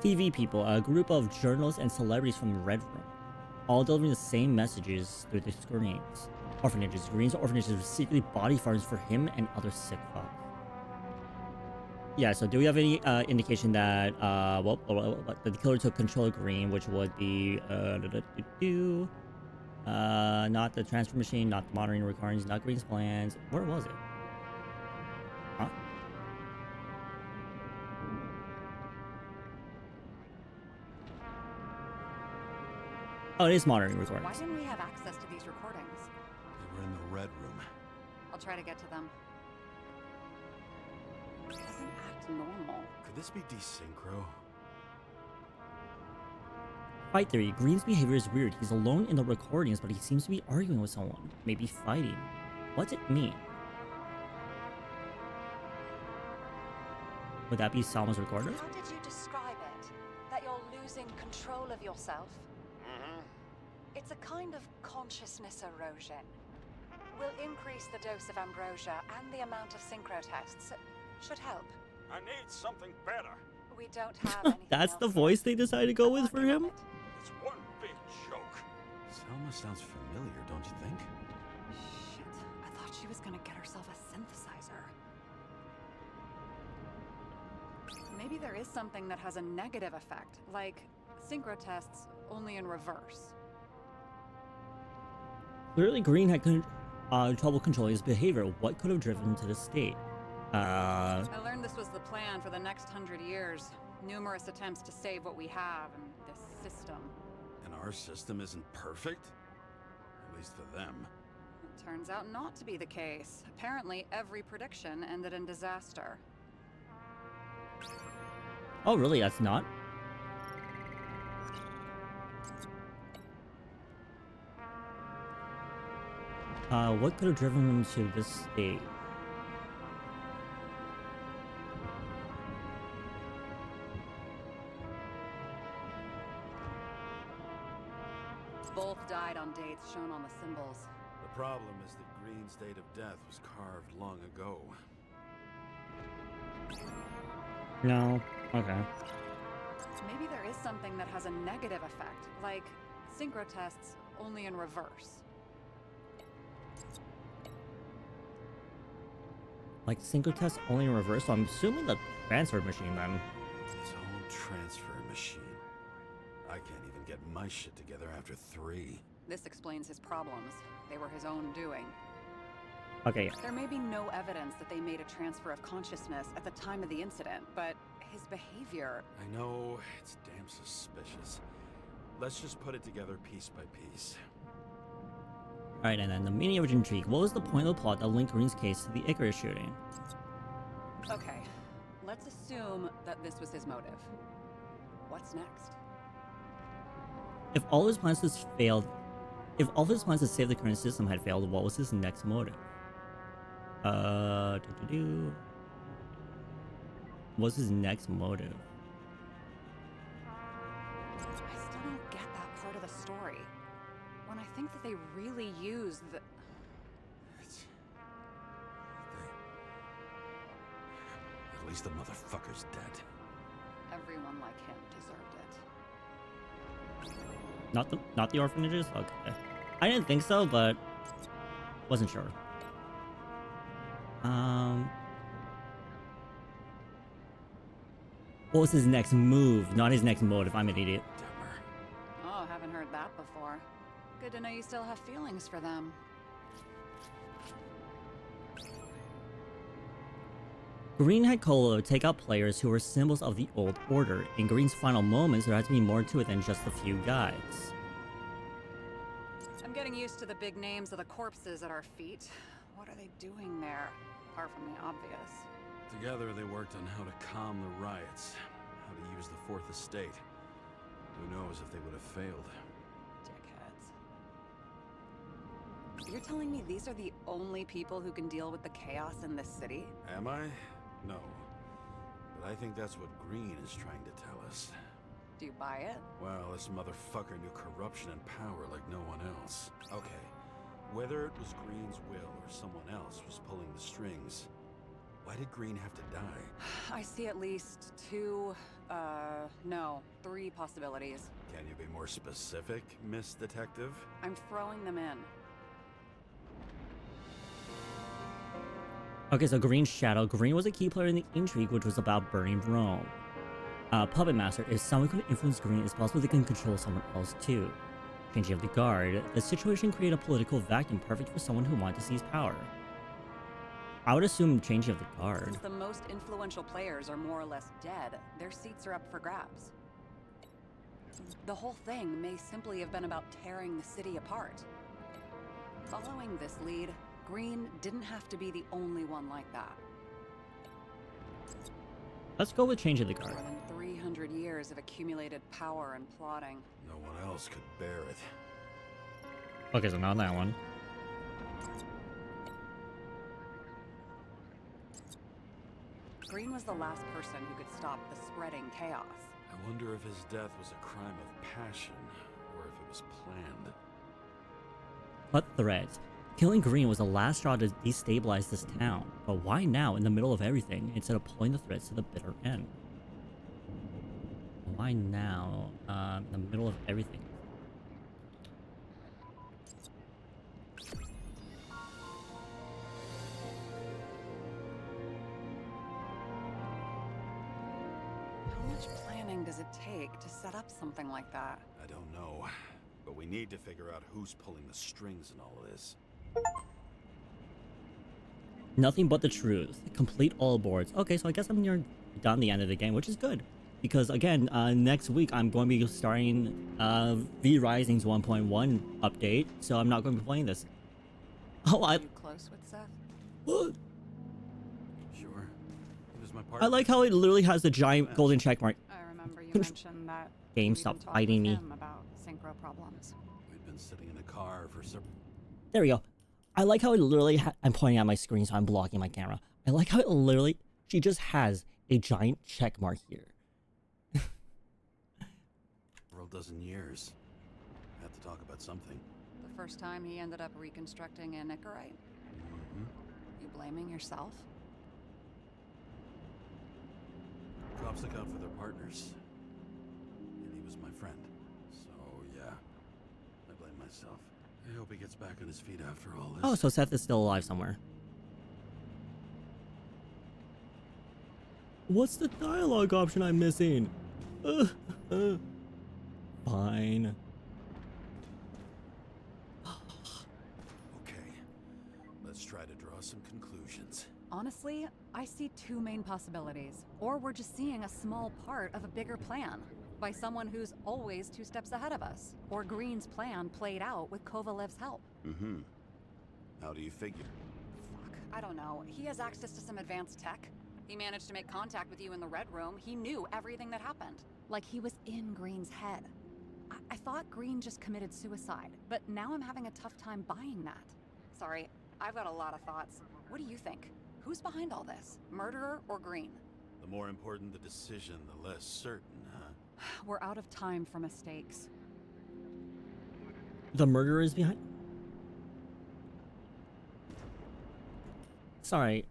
TV people, a group of journalists and celebrities from the Red Room, all delivering the same messages through the screens. Orphanages. Green's orphanages were secretly body farms for him and other sick fucks. Yeah, so do we have any indication that the killer took control of Green, which would be not the transfer machine, not the monitoring recordings, not Green's plans. Where was it? Huh? Oh, it is monitoring Why recordings. didn't we have access to these recordings? They were in the Red Room. I'll try to get to them. It doesn't act normal. Could this be desynchro? Fight theory. Green's behavior is weird. He's alone in the recordings, but he seems to be arguing with someone. Maybe fighting. What's it mean? Would that be Salma's recorder? How did you describe it? That you're losing control of yourself? It's a kind of consciousness erosion. We'll increase the dose of ambrosia and the amount of synchro tests. Should help. I need something better. We don't have anything That's else the yet. voice they decided to go with for him? It's one big joke. Selma sounds familiar, don't you think? Shit, I thought she was gonna get herself a synthesizer. Maybe there is something that has a negative effect, like synchro tests, only in reverse. Clearly, Green had trouble controlling his behavior. What could have driven him to this state? I learned this was the plan for the next 100 years. Numerous attempts to save what we have in this system. And our system isn't perfect? At least for them. It turns out not to be the case. Apparently, every prediction ended in disaster. Oh, really? That's not? What could have driven him to this state? Both died on dates shown on the symbols. The problem is that Green's date of death was carved long ago. No. Okay. Maybe there is something that has a negative effect, like synchro tests only in reverse. Like synchro test only in reverse, so I'm assuming the transfer machine then. His own transfer machine. I can't even get my shit together after 3. This explains his problems. They were his own doing. Okay, There may be no evidence that they made a transfer of consciousness at the time of the incident, but his behavior... I know, it's damn suspicious. Let's just put it together piece by piece. alright, and then the meaning of intrigue. What was the point of the plot that linked Green's case to the Ichorite shooting? Okay, let's assume that this was his motive. What's next? If all of his plans to save the current system had failed, what was his next motive? What's his next motive? I still don't get that part of the story. When I think that they really used the... At least the motherfucker's dead. Everyone like him deserved it. Not the orphanages? Okay. I didn't think so, but wasn't sure. What was his next move? Not his next motive. I'm an idiot. Dumber. Oh, haven't heard that before. Good to know you still have feelings for them. Green had Colo take out players who were symbols of the old order. In Green's final moments, there had to be more to it than just a few guys. I'm getting used to the big names of the corpses at our feet. What are they doing there? Apart from the obvious. Together they worked on how to calm the riots, how to use the Fourth Estate. Who knows if they would have failed. Dickheads. You're telling me these are the only people who can deal with the chaos in this city? Am I? No. But I think that's what Green is trying to tell us. Do you buy it? Well, this motherfucker knew corruption and power like no one else. Okay, whether it was Green's will or someone else was pulling the strings, why did Green have to die? I see at least 3 possibilities. Can you be more specific, Miss Detective? I'm throwing them in. Okay, so Green's shadow. Green was a key player in the intrigue, which was about burning Rome. Puppet Master. If someone could influence Green, it's possible they can control someone else too. Changing of the guard. The situation created a political vacuum perfect for someone who wanted to seize power. I would assume changing of the guard. Since the most influential players are more or less dead, their seats are up for grabs. The whole thing may simply have been about tearing the city apart. Following this lead, Green didn't have to be the only one like that. Let's go with changing the guard. More than 300 years of accumulated power and plotting. No one else could bear it. Okay, so not that one. Green was the last person who could stop the spreading chaos. I wonder if his death was a crime of passion, or if it was planned. But threats. Killing Green was the last straw to destabilize this town. But why now, in the middle of everything, instead of pulling the threats to the bitter end? Why now, in the middle of everything? How much planning does it take to set up something like that? I don't know, but we need to figure out who's pulling the strings in all of this. Nothing but the truth. Complete all boards. Okay, so I guess I'm near done the end of the game, which is good. Because again, next week I'm going to be starting V Rising's 1.1 update, so I'm not going to be playing this. Oh, Are you close with Seth? Sure. He was my partner. I like how it literally has the giant golden check mark. I remember you mentioned that Game, you stop even talked fighting with me. him about synchro problems. We'd been sitting in a car for several... There we go. I like how it literally I'm pointing at my screen, so I'm blocking my camera. I like how it literally, she just has a giant check mark here. For a dozen years. Had to talk about something. The first time he ended up reconstructing an Ichorite? Mm-hmm. You blaming yourself? Cops look out for their partners. And he was my friend. So, yeah. I blame myself. I hope he gets back on his feet after all this. Oh, so Seth is still alive somewhere. What's the dialogue option I'm missing? Fine. Okay. Let's try to draw some conclusions. Honestly, I see two main possibilities. Or we're just seeing a small part of a bigger plan by someone who's always 2 steps ahead of us. Or Green's plan played out with Kovalev's help. Mm-hmm. How do you figure? Fuck, I don't know. He has access to some advanced tech. He managed to make contact with you in the Red Room. He knew everything that happened. Like he was in Green's head. I thought Green just committed suicide, but now I'm having a tough time buying that. Sorry, I've got a lot of thoughts. What do you think? Who's behind all this? Murderer or Green? The more important the decision, the less certain, huh? We're out of time for mistakes. The murderer is behind. Sorry.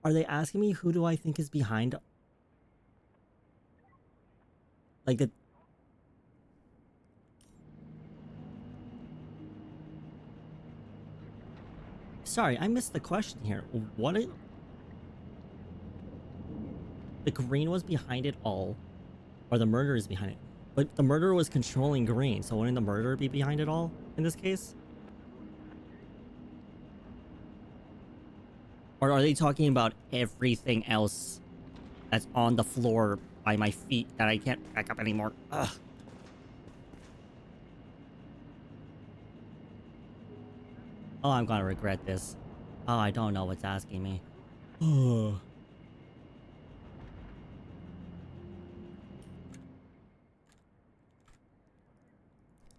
Are they asking me who do I think is behind? Like the... Sorry, I missed the question here. What is... The Green was behind it all, or the murderer is behind it. But the murderer was controlling Green, so wouldn't the murderer be behind it all in this case? Or are they talking about everything else that's on the floor by my feet that I can't back up anymore? Ugh. Oh, I'm gonna regret this. Oh, I don't know what's asking me. Oh.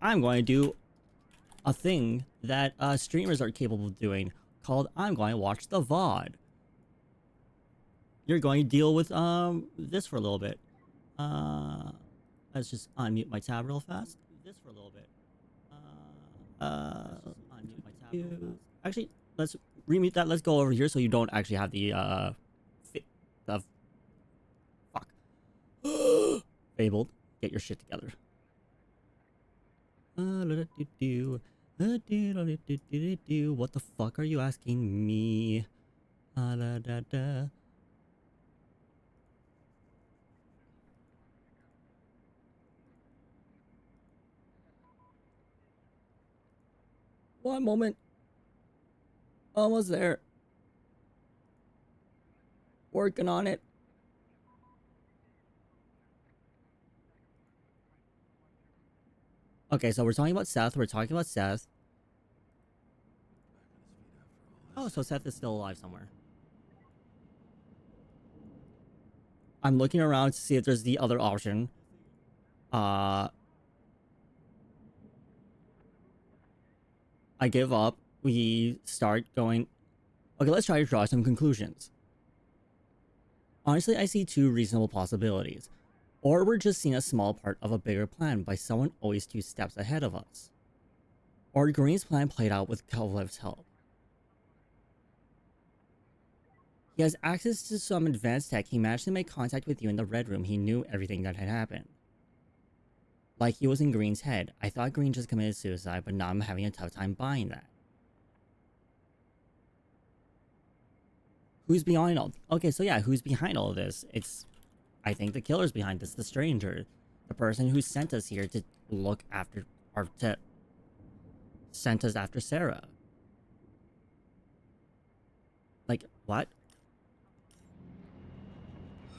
I'm going to do a thing that streamers are capable of doing called I'm going to watch the VOD. You're going to deal with this for a little bit. Let's just unmute my tab real fast. This for a little bit. Unmute my tab real fast. Actually, let's remute that. Let's go over here so you don't actually have the fuck. Fabled, get your shit together. What the fuck are you asking me? One moment. Almost there. Working on it. Okay, so we're talking about Seth. We're talking about Seth. Oh, so Seth is still alive somewhere. I'm looking around to see if there's the other option. I give up. We start going... Okay, let's try to draw some conclusions. Honestly, I see 2 reasonable possibilities. Or we're just seeing a small part of a bigger plan by someone always 2 steps ahead of us. Or Green's plan played out with Kovalev's help. He has access to some advanced tech. He managed to make contact with you in the Red Room. He knew everything that had happened. Like he was in Green's head. I thought Green just committed suicide, but now I'm having a tough time buying that. Who's behind all... Okay, so yeah, who's behind all of this? It's... I think the killer's behind this, the stranger. The person who sent us here to look after... Or to... Sent us after Sarah. Like, what?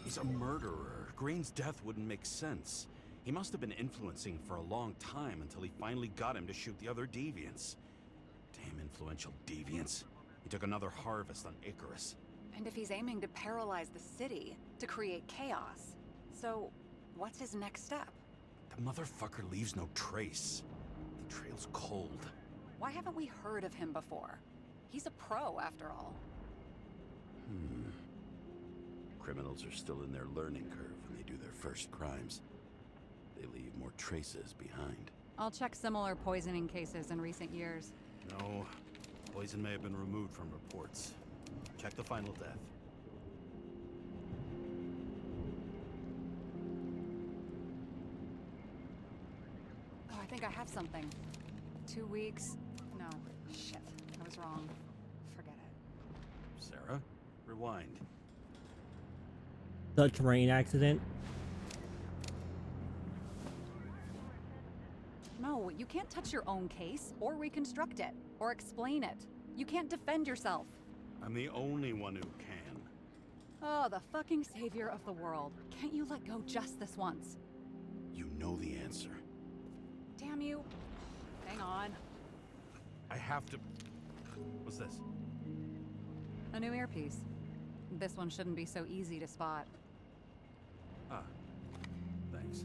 He's a murderer. Green's death wouldn't make sense. He must have been influencing for a long time until he finally got him to shoot the other deviants. Damn influential deviants. He took another harvest on Icarus. And if he's aiming to paralyze the city, to create chaos, so what's his next step? The motherfucker leaves no trace. The trail's cold. Why haven't we heard of him before? He's a pro, after all. Criminals are still in their learning curve when they do their first crimes. They leave more traces behind. I'll check similar poisoning cases in recent years. No. Poison may have been removed from reports. Check the final death. Oh, I think I have something. 2 weeks. No, shit. I was wrong. Forget it. Sarah, rewind. The train accident. No, you can't touch your own case, or reconstruct it, or explain it. You can't defend yourself. I'm the only one who can. Oh, the fucking savior of the world. Can't you let go just this once? You know the answer. Damn you. Hang on. I have to... What's this? A new earpiece. This one shouldn't be so easy to spot. Ah, thanks.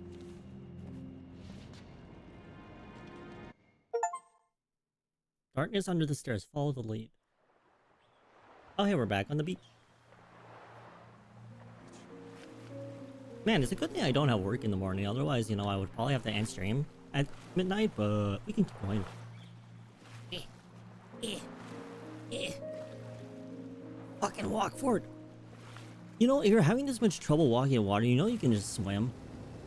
Darkness under the stairs. Follow the lead. Oh, hey, we're back on the beach. Man, it's a good thing I don't have work in the morning. Otherwise, you know, I would probably have to end stream at midnight, but we can keep going. Fucking walk forward. You know, if you're having this much trouble walking in water, you know you can just swim.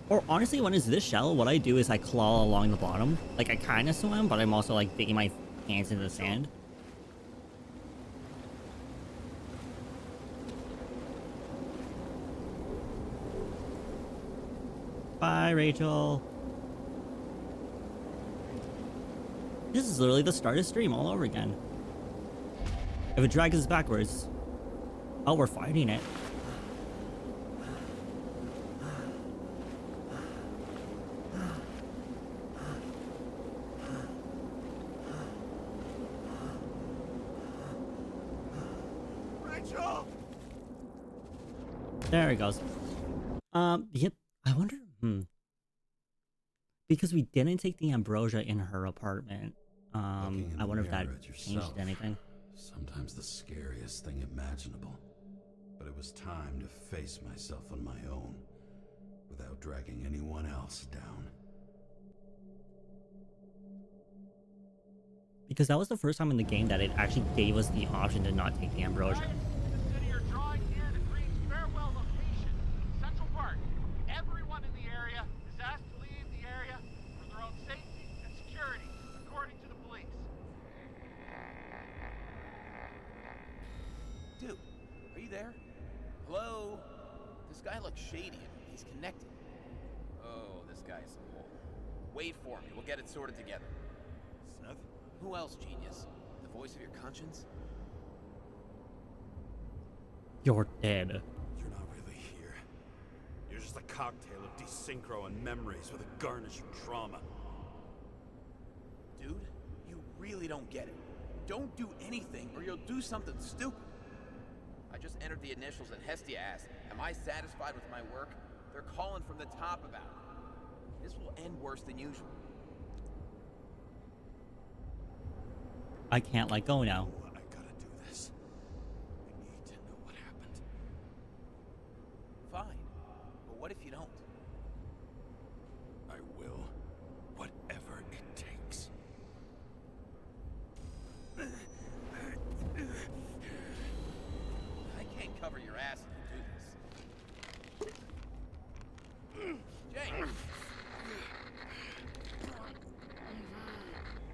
Or honestly, when it's this shallow, what I do is I claw along the bottom. Like, I kind of swim, but I'm also like digging my hands into the sand. Bye, Rachel. This is literally the start of stream all over again. If it drags us backwards, oh, we're fighting it. Rachel! There it goes. Yep. I wonder, because we didn't take the ambrosia in her apartment. Looking in I the wonder if that mirror at changed yourself. anything. Sometimes the scariest thing imaginable. But it was time to face myself on my own, without dragging anyone else down. Because that was the first time in the game that it actually gave us the option to not take the ambrosia. The city are drawing near the Green's farewell location, Central Park. Everyone in the area is asked to leave the area for their own safety and security, according to the police. Dude, are you there? Hello? This guy looks shady. He's connected. Oh, this guy's a hole. Wait for me. We'll get it sorted together. Seth? Who else, genius? The voice of your conscience? You're dead. You're not really here. You're just a cocktail of desynchro and memories with a garnish of trauma. Dude, you really don't get it. Don't do anything or you'll do something stupid. I just entered the initials and Hestia asked, am I satisfied with my work? They're calling from the top about it. This will end worse than usual. I can't let go now. Oh, I gotta do this. I need to know what happened. Fine. But what if you don't? I will. Whatever it takes. I can't cover your ass if you do this. James!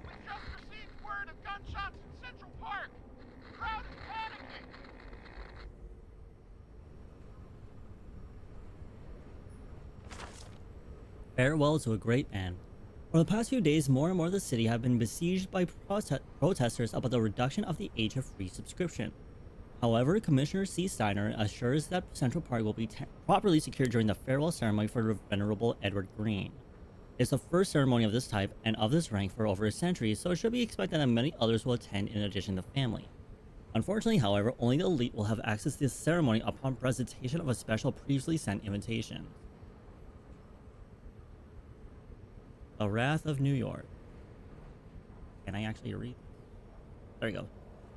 We just received word of gunshots in Central Park. The crowd is panicking. Farewell to a great man. For the past few days, more and more of the city have been besieged by protesters about the reduction of the age of free subscription. However, Commissioner C. Steiner assures that Central Park will be properly secured during the farewell ceremony for the Venerable Edward Green. It's the first ceremony of this type and of this rank for over a century, so it should be expected that many others will attend in addition to family. Unfortunately, however, only the elite will have access to this ceremony upon presentation of a special previously sent invitation. The Wrath of New York. Can I actually read? There we go.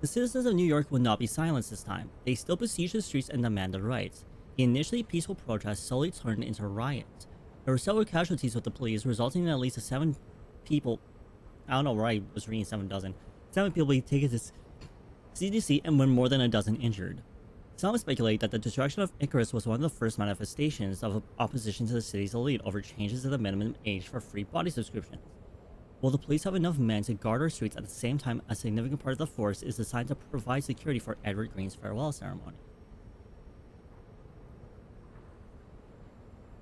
The citizens of New York will not be silenced this time. They still besiege the streets and demand their rights. The initially peaceful protests slowly turned into riots. There were several casualties with the police, resulting in at least 7 people. I don't know where I was reading 7 dozen. 7 people being taken to CDC and more than a dozen injured. Some speculate that the destruction of Icarus was one of the first manifestations of opposition to the city's elite over changes to the minimum age for free body subscriptions. Will the police have enough men to guard our streets at the same time a significant part of the force is designed to provide security for Edward Green's farewell ceremony?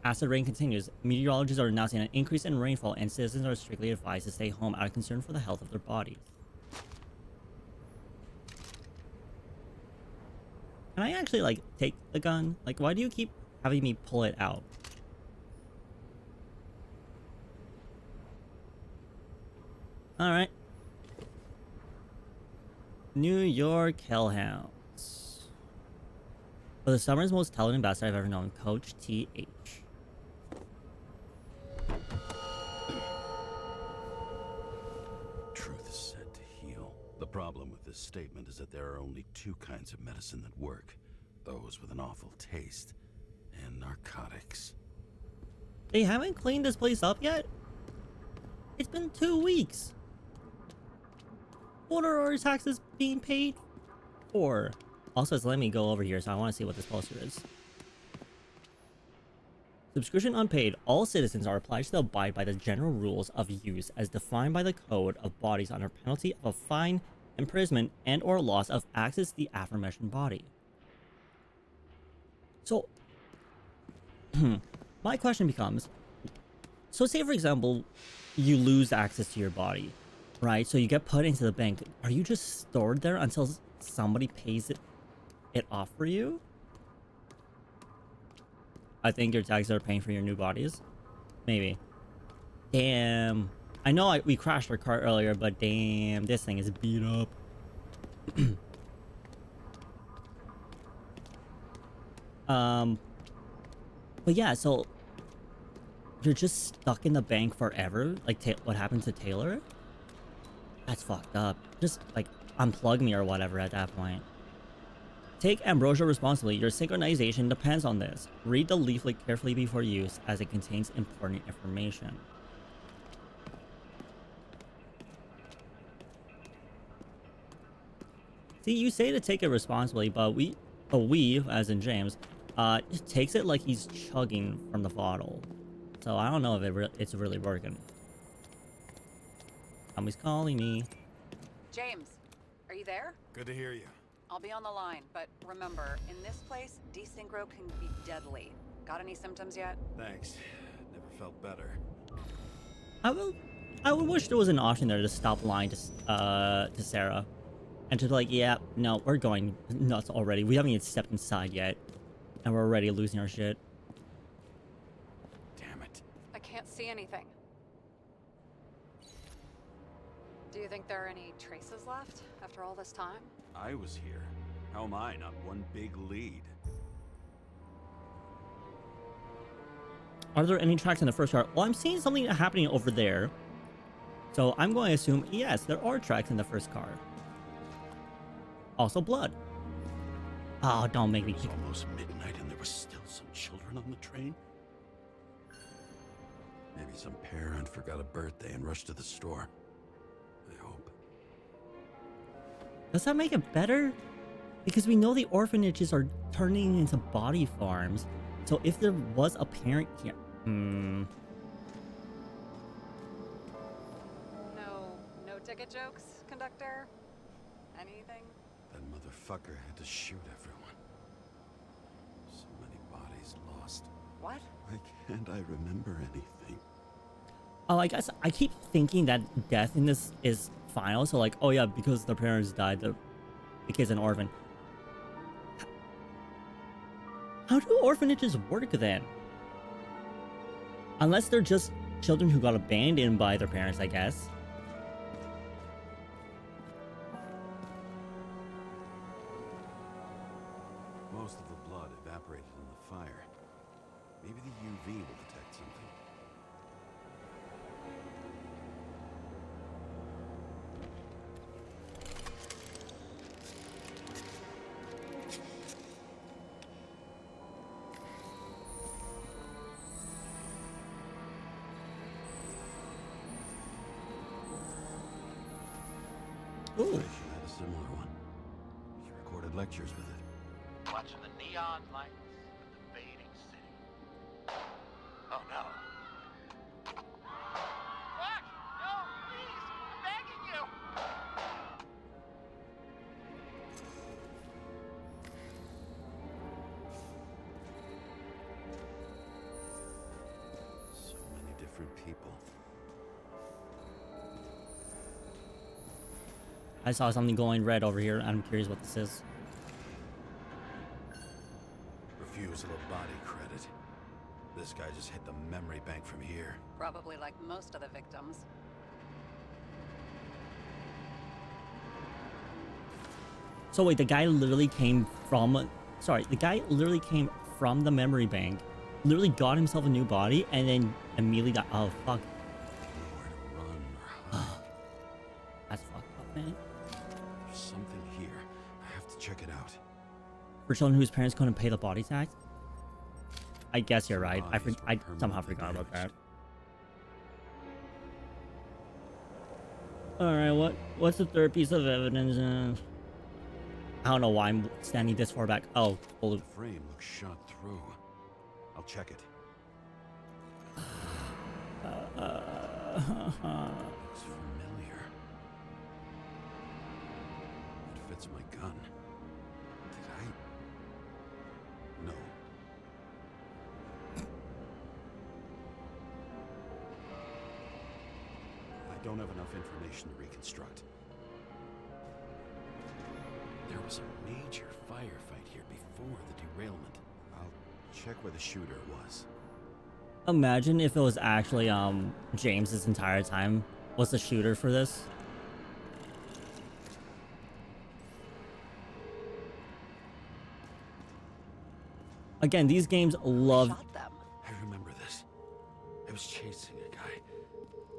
Acid rain continues. Meteorologists are announcing an increase in rainfall and citizens are strictly advised to stay home out of concern for the health of their bodies. Can I actually, like, take the gun? Like, why do you keep having me pull it out? Alright. New York Hellhounds. For the summer's most talented ambassador I've ever known, Coach T.H. Truth is said to heal. The problem with this statement is that there are only 2 kinds of medicine that work. Those with an awful taste and narcotics. They haven't cleaned this place up yet? It's been 2 weeks. What are our taxes being paid for? Also, let me go over here, so I want to see what this poster is. Subscription unpaid. All citizens are obliged to abide by the general rules of use as defined by the Code of Bodies under penalty of a fine, imprisonment, and or loss of access to the aforementioned body. So, my question becomes, so say for example, you lose access to your body, right? So you get put into the bank. Are you just stored there until somebody pays it off for you? I think your taxes are paying for your new bodies. Maybe. Damn. I know we crashed our car earlier, but damn, this thing is beat up. But yeah, so you're just stuck in the bank forever? Like what happened to Taylor? That's fucked up. Just like unplug me or whatever at that point. Take ambrosia responsibly. Your synchronization depends on this. Read the leaflet carefully before use as it contains important information. See, you say to take it responsibly, but we, as in James, takes it like he's chugging from the bottle. So I don't know if it's really working. Somebody's calling me. James, are you there? Good to hear you. I'll be on the line, but remember, in this place, desynchro can be deadly. Got any symptoms yet? Thanks. Never felt better. I would wish there was an option there to stop lying to Sarah. And to like, yeah, no, we're going nuts already. We haven't even stepped inside yet. And we're already losing our shit. Damn it. I can't see anything. Do you think there are any traces left after all this time? I was here. How am I not one big lead? Are there any tracks in the first car? Well, I'm seeing something happening over there. So I'm going to assume, yes, there are tracks in the first car. Also blood. Oh, don't make me... It was almost midnight and there were still some children on the train. Maybe some parent forgot a birthday and rushed to the store. I hope. Does that make it better? Because we know the orphanages are turning into body farms. So if there was a parent here... No ticket jokes, conductor? Anything? That motherfucker had to shoot everyone. So many bodies lost. What? Why can't I remember anything? Oh, I guess I keep thinking that death in this is final. So like, oh yeah, because their parents died, the kid's an orphan. How do orphanages work then? Unless they're just children who got abandoned by their parents, I guess. Most of the blood evaporated in the fire. Maybe the UV will detect something. Ooh. She had a similar one. She recorded lectures with it. Watching the neon lights of the fading city. Oh no. Fuck! No, please! I'm begging you! So many different people. I saw something glowing red over here. I'm curious what this is. Refusal of body credit. This guy just hit the memory bank from here. Probably like most of the victims. So wait, the guy literally came from... Sorry, the guy literally came from the memory bank, literally got himself a new body, and then immediately got... Oh, fuck. Nowhere to run or hide. That's fucked up, man. There's something here. I have to check it out. For children whose parents couldn't pay the body tax? I guess you're right. I somehow forgot about that. Alright, what's the third piece of evidence? I don't know why I'm standing this far back. Oh, The frame looks shot through. I'll check it. Looks familiar. It fits my gun. Did I? No. I don't have enough information to reconstruct. There was a major firefight here before the derailment. I'll check where the shooter was. Imagine if it was actually James this entire time was the shooter for this. Again, these games love... Shot them. I remember this. I was chasing a guy.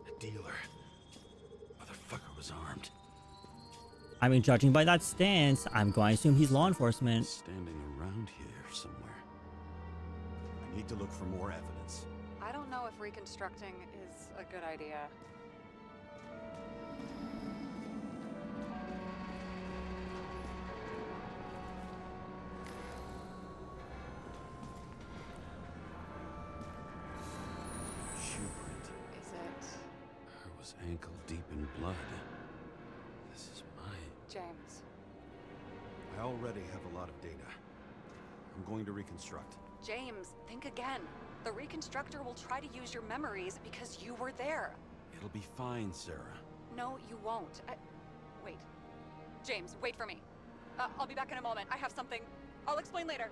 A dealer. Motherfucker was armed. I mean, judging by that stance, I'm going to assume he's law enforcement. Standing around here somewhere. I need to look for more evidence. I don't know if reconstructing is a good idea. Shoe print. Is it I was ankle deep in blood. This is mine. James? I already have a lot of data. I'm going to reconstruct. James, think again. The reconstructor will try to use your memories because you were there. It'll be fine, Sarah. No, you won't. Wait. James, wait for me. I'll be back in a moment. I have something. I'll explain later.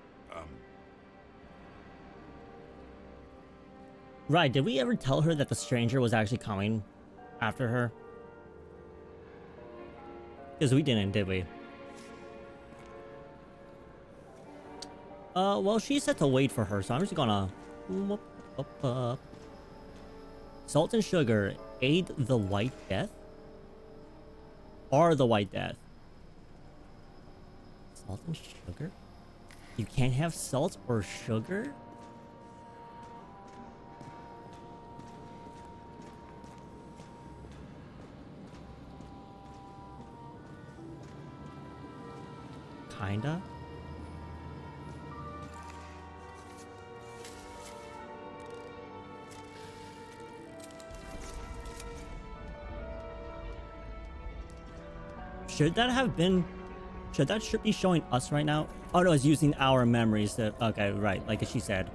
Right, did we ever tell her that the stranger was actually coming after her? Because we didn't, did we? Well, she said to wait for her, so I'm just gonna... Salt and sugar aid the White Death? Are the White Death? Salt and sugar? You can't have salt or sugar? Kinda? Should that have been... Should be showing us right now? Oh no, it's using our memories to... Okay, right, like she said.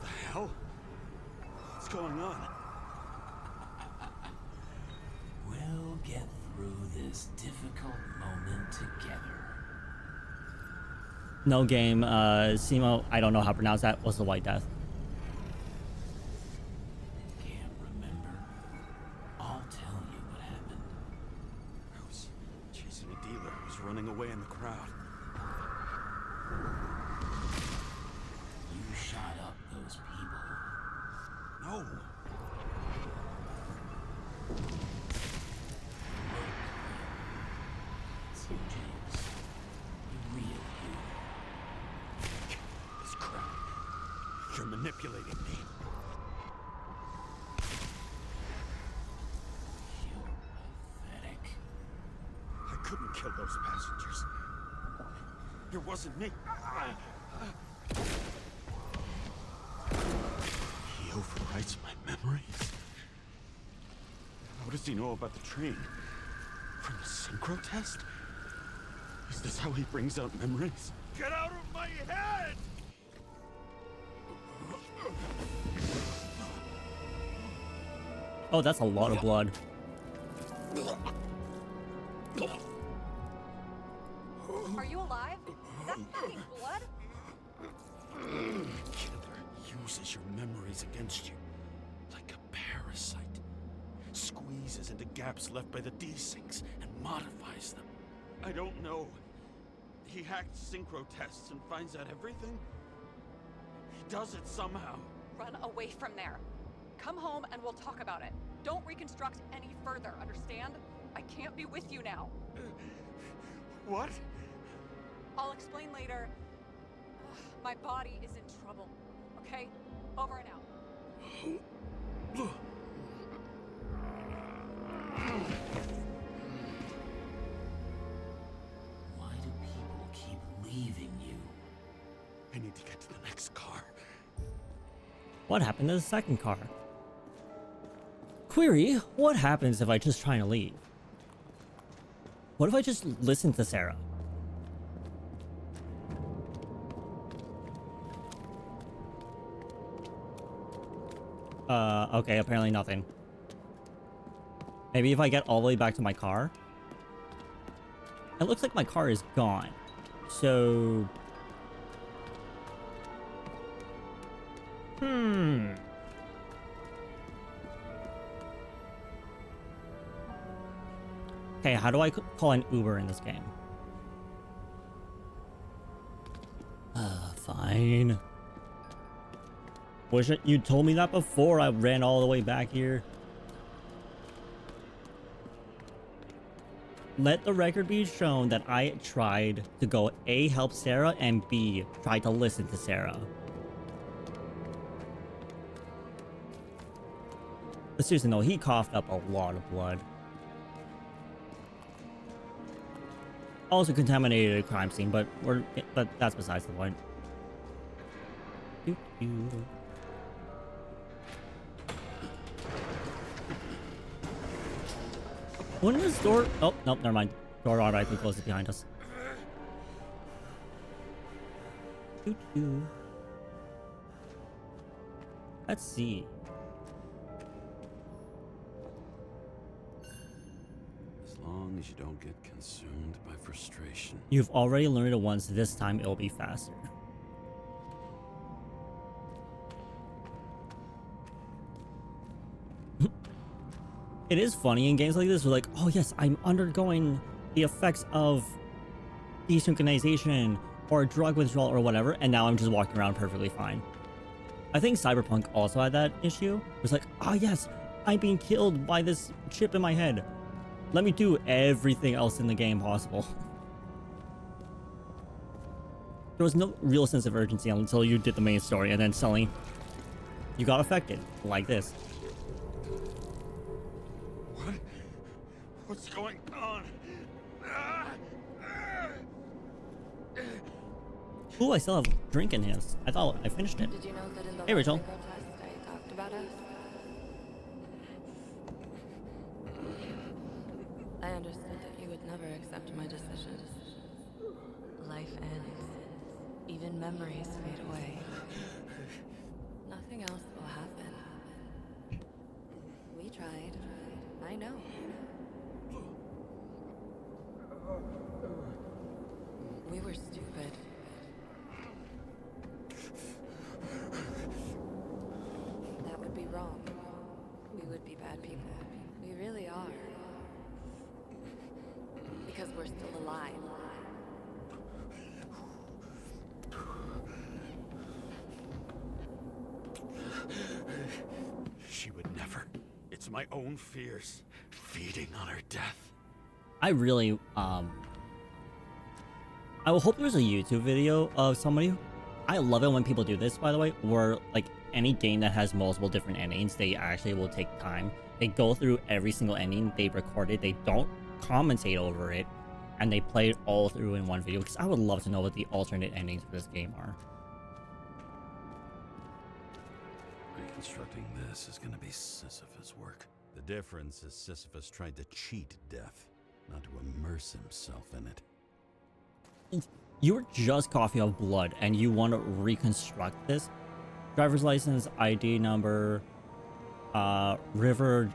The hell? What's going on? We'll get through this difficult moment together. No game, Simo, I don't know how to pronounce that, was the White Death. Can't remember. I'll tell you what happened. I was chasing a dealer who was running away in the crowd. You shot up those people. No! It's you, James. The real you. This crap. You're manipulating me. You're a couldn't kill those passengers. It wasn't me. He overwrites my memories? How does he know about the train? From the synchro test? Is this how he brings out memories? Get out of my head! Oh, that's a lot of blood. Are you alive? Is that fucking blood? Killer uses your memories against you. Like a parasite. Squeezes into gaps left by the desyncs and modifies them. I don't know. He hacked synchro tests and finds out everything? He does it somehow. Run away from there. Come home and we'll talk about it. Don't reconstruct any further, understand? I can't be with you now. What? I'll explain later. My body is in trouble. Okay? Over and out. Why do people keep leaving you? I need to get to the next car. What happened to the second car? Query, what happens if I just try to leave? What if I just listen to Sarah? Okay, apparently nothing. Maybe if I get all the way back to my car? It looks like my car is gone. So... Okay, how do I call an Uber in this game? Fine. Wish you told me that before I ran all the way back here. Let the record be shown that I tried to go A, help Sarah, and B, tried to listen to Sarah. But seriously, no, he coughed up a lot of blood. Also contaminated a crime scene, but that's besides the point. Wouldn't this door... Oh, nope, never mind. Door automatically closes behind us. Let's see. As long as you don't get consumed by frustration. You've already learned it once. This time it'll be faster. It is funny in games like this, we're like, oh yes, I'm undergoing the effects of desynchronization or drug withdrawal or whatever, and now I'm just walking around perfectly fine. I think Cyberpunk also had that issue. It was like, oh yes, I'm being killed by this chip in my head. Let me do everything else in the game possible. There was no real sense of urgency until you did the main story, and then suddenly you got affected, like this. What's going on? Ooh, I still have drink in hands. I thought I finished it. Did you know that in the Hey, Rachel. synchro test I talked about us? I understood that you would never accept my decisions. Life ends. Even memories fade away. Nothing else will happen. We tried. I know. We were stupid. That would be wrong. We would be bad people. We really are. Because we're still alive. She would never. It's my own fears feeding on her death. I really, I will hope there's a YouTube video of somebody. I love it when people do this, by the way, where like any game that has multiple different endings, they actually will take time. They go through every single ending, they record it, they don't commentate over it. and they play it all through in one video, because I would love to know what the alternate endings for this game are. Reconstructing this is gonna be Sisyphus work. The difference is Sisyphus tried to cheat death, not to immerse himself in it. You were just coughing up blood, and you want to reconstruct this? Driver's license, ID number, River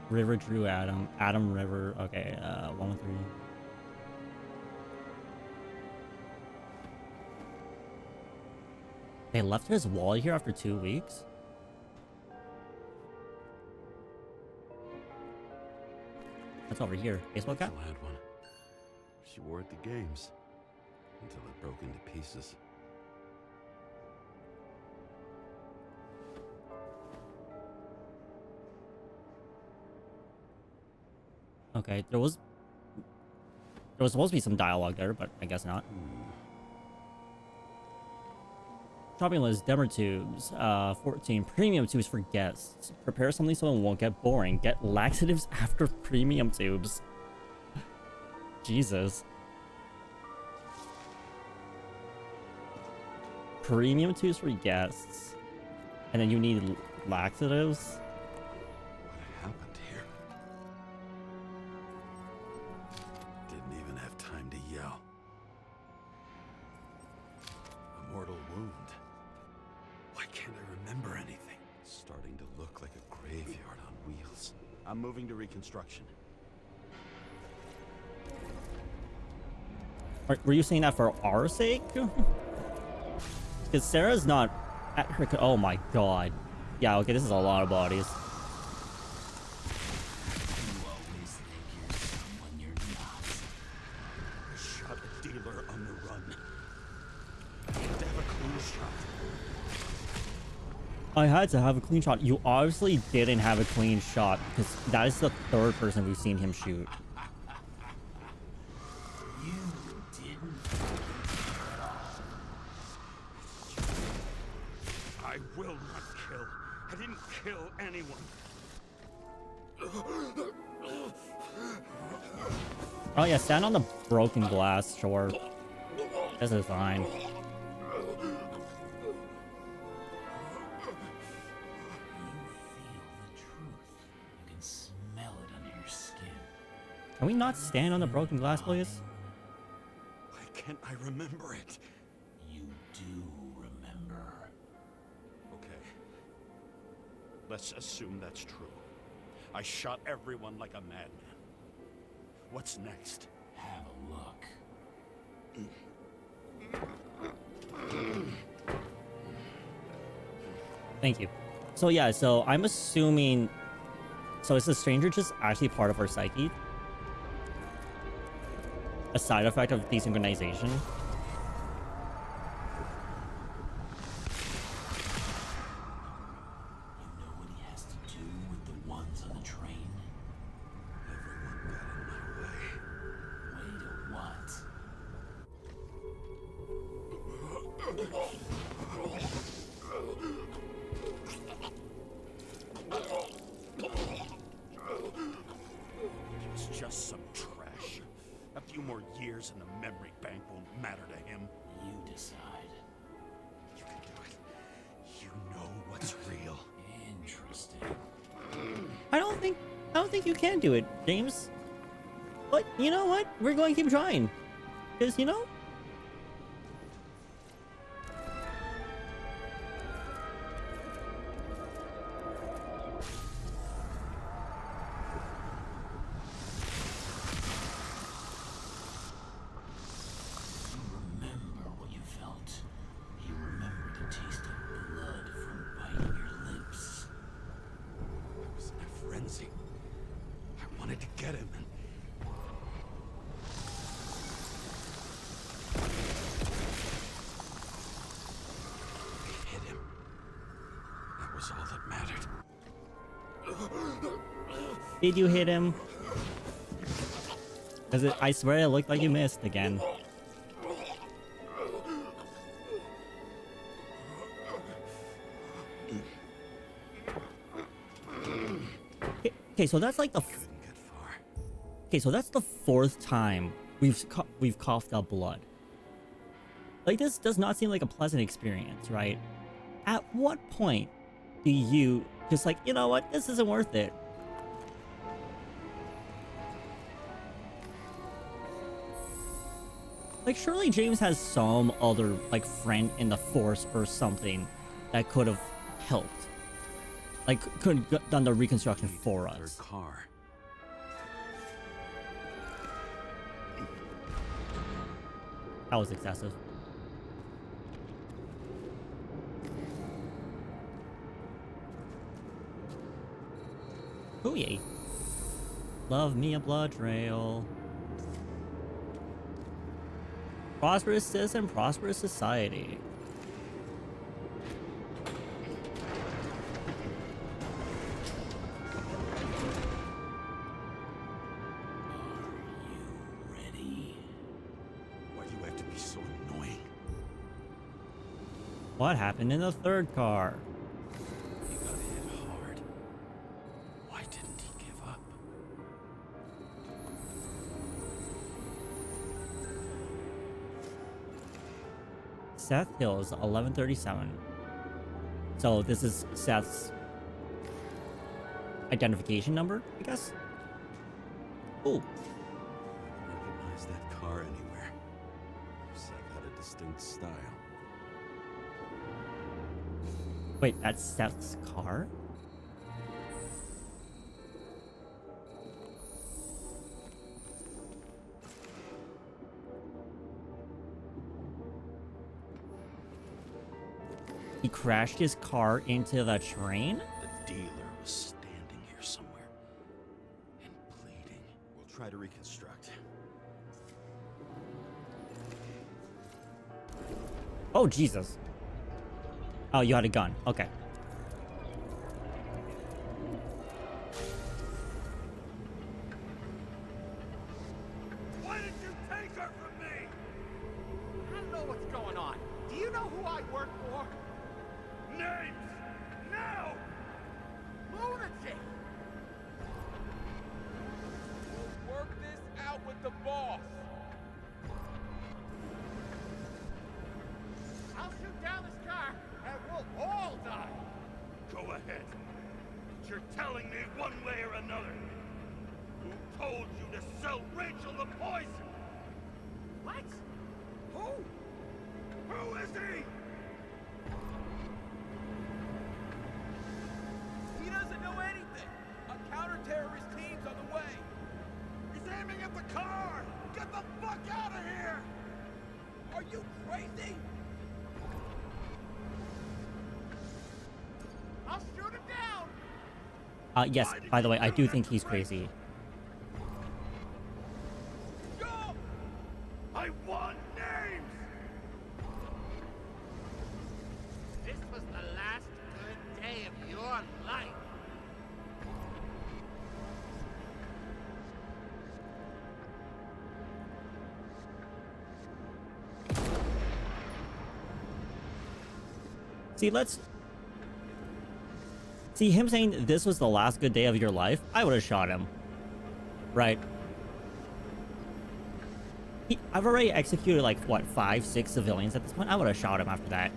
Drew Adam River. Okay, 113. They left his wallet here after 2 weeks? That's over here. Baseball cap? Rachel had one. She wore it to games until it broke into pieces. Okay, there was supposed to be some dialogue there, but I guess not. Shopping list, Demer tubes, 14, premium tubes for guests. Prepare something so it won't get boring. Get laxatives after premium tubes. Jesus. Premium tubes for guests. And then you need laxatives? What happened here? Didn't even have time to yell. A mortal wound. Why can't I remember anything? It's starting to look like a graveyard on wheels. I'm moving to reconstruction. Were you saying that for our sake? Because Sarah's not at her... Oh my god. Yeah, okay, this is a lot of bodies. You always think you're someone you're not. I shot a dealer on the run. I had to have a clean shot. I had to have a clean shot. You obviously didn't have a clean shot, because that is the third person we've seen him shoot. You didn't. I will not kill. I didn't kill anyone. Oh yeah, stand on the broken glass, sure. This is fine. Can we not stand on the broken glass, please? Why can't I remember it? You do remember. Okay. Let's assume that's true. I shot everyone like a madman. What's next? Have a look. Thank you. So yeah, so I'm assuming... So is the stranger just actually part of our psyche? A side effect of desynchronization? You know what he has to do with the ones on the train? Everyone got in my way. Way to what? It's just some trash. A few more years and the memory bank won't matter to him. You decide. You can do it. You know what's real. Interesting. I don't think you can do it, James. But you know what? We're going to keep trying. Because, you know... Remember what you felt. You remember the taste of blood from biting your lips. I was in a frenzy. I wanted to get him and... We hit him. That was all that mattered. Did you hit him? Because I swear it looked like you missed again. Okay, so that's like the... Couldn't get far. Okay, so that's the 4th time we've coughed up blood. Like, this does not seem like a pleasant experience, right? At what point do you just like, you know what, this isn't worth it? Like, surely James has some other, like, friend in the Force or something that could have helped. Like, could have done the reconstruction for us. Car. That was excessive. Ooh, yay. Love me a blood trail. Prosperous citizen, prosperous society. Ready? Why do you have to be so annoying? What happened in the 3rd car? He got hit hard. Why didn't he give up? Seth Hills, 1137. So this is Seth's identification number, I guess? Ooh. Recognize that car anywhere. Seth had a distinct style. Wait, that's Seth's car? He crashed his car into the train? The dealer was standing here somewhere and bleeding. We'll try to reconstruct. Oh, Jesus. Oh, you had a gun. Okay. Why did you take her from me? I don't know what's going on. Do you know who I work for? Names! Now! Lunatic! We'll work this out with the boss. I'll shoot down this car and we'll all die. Go ahead. But you're telling me one way or another. Who told you to sell Rachel the poison? What? Who? Who is he? He doesn't know anything. A counter-terrorist team's on the way. He's aiming at the car. Get the fuck out of here! Are you crazy? I'll shoot him down! Yes, by the way, I do think he's crazy. Go! I want names! This was the last good day of your life. See, him saying this was the last good day of your life, I would have shot him. Right. I've already executed, like, what, 5, 6 civilians at this point? I would have shot him after that.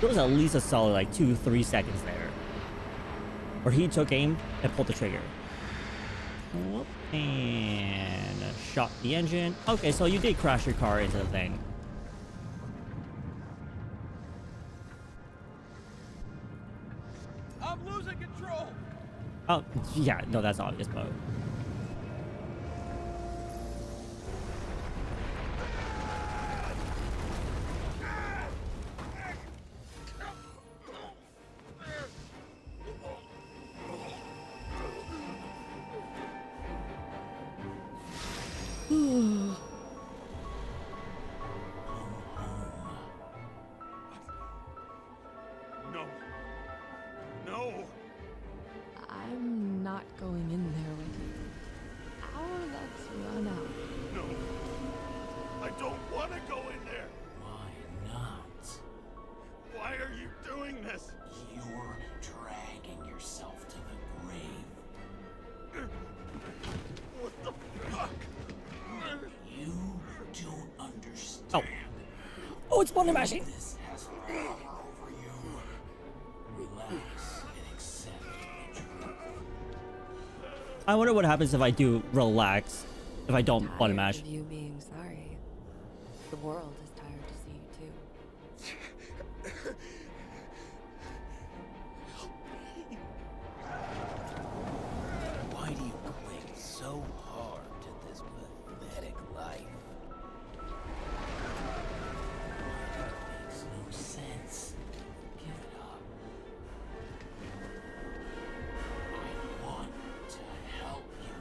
There was at least a solid, like, 2, 3 seconds there, where he took aim and pulled the trigger. Whoop, and shot the engine. Okay, so you did crash your car into the thing. I'm losing control! Oh, yeah, no, that's obvious, but... No. No! I'm not going in there with you. Our luck's run out. No. I don't want to go in there! Why not? Why are you doing this? You're dragging yourself to the grave. Oh, it's button mashing. This has power over you. Relax and accept the truth. I wonder what happens if I do relax, if I don't button Tired mash. of you being sorry. The world is tired to see you too. Why do you cling so hard to this pathetic life? It makes no sense. Give it up. I want to help you.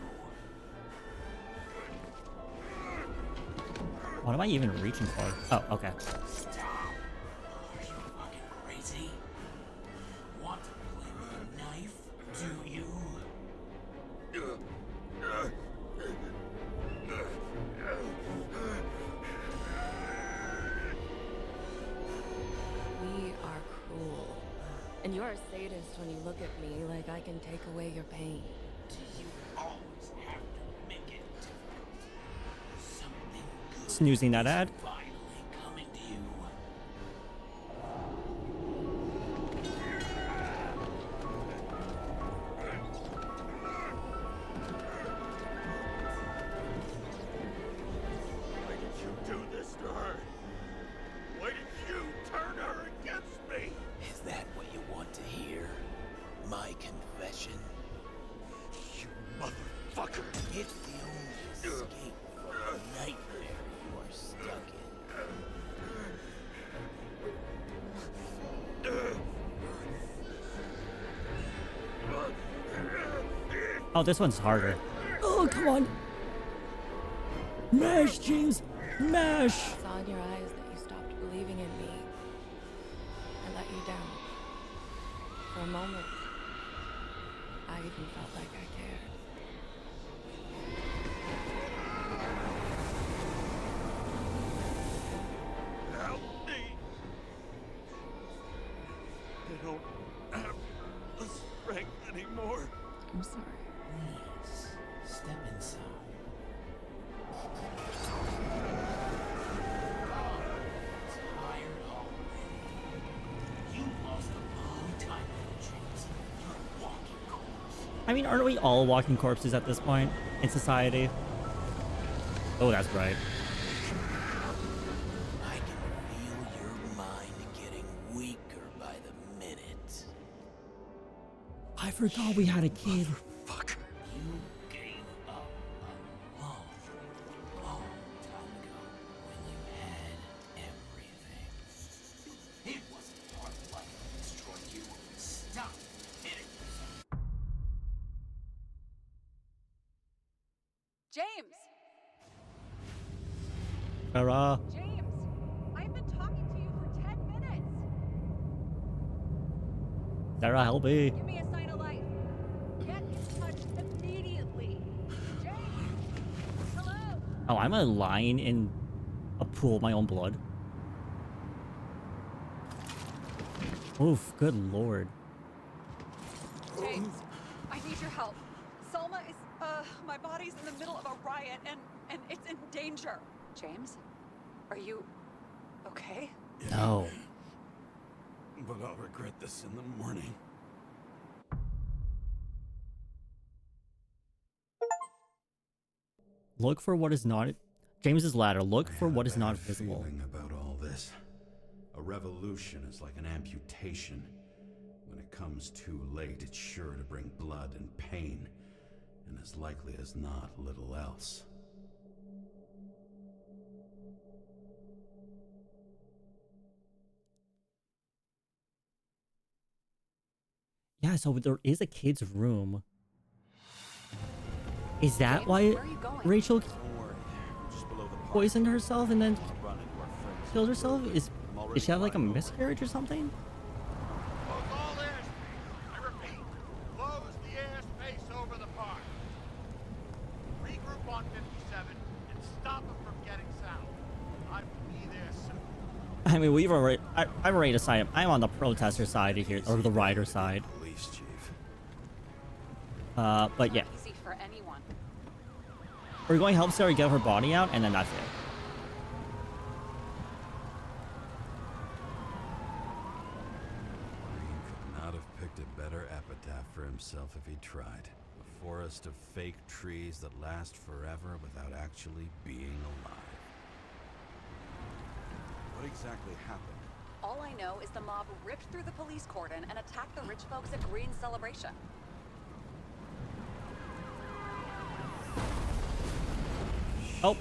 What am I even reaching for? Oh, okay. Stop. Are you fucking crazy? Want to play with a knife? Do you? We are cruel. And you're a sadist when you look at me like I can take away your pain. Do you always have to make it difficult? Something good Snoozing that ad. finally coming to you. Why did you do this to her? Why did you turn her against me? Is that what you want to hear? My confession? You motherfucker! It's the only escape from the nightmare you are stuck in. Oh, this one's harder. Oh, come on. Mash, James. Mash. I saw in your eyes that you stopped believing in me. I let you down. For a moment, I even felt like I cared. Help me! I don't have the strength anymore. I'm sorry. Please, step inside. Tired already. You lost a long time ago, James. You're a walking corpse. I mean, aren't we all walking corpses at this point in society? Oh, that's right. I can feel your mind getting weaker by the minute. I forgot we had a kid. Fuck. You gave up a long, long time ago when you had everything. It wasn't part of life that destroyed you. Stop hitting yourself. James! Sarah. James! I've been talking to you for 10 minutes! Sarah, help me. Give me a sign of life. Get in touch immediately. James! Hello? Oh, I'm lying in a pool of my own blood. Oof, good lord. James, I need your help. Selma is, my body's in the middle of a riot and it's in danger. James, are you okay? No. But I'll regret this in the morning. Look for what is not... James's ladder. Look I for had what a is not bad visible. feeling about all this. A revolution is like an amputation. When it comes too late, it's sure to bring blood and pain, and as likely as not, little else. Yeah, so there is a kid's room. Is that James, why where are you going? Rachel Don't worry. I'm just below the park. poisoned herself and then I'll run into our friends. killed herself? I'm Did she have like a already miscarriage or something? Close all airspace. I repeat, close the airspace over the park. Regroup on 57 and stop them from getting south. I will be there soon. I mean, we've already... I'm already decided. I'm on the protester side here, or the rider side. Police chief. But yeah. Easy for anyone. We're going to help Sarah get her body out, and then that's it. picked a better epitaph for himself if he tried. A forest of fake trees that last forever without actually being alive. What exactly happened? All I know is the mob ripped through the police cordon and attacked the rich folks at Green's celebration. Oh.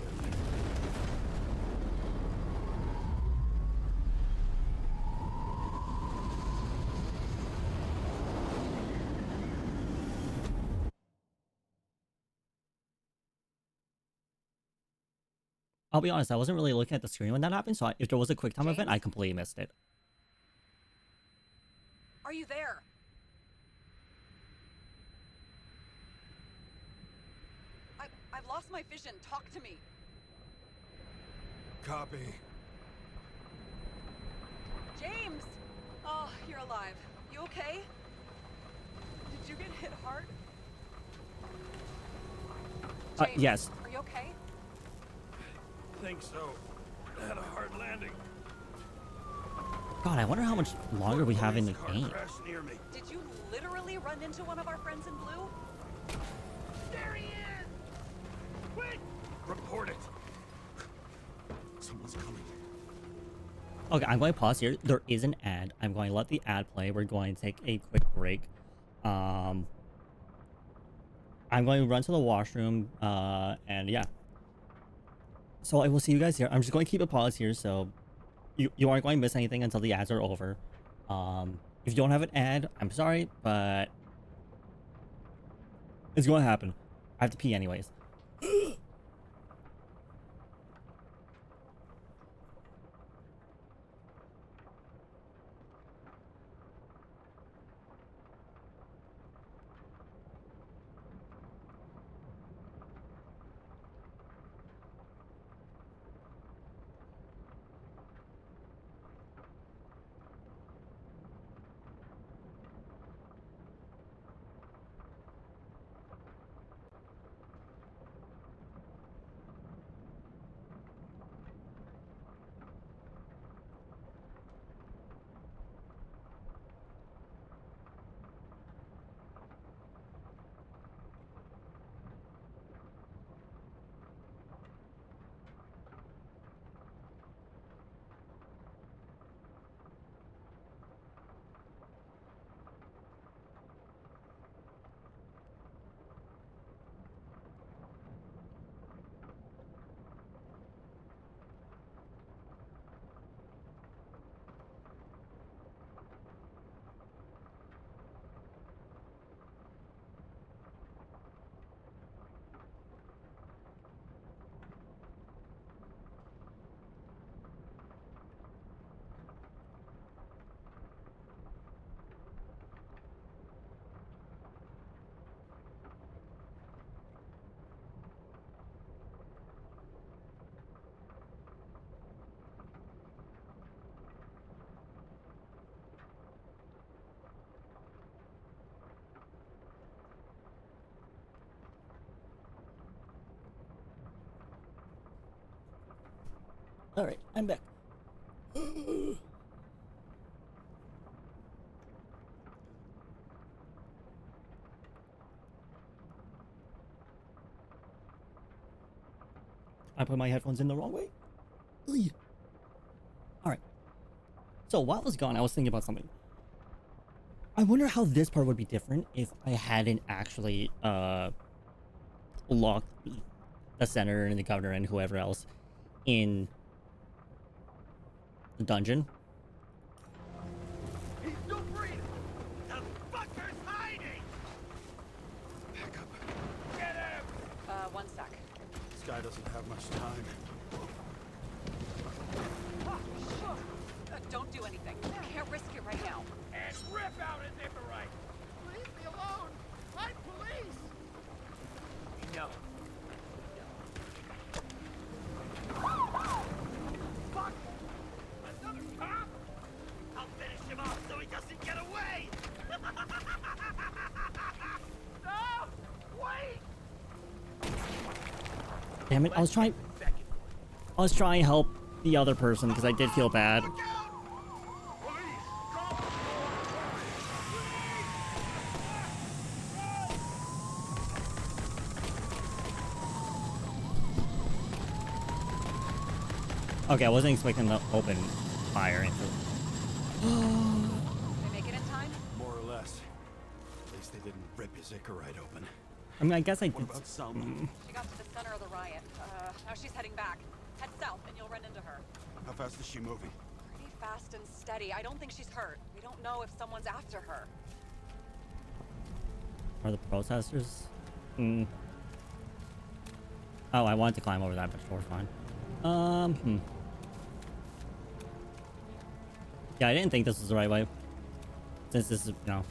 I'll be honest, I wasn't really looking at the screen when that happened, so if there was a quick time event, I completely missed it. Are you there? I've lost my vision. Talk to me. Copy. James! Oh, you're alive. You okay? Did you get hit hard? James, yes. Are you okay? I think so. I had a hard landing. God, I wonder how much longer we have in the game. Crashed near me. Did you literally run into one of our friends in blue? There he is! Quick! Report it. Someone's coming. Okay, I'm going to pause here. There is an ad. I'm going to let the ad play. We're going to take a quick break. I'm going to run to the washroom, and yeah. So I will see you guys here. I'm just going to keep a pause here, so you aren't going to miss anything until the ads are over. If you don't have an ad, I'm sorry, but it's going to happen. I have to pee anyways. All right, I'm back. I put my headphones in the wrong way. All right. So while I was gone, I was thinking about something. I wonder how this part would be different if I hadn't actually locked the senator and the governor and whoever else in the dungeon. He's still breathing! The fucker's hiding! Back up. Get him! One sec. This guy doesn't have much time. Don't do anything. Can't risk it right now. And rip out his Ichorite! Leave me alone! I'm police! No. Fuck! Another cop? I'll finish him off so he doesn't get away! No! Wait! Damn it! I was trying to help the other person because I did feel bad. Look out! Police! Call the 411! Please! Okay, I wasn't expecting to open fire into. They make it in time? More or less. At least they didn't rip his Ichorite open. I mean, I guess I What did. about Salma? She got to the center of the riot. Now she's heading back. Head south and you'll run into her. How fast is she moving? Pretty fast and steady. I don't think she's hurt. We don't know if someone's after her. Are the protesters? Oh, I wanted to climb over that, but we're fine. Yeah, I didn't think this was the right way. Since this is, you know.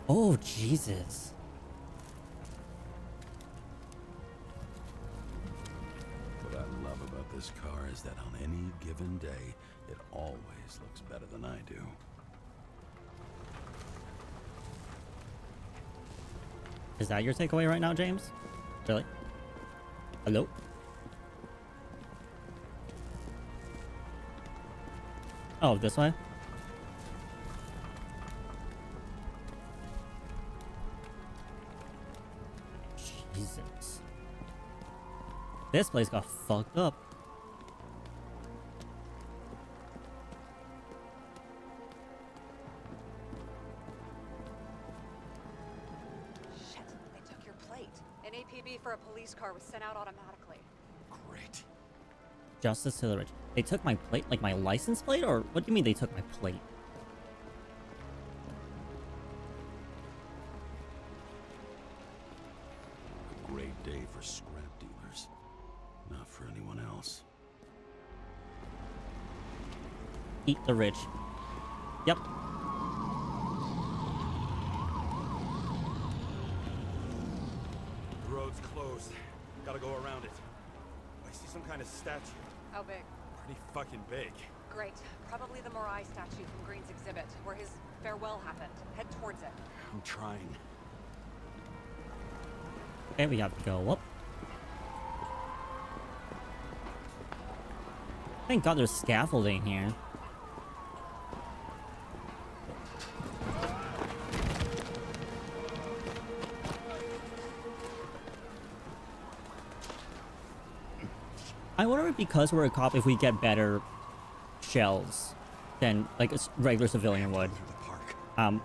Oh, Jesus. What I love about this car is that on any given day, it always looks better than I do. Is that your takeaway right now, James? Really? Hello? Oh, this way? Jesus. This place got fucked up. Shit, they took your plate. An APB for a police car was sent out automatically. Great. Justice to the rich. They took my plate? Like my license plate? Or what do you mean they took my plate? A great day for scrap dealers. Not for anyone else. Eat the rich. Yep. The road's closed. Gotta go around it. I see some kind of statue. How big? Pretty fucking big. Great. Probably the Morai statue from Green's exhibit, where his farewell happened. Head towards it. I'm trying. Okay, we have to go up. Thank God there's scaffolding here. I wonder if because we're a cop, if we get better shells than like a regular civilian would. Through the park.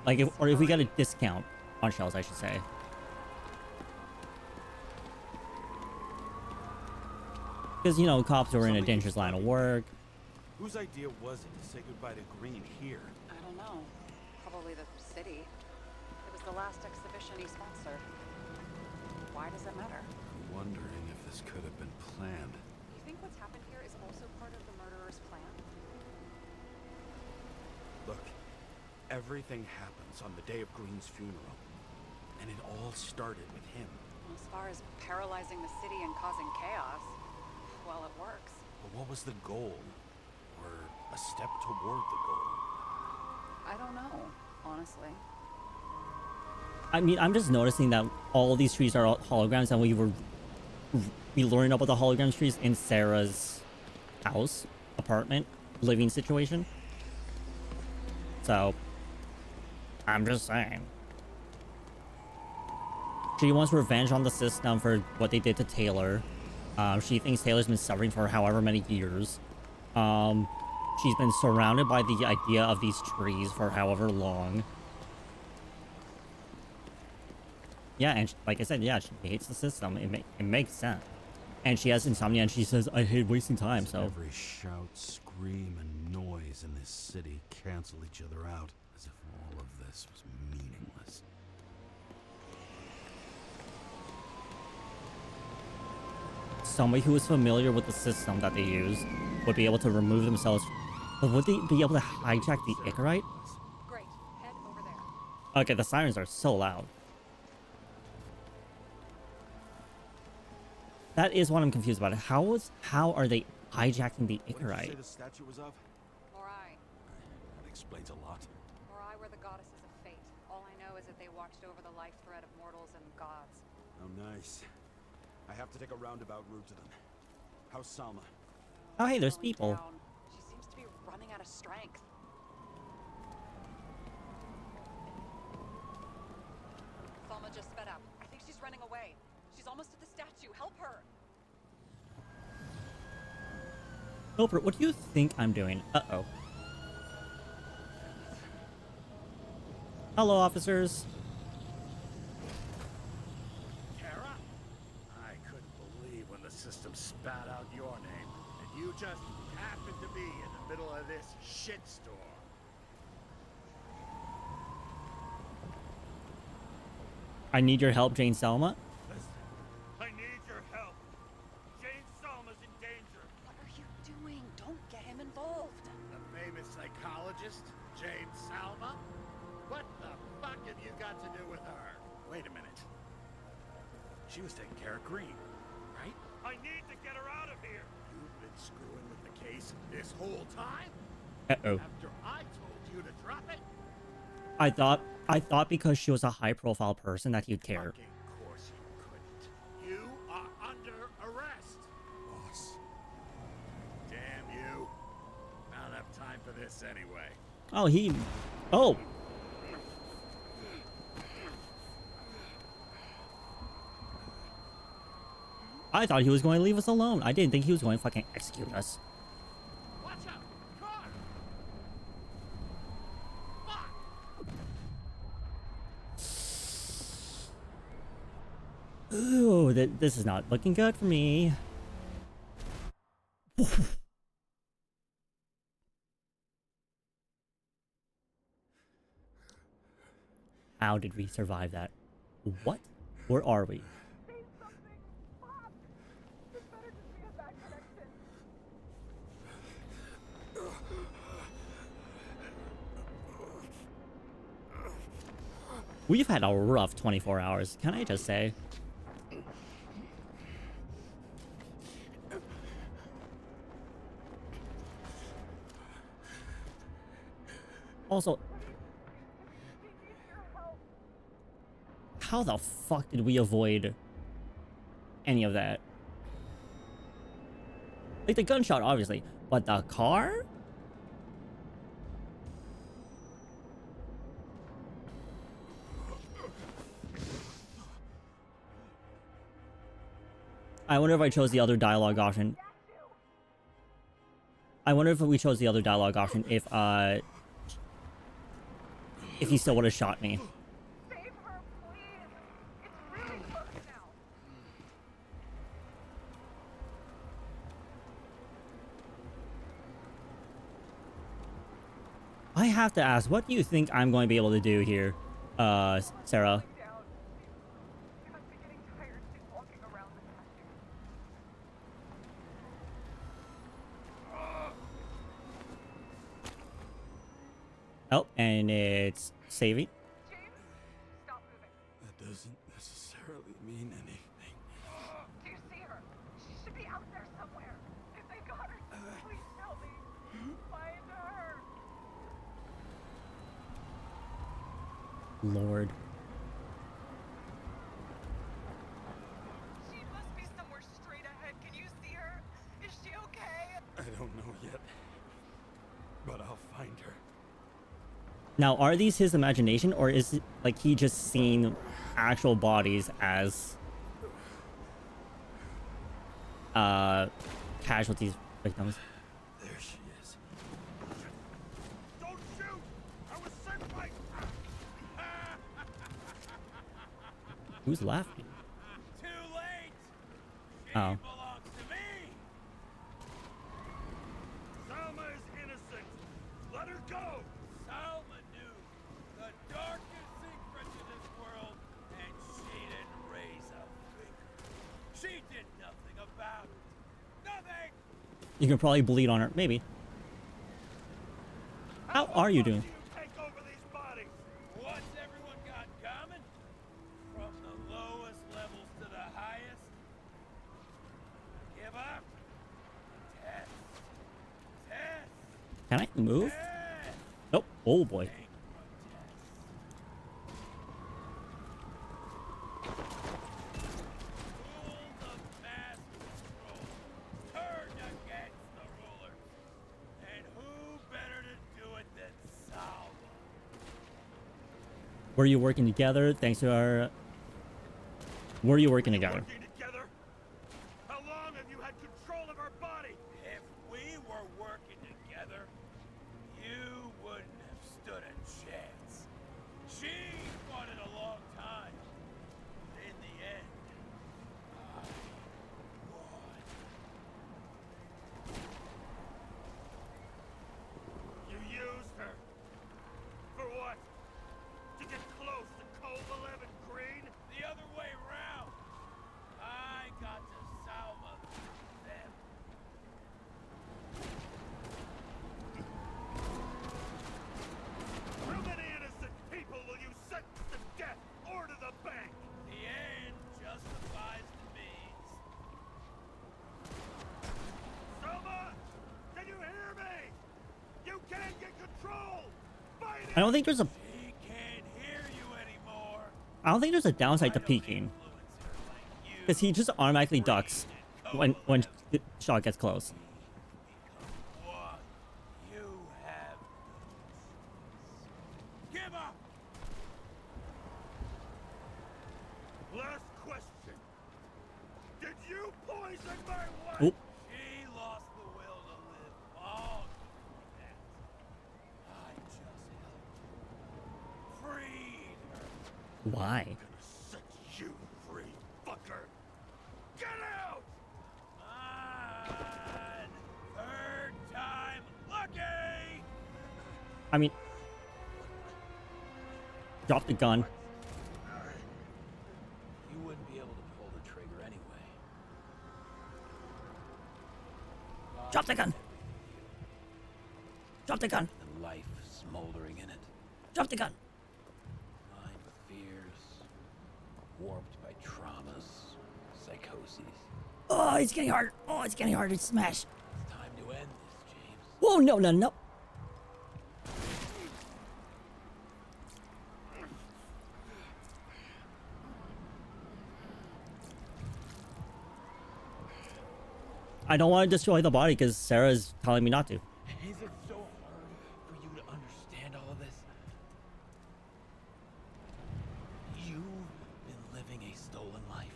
Like if we get a discount on shells, I should say. Because, you know, cops are in a dangerous line of work. Whose idea was it to say goodbye to Green here? I don't know. Probably the city. It was the last exhibition he sponsored. Why does it matter? I'm wondering if this could have been planned. You think what's happened here is also part of the murderer's plan? Look, everything happens on the day of Green's funeral. And it all started with him. As far as paralyzing the city and causing chaos, well, it works. But what was the goal? Or a step toward the goal? I don't know, honestly. I mean, I'm just noticing that all these trees are holograms, and we learned about the hologram trees in Sarah's house, apartment, living situation. So, I'm just saying. She wants revenge on the system for what they did to Taylor. She thinks Taylor's been suffering for however many years. She's been surrounded by the idea of these trees for however long. Yeah, and like I said, yeah, she hates the system. It makes sense. And she has insomnia, and she says, I hate wasting time, so... Every shout, scream, and noise in this city cancel each other out, as if all of this was meaningless. Somebody who is familiar with the system that they use would be able to remove themselves. But would they be able to hijack the Ichorite? Great. Head over there. Okay, the sirens are so loud. That is what I'm confused about. How are they hijacking the What did you say Ichorite? the statue was of? Morai. That explains a lot. Morai were the goddesses of fate. All I know is that they watched over the life thread of mortals and gods. Oh, nice. I have to take a roundabout route to them. How's Salma? Oh, hey, there's Slowing people. down. She seems to be running out of strength. Salma just sped up. I think she's running away. She's almost at the statue. Help her. Oprah, what do you think I'm doing? Uh-oh. Hello, officers. Kara? I couldn't believe when the system spat out your name, and you just happened to be in the middle of this shitstorm. I need your help, Jane Selma. Listen, I need your help. Jane Salma's in danger. What are you doing? Don't get him involved. The famous psychologist, Jane Salma? What the fuck have you got to do with her? Wait a minute. She was taking care of Green, right? I need to get her out of here. You've been screwing with the case this whole time? Uh-oh. After I told you to drop it? I thought because she was a high-profile person that he'd care. Fucking course you couldn't. You are under arrest. Boss. Damn you. Not enough time for this anyway. Oh, oh. I thought he was going to leave us alone. I didn't think he was going to fucking execute us. Watch out! Car! Fuck! Ooh, this is not looking good for me. How did we survive that? What? Where are we? We've had a rough 24 hours, can I just say? Also, how the fuck did we avoid any of that? Like the gunshot, obviously, but the car? I wonder if I chose the other dialogue option. I wonder if we chose the other dialogue option if he still would have shot me. Save her, please. It's really close now. I have to ask, what do you think I'm going to be able to do here, Sarah? Down. You must be getting tired sleepwalking around the statue. Oh, and it's saving. James, stop moving. That doesn't necessarily mean anything. Do you see her? She should be out there somewhere. If they got her, please tell me. Find her. Lord. She must be somewhere straight ahead. Can you see her? Is she okay? I don't know yet, but I'll find her. Now, are these his imagination, or is it like he just seen actual bodies as casualties, victims? There she is. Don't shoot! I was sent by... Who's laughing? Too late! She Oh. belongs to me! Salma is innocent! Let her go! Salma knew the darkest secret to this world, and she didn't raise a finger. She did nothing about it. Nothing! You can probably bleed on her, maybe. How are you doing? Do you take over these bodies? What's everyone got in common? From the lowest levels to the highest? Give up? Test. Test. Can I move? Test. Nope. Oh boy. Ain't Rules of mass control turned against the rulers. And who better to do it than Salma? Were you working together? Thanks to our... Were you working together? Working together? How long have you had control of our body? If we were to get close to Cove 11 Green? The other way round. I got to salva them. How many innocent people will you sentence to death or to the bank? The end justifies the means. Selma! Can you hear me? You can't get control! Fight it! I don't think there's a He can't hear you anymore. I don't think there's a downside to peeking, because he just automatically ducks when the shot gets close. What? You have give up. Last question. Did you poison my wife? Oop. She lost the will to live long before that. I just helped freed her. Why? I'm gonna set you free, fucker! Get out! On third time lucky. I mean, drop the gun. You wouldn't be able to pull the trigger anyway. Drop the gun. Drop the gun. The life smoldering in it. Drop the gun. Lined with fears, warped by traumas, psychoses. Oh, it's getting hard. Oh, it's getting hard to smash. It's time to end this, James. Whoa, no, no, no. I don't want to destroy the body because Sarah's telling me not to. Is it so hard for you to understand all of this? You've been living a stolen life.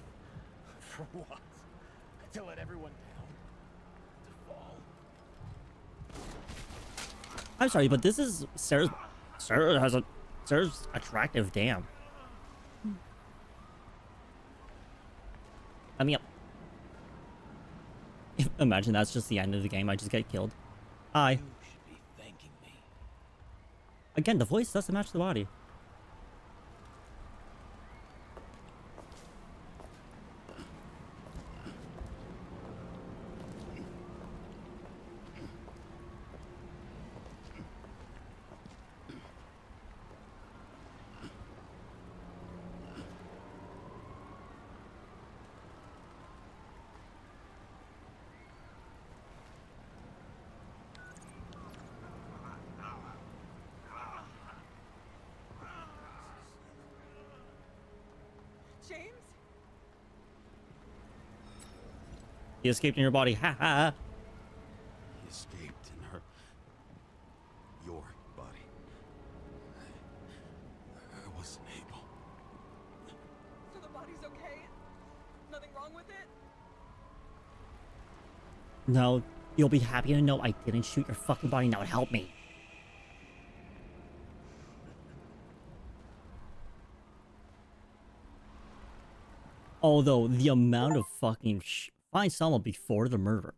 For what? To let everyone down? To fall? I'm sorry, but this is Sarah's attractive. Damn. Let me up. Imagine that's just the end of the game. I just get killed. Hi. You should be thanking me. Again, the voice doesn't match the body. James? He escaped in your body. Ha ha. He escaped in her... your body. I wasn't able. So the body's okay? Nothing wrong with it? No, you'll be happy to know I didn't shoot your fucking body. Now help me. Although the amount of fucking find someone before the murder.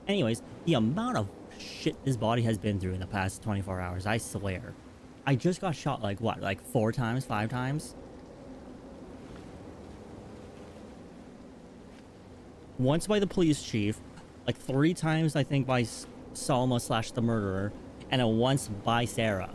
Anyways, the amount of shit this body has been through in the past 24 hours, I swear. I just got shot like what, like 4 times, 5 times? Once by the police chief, like 3 times I think by Salma / the murderer, and then once by Sarah.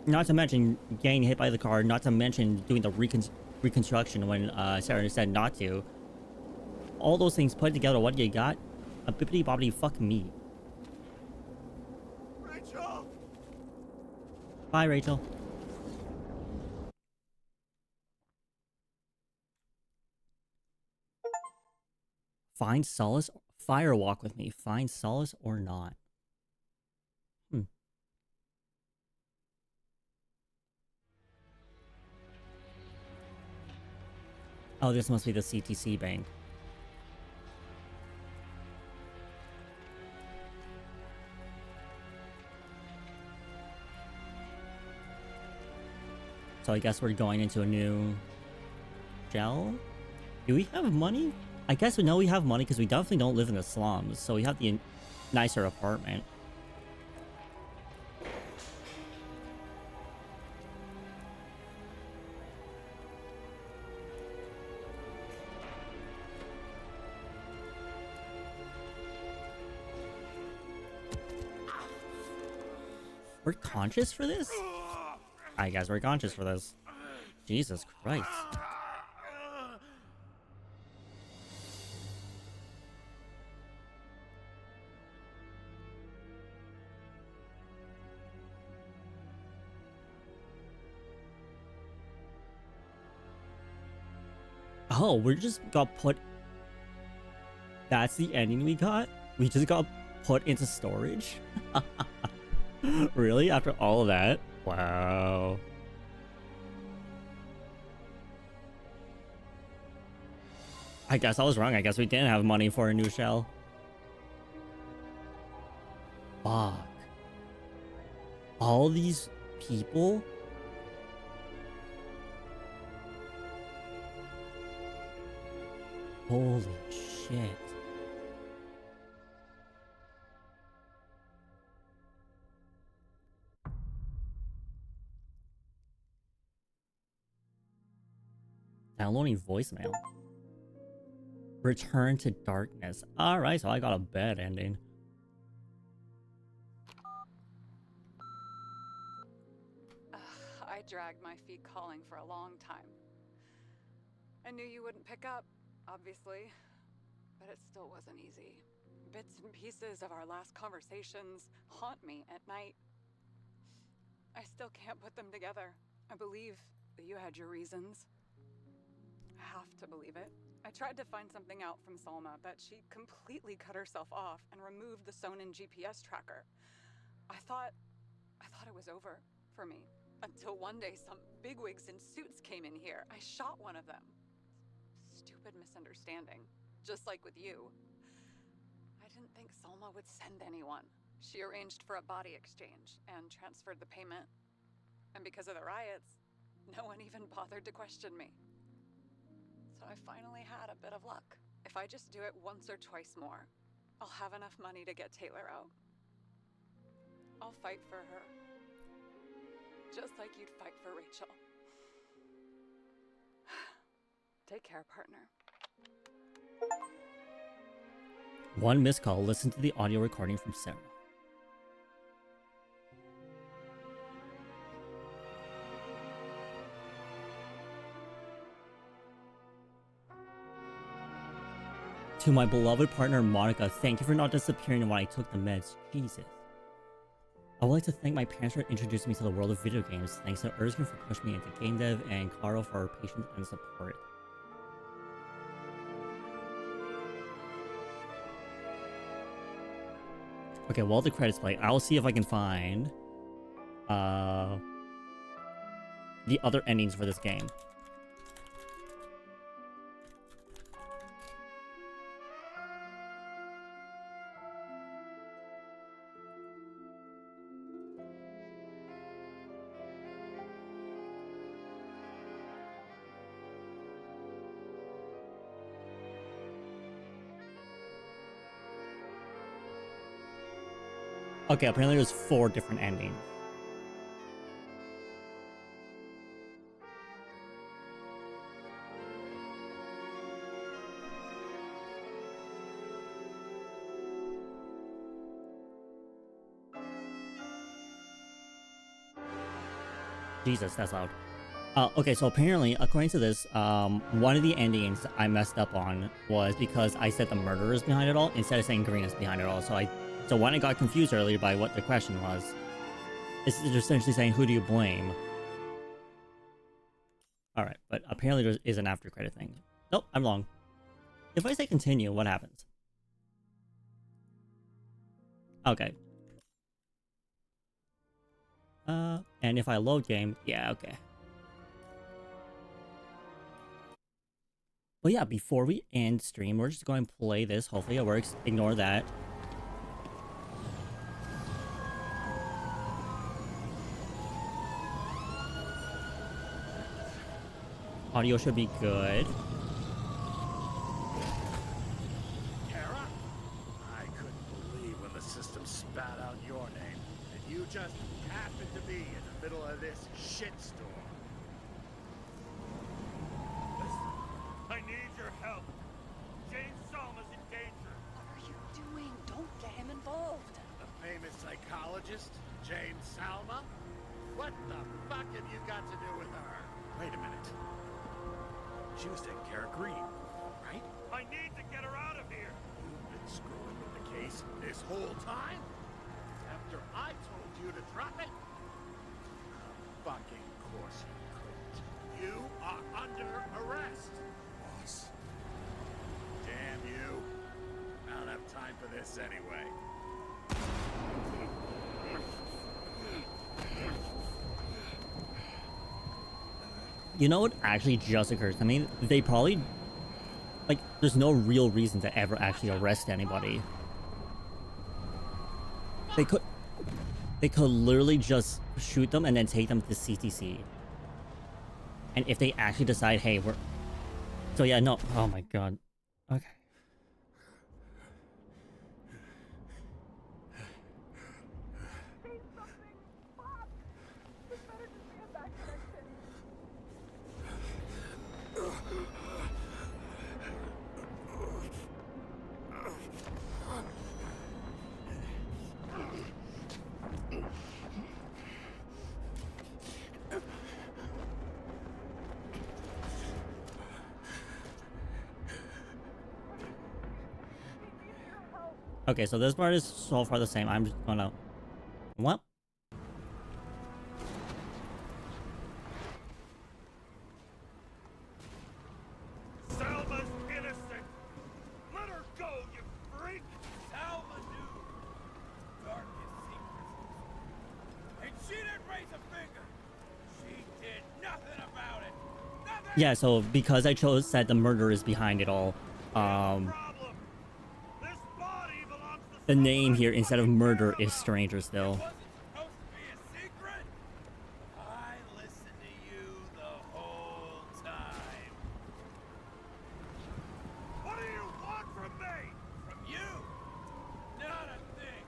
Not to mention getting hit by the car, not to mention doing the reconstruction when Sarah said not to. All those things put together, what do you got? A bippity boppity fuck me. Rachel! Bye, Rachel. Find solace, firewalk with me. Find solace or not. Oh, this must be the CTC bank. So I guess we're going into a new gel. Do we have money? I guess we know we have money because we definitely don't live in the slums. So we have the nicer apartment. We're conscious for this? I guess we're conscious for this. Jesus Christ. Oh, we just got put... That's the ending we got? We just got put into storage? Really? After all of that? Wow. I guess I was wrong. I guess we didn't have money for a new shell. Fuck. All these people? Holy shit. Downloading voicemail. Return to darkness. Alright, so I got a bad ending. I dragged my feet calling for a long time. I knew you wouldn't pick up, obviously, but it still wasn't easy. Bits and pieces of our last conversations haunt me at night. I still can't put them together. I believe that you had your reasons. I have to believe it. I tried to find something out from Salma, but she completely cut herself off and removed the Sonin GPS tracker. I thought it was over for me. Until one day some bigwigs in suits came in here. I shot one of them. Stupid misunderstanding. Just like with you. I didn't think Salma would send anyone. She arranged for a body exchange and transferred the payment. And because of the riots, no one even bothered to question me. So I finally had a bit of luck. If I just do it once or twice more, I'll have enough money to get Taylor out. I'll fight for her. Just like you'd fight for Rachel. Take care, partner. One missed call. Listen to the audio recording from Sarah. To my beloved partner, Monica, thank you for not disappearing when I took the meds. Jesus. I would like to thank my parents for introducing me to the world of video games. Thanks to Erskine for pushing me into game dev, and Carl for her patience and support. Okay, while the credits play, I'll see if I can find the other endings for this game. Okay, apparently there's 4 different endings. Jesus, that's loud. Okay, so apparently, according to this, one of the endings I messed up on was because I said the murderer is behind it all instead of saying Green is behind it all. So when I got confused earlier by what the question was, it's essentially saying, who do you blame? Alright, but apparently there is an after credit thing. Nope, I'm wrong. If I say continue, what happens? Okay. And if I load game, yeah, okay. But yeah, before we end stream, we're just going to play this. Hopefully it works. Ignore that. Audio should be good. Kara? I couldn't believe when the system spat out your name, and you just happened to be in the middle of this shitstorm. Listen, I need your help. James Salma's in danger. What are you doing? Don't get him involved. The famous psychologist, James Salma? What the fuck have you got to do with her? Wait a minute. She was taking care of Green, right? I need to get her out of here. You've been screwing with the case this whole time? After I told you to drop it? Fucking course you couldn't. You are under arrest. Boss. Damn you. I don't have time for this anyway. You know what actually just occurs to me? They probably, like, there's no real reason to ever actually arrest anybody. They could literally just shoot them and then take them to CTC. And if they actually decide, hey, we're... So yeah, no. Oh my god. Okay. Say something. Bob. This better just be a bad connection. Okay, so this part is so far the same. I'm just gonna... What? Salma's innocent. Let her go, you freak. Salma knew darkest secrets. And she didn't raise a finger. She did nothing about it. Nothing! Yeah, so because I chose that the murder is behind it all, Problem. This body belongs to the name someone here instead of fucking murder care is about. Stranger still. Wasn't supposed to be a secret. I listened to you the whole time. What do you want from me? From you, not a thing.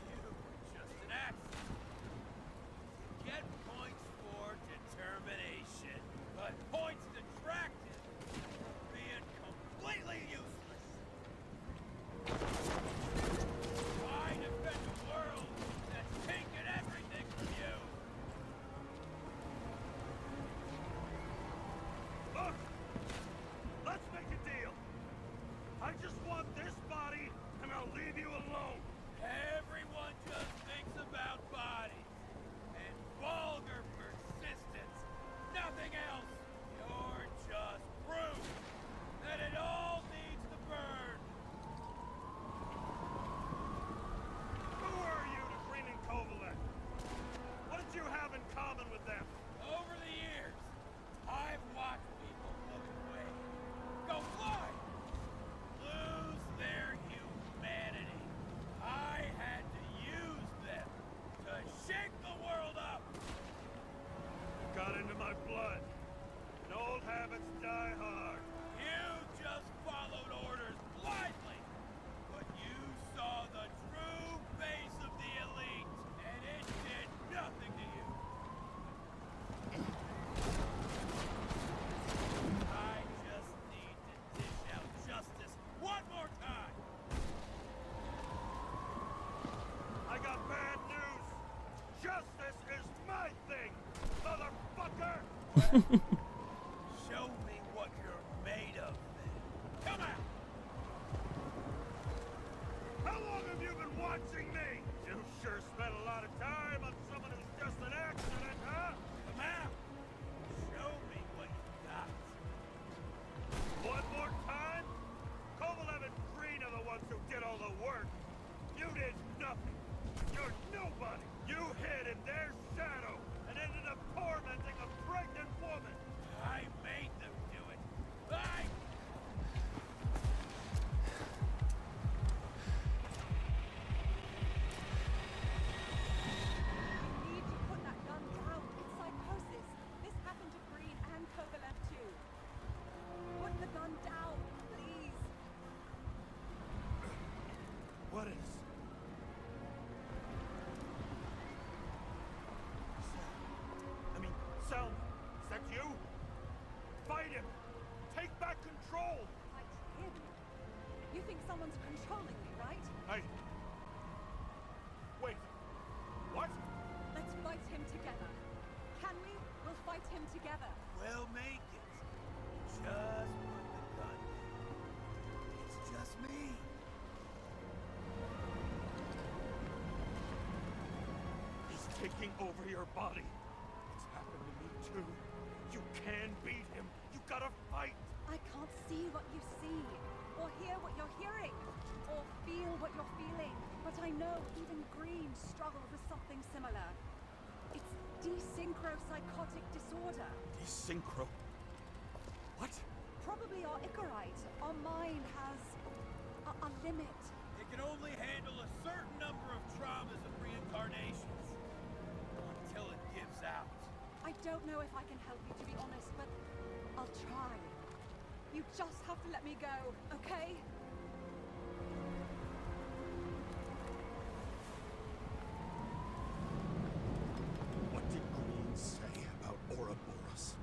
You were just an accident. Get points for determination, but points detracted from being completely useless. Why defend a world that's taken everything from you? Look, let's make a deal. I just want this body, and I'll leave you alone. Everyone just thinks about bodies and vulgar persistence. Nothing else. You're just proof that it all needs to burn. Who are you to Green and Kovalek? What did you have in common with them? Over the years, I've watched people look away, go blind, lose their humanity. I had to use them to shake the world up. Got into my blood. And old habits die hard. You just followed orders blindly, but you saw the true face of the elite, and it did nothing to you. I just need to dish out justice one more time. I got bad news. Justice is my thing, motherfucker! Show me what you're made of, then. Come out! How long have you been watching me? You sure spent a lot of time on someone who's just an accident, huh? Come out! Show me what you got. One more time? Kovalev and Green are the ones who did all the work. You did nothing. You're nobody. You hid in their shadow and ended up tormenting a pregnant woman. I made them do it. I... You need to put that gun down inside think someone's controlling me, right? Wait. What? Let's fight him together. Can we? We'll fight him together. We'll make it. Just put the gun down. It's just me. He's taking over your body. It's happened to me too. You can beat him. You gotta fight. I can't see what you see, or hear what you're hearing, or feel what you're feeling. But I know even Greens struggle with something similar. It's desynchropsychotic disorder. Desynchro. What? Probably our Ichorite. Our mind has a limit. It can only handle a certain number of traumas and reincarnations. Until it gives out. I don't know if I can help you, to be honest, but I'll try. You just have to let me go, okay? What did Green say about Ouroboros?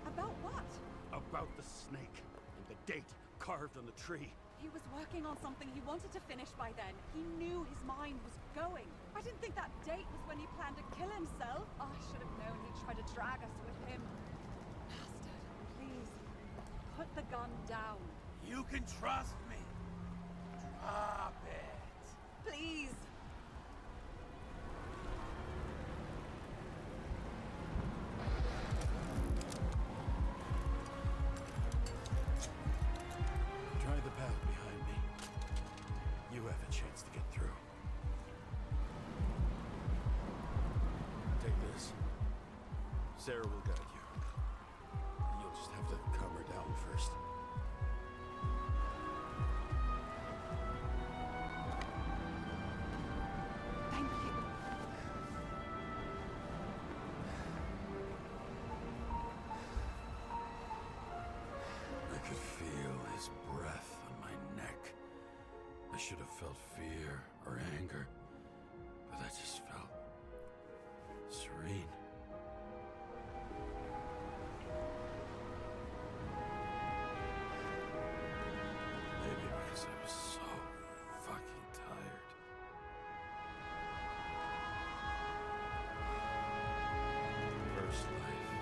About what? About the snake and the date carved on the tree. He was working on something he wanted to finish by then. He knew his mind was going. I didn't think that date was when he planned to kill himself. Oh, I should have known he'd try to drag us with him. Bastard, please, put the gun down. You can trust me. Drop it. Please. Try the path behind me. You have a chance to get through. Take this. Sarah will guide you. You'll just have to calm her down first. Thank you. I could feel his breath on my neck. I should have felt fear or anger, but I just felt serene. Maybe because I was so fucking tired. First life.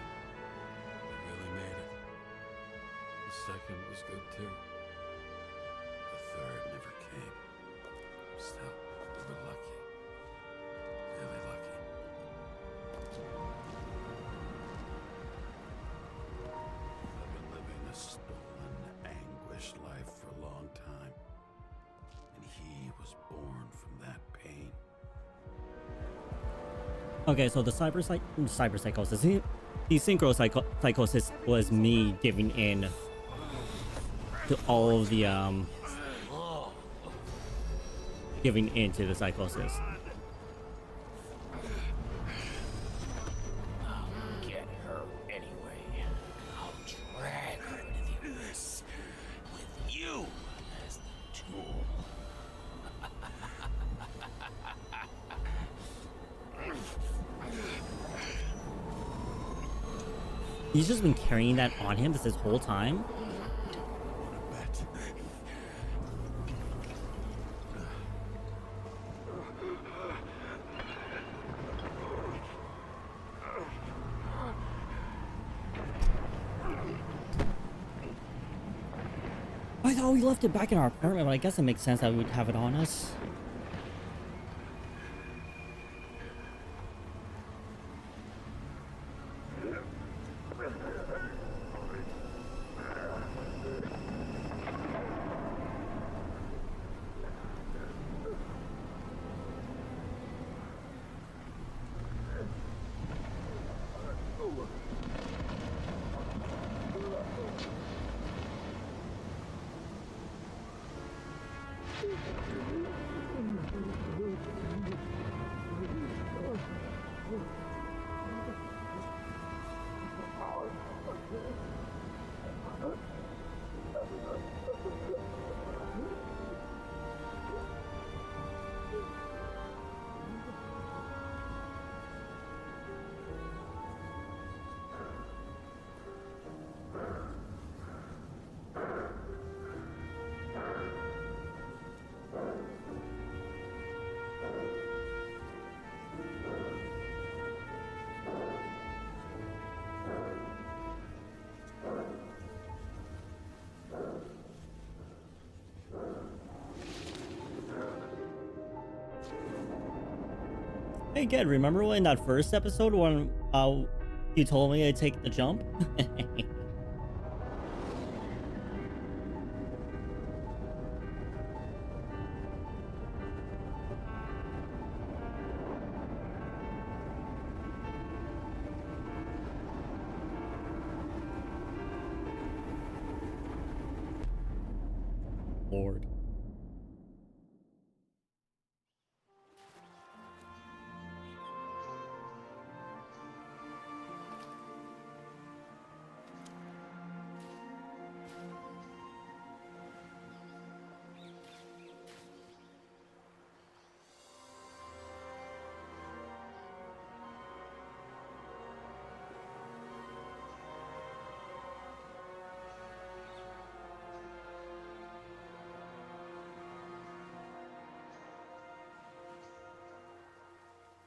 I really made it. The second was good too. The third never came. Still, we were lucky. Really lucky. I've been living a stolen, anguished life for a long time. And he was born from that pain. Okay, so the cyberpsychosis, the synchropsychosis was me giving in to all of the giving into the psychosis. I'll get her anyway. I'll drag her into the abyss with you as the tool. He's just been carrying that on him this whole time. Bet. I thought we left it back in our apartment, but I guess it makes sense that we would have it on us. Hey, Ged, remember in that first episode when you told me to take the jump? Lord.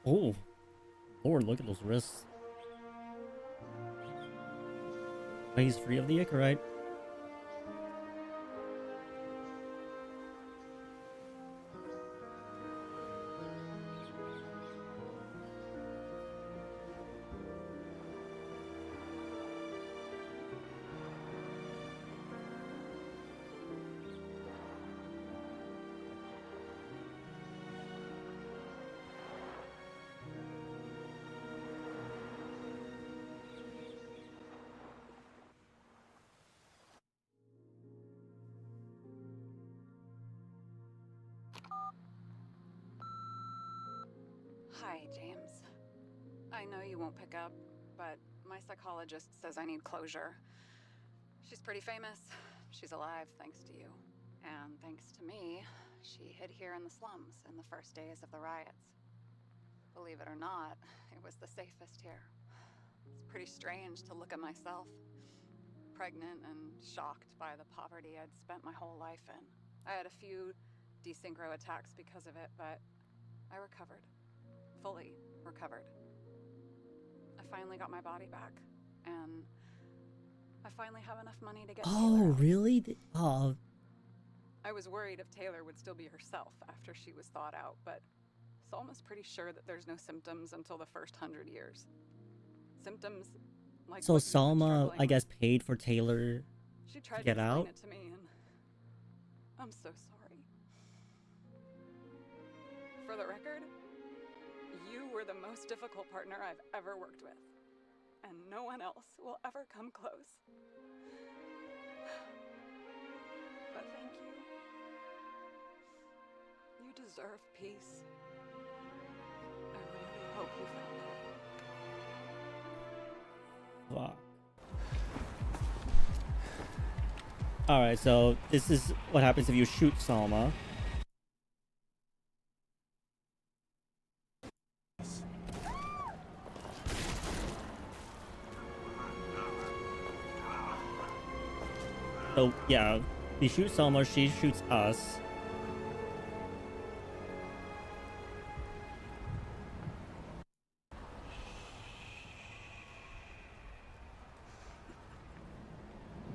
Oh, Lord, look at those wrists. But he's free of the Ichorite. Hi, James. I know you won't pick up, but my psychologist says I need closure. She's pretty famous. She's alive thanks to you. And thanks to me, she hid here in the slums in the first days of the riots. Believe it or not, it was the safest here. It's pretty strange to look at myself, pregnant and shocked by the poverty I'd spent my whole life in. I had a few desynchro attacks because of it, but I recovered. Fully recovered. I finally got my body back, and I finally have enough money to get Taylor Oh, out. really? Oh. I was worried if Taylor would still be herself after she was thawed out, but Salma's pretty sure that there's no symptoms until the first 100 years. Symptoms like So what you've been Salma, struggling I guess, with. paid for Taylor She to tried to get explain out? it to me, and I'm so sorry. For the record, you were the most difficult partner I've ever worked with, and no one else will ever come close. But thank you. You deserve peace. I really hope you found it. Fuck. Alright, so this is what happens if you shoot Salma. So, yeah, we shoot Salma, she shoots us.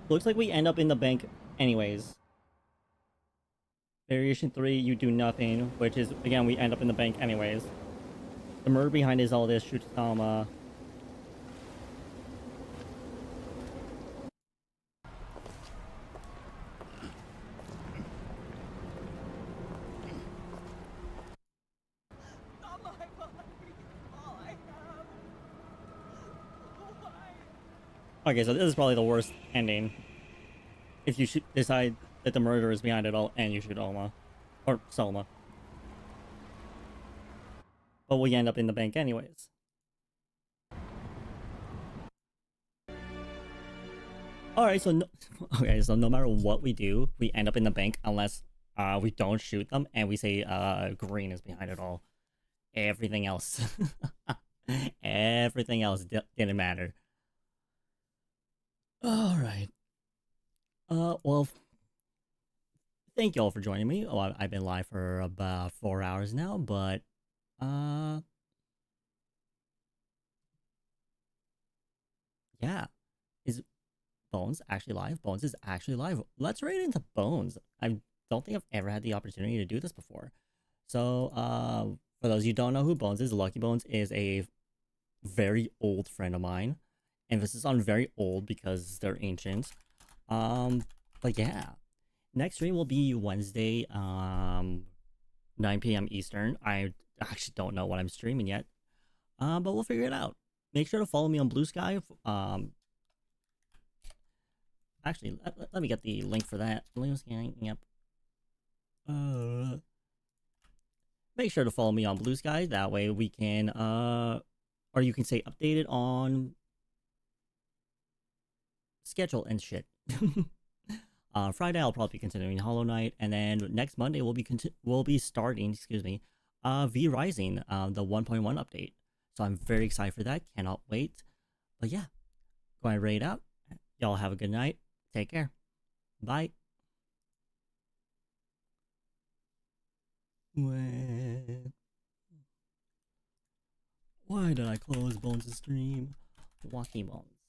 Looks like we end up in the bank anyways. Variation 3, you do nothing, which is, again, we end up in the bank anyways. The murder behind is all this, shoots Salma. Not my body. All I have. Why? Okay, so this is probably the worst ending. If you decide that the murderer is behind it all and you shoot Alma. Or Salma. But we end up in the bank anyways. Alright, so okay, so no matter what we do, we end up in the bank unless we don't shoot them and we say green is behind it all. Everything else. Everything else didn't matter. Alright. Well, thank you all for joining me. Oh, I've been live for about 4 hours now, but yeah. Is Bones actually live? Bones is actually live. Let's raid into Bones. I don't think I've ever had the opportunity to do this before. So, For those you don't know who Bones is, Lucky Bones is a very old friend of mine. Emphasis on very old because they're ancient. But yeah. Next stream will be Wednesday, 9 p.m. Eastern. I actually don't know what I'm streaming yet. But we'll figure it out. Make sure to follow me on Blue Sky. Actually, let me get the link for that. Yep. Make sure to follow me on Blue Sky. That way we can, or you can say updated on schedule and shit. Friday I'll probably be continuing Hollow Knight, and then next Monday we'll be starting, excuse me, V Rising, the 1.1 update. So I'm very excited for that. Cannot wait. But yeah, go ahead and rate out. Y'all have a good night. Take care. Bye. Why did I close Bones' stream? Wacky Bones.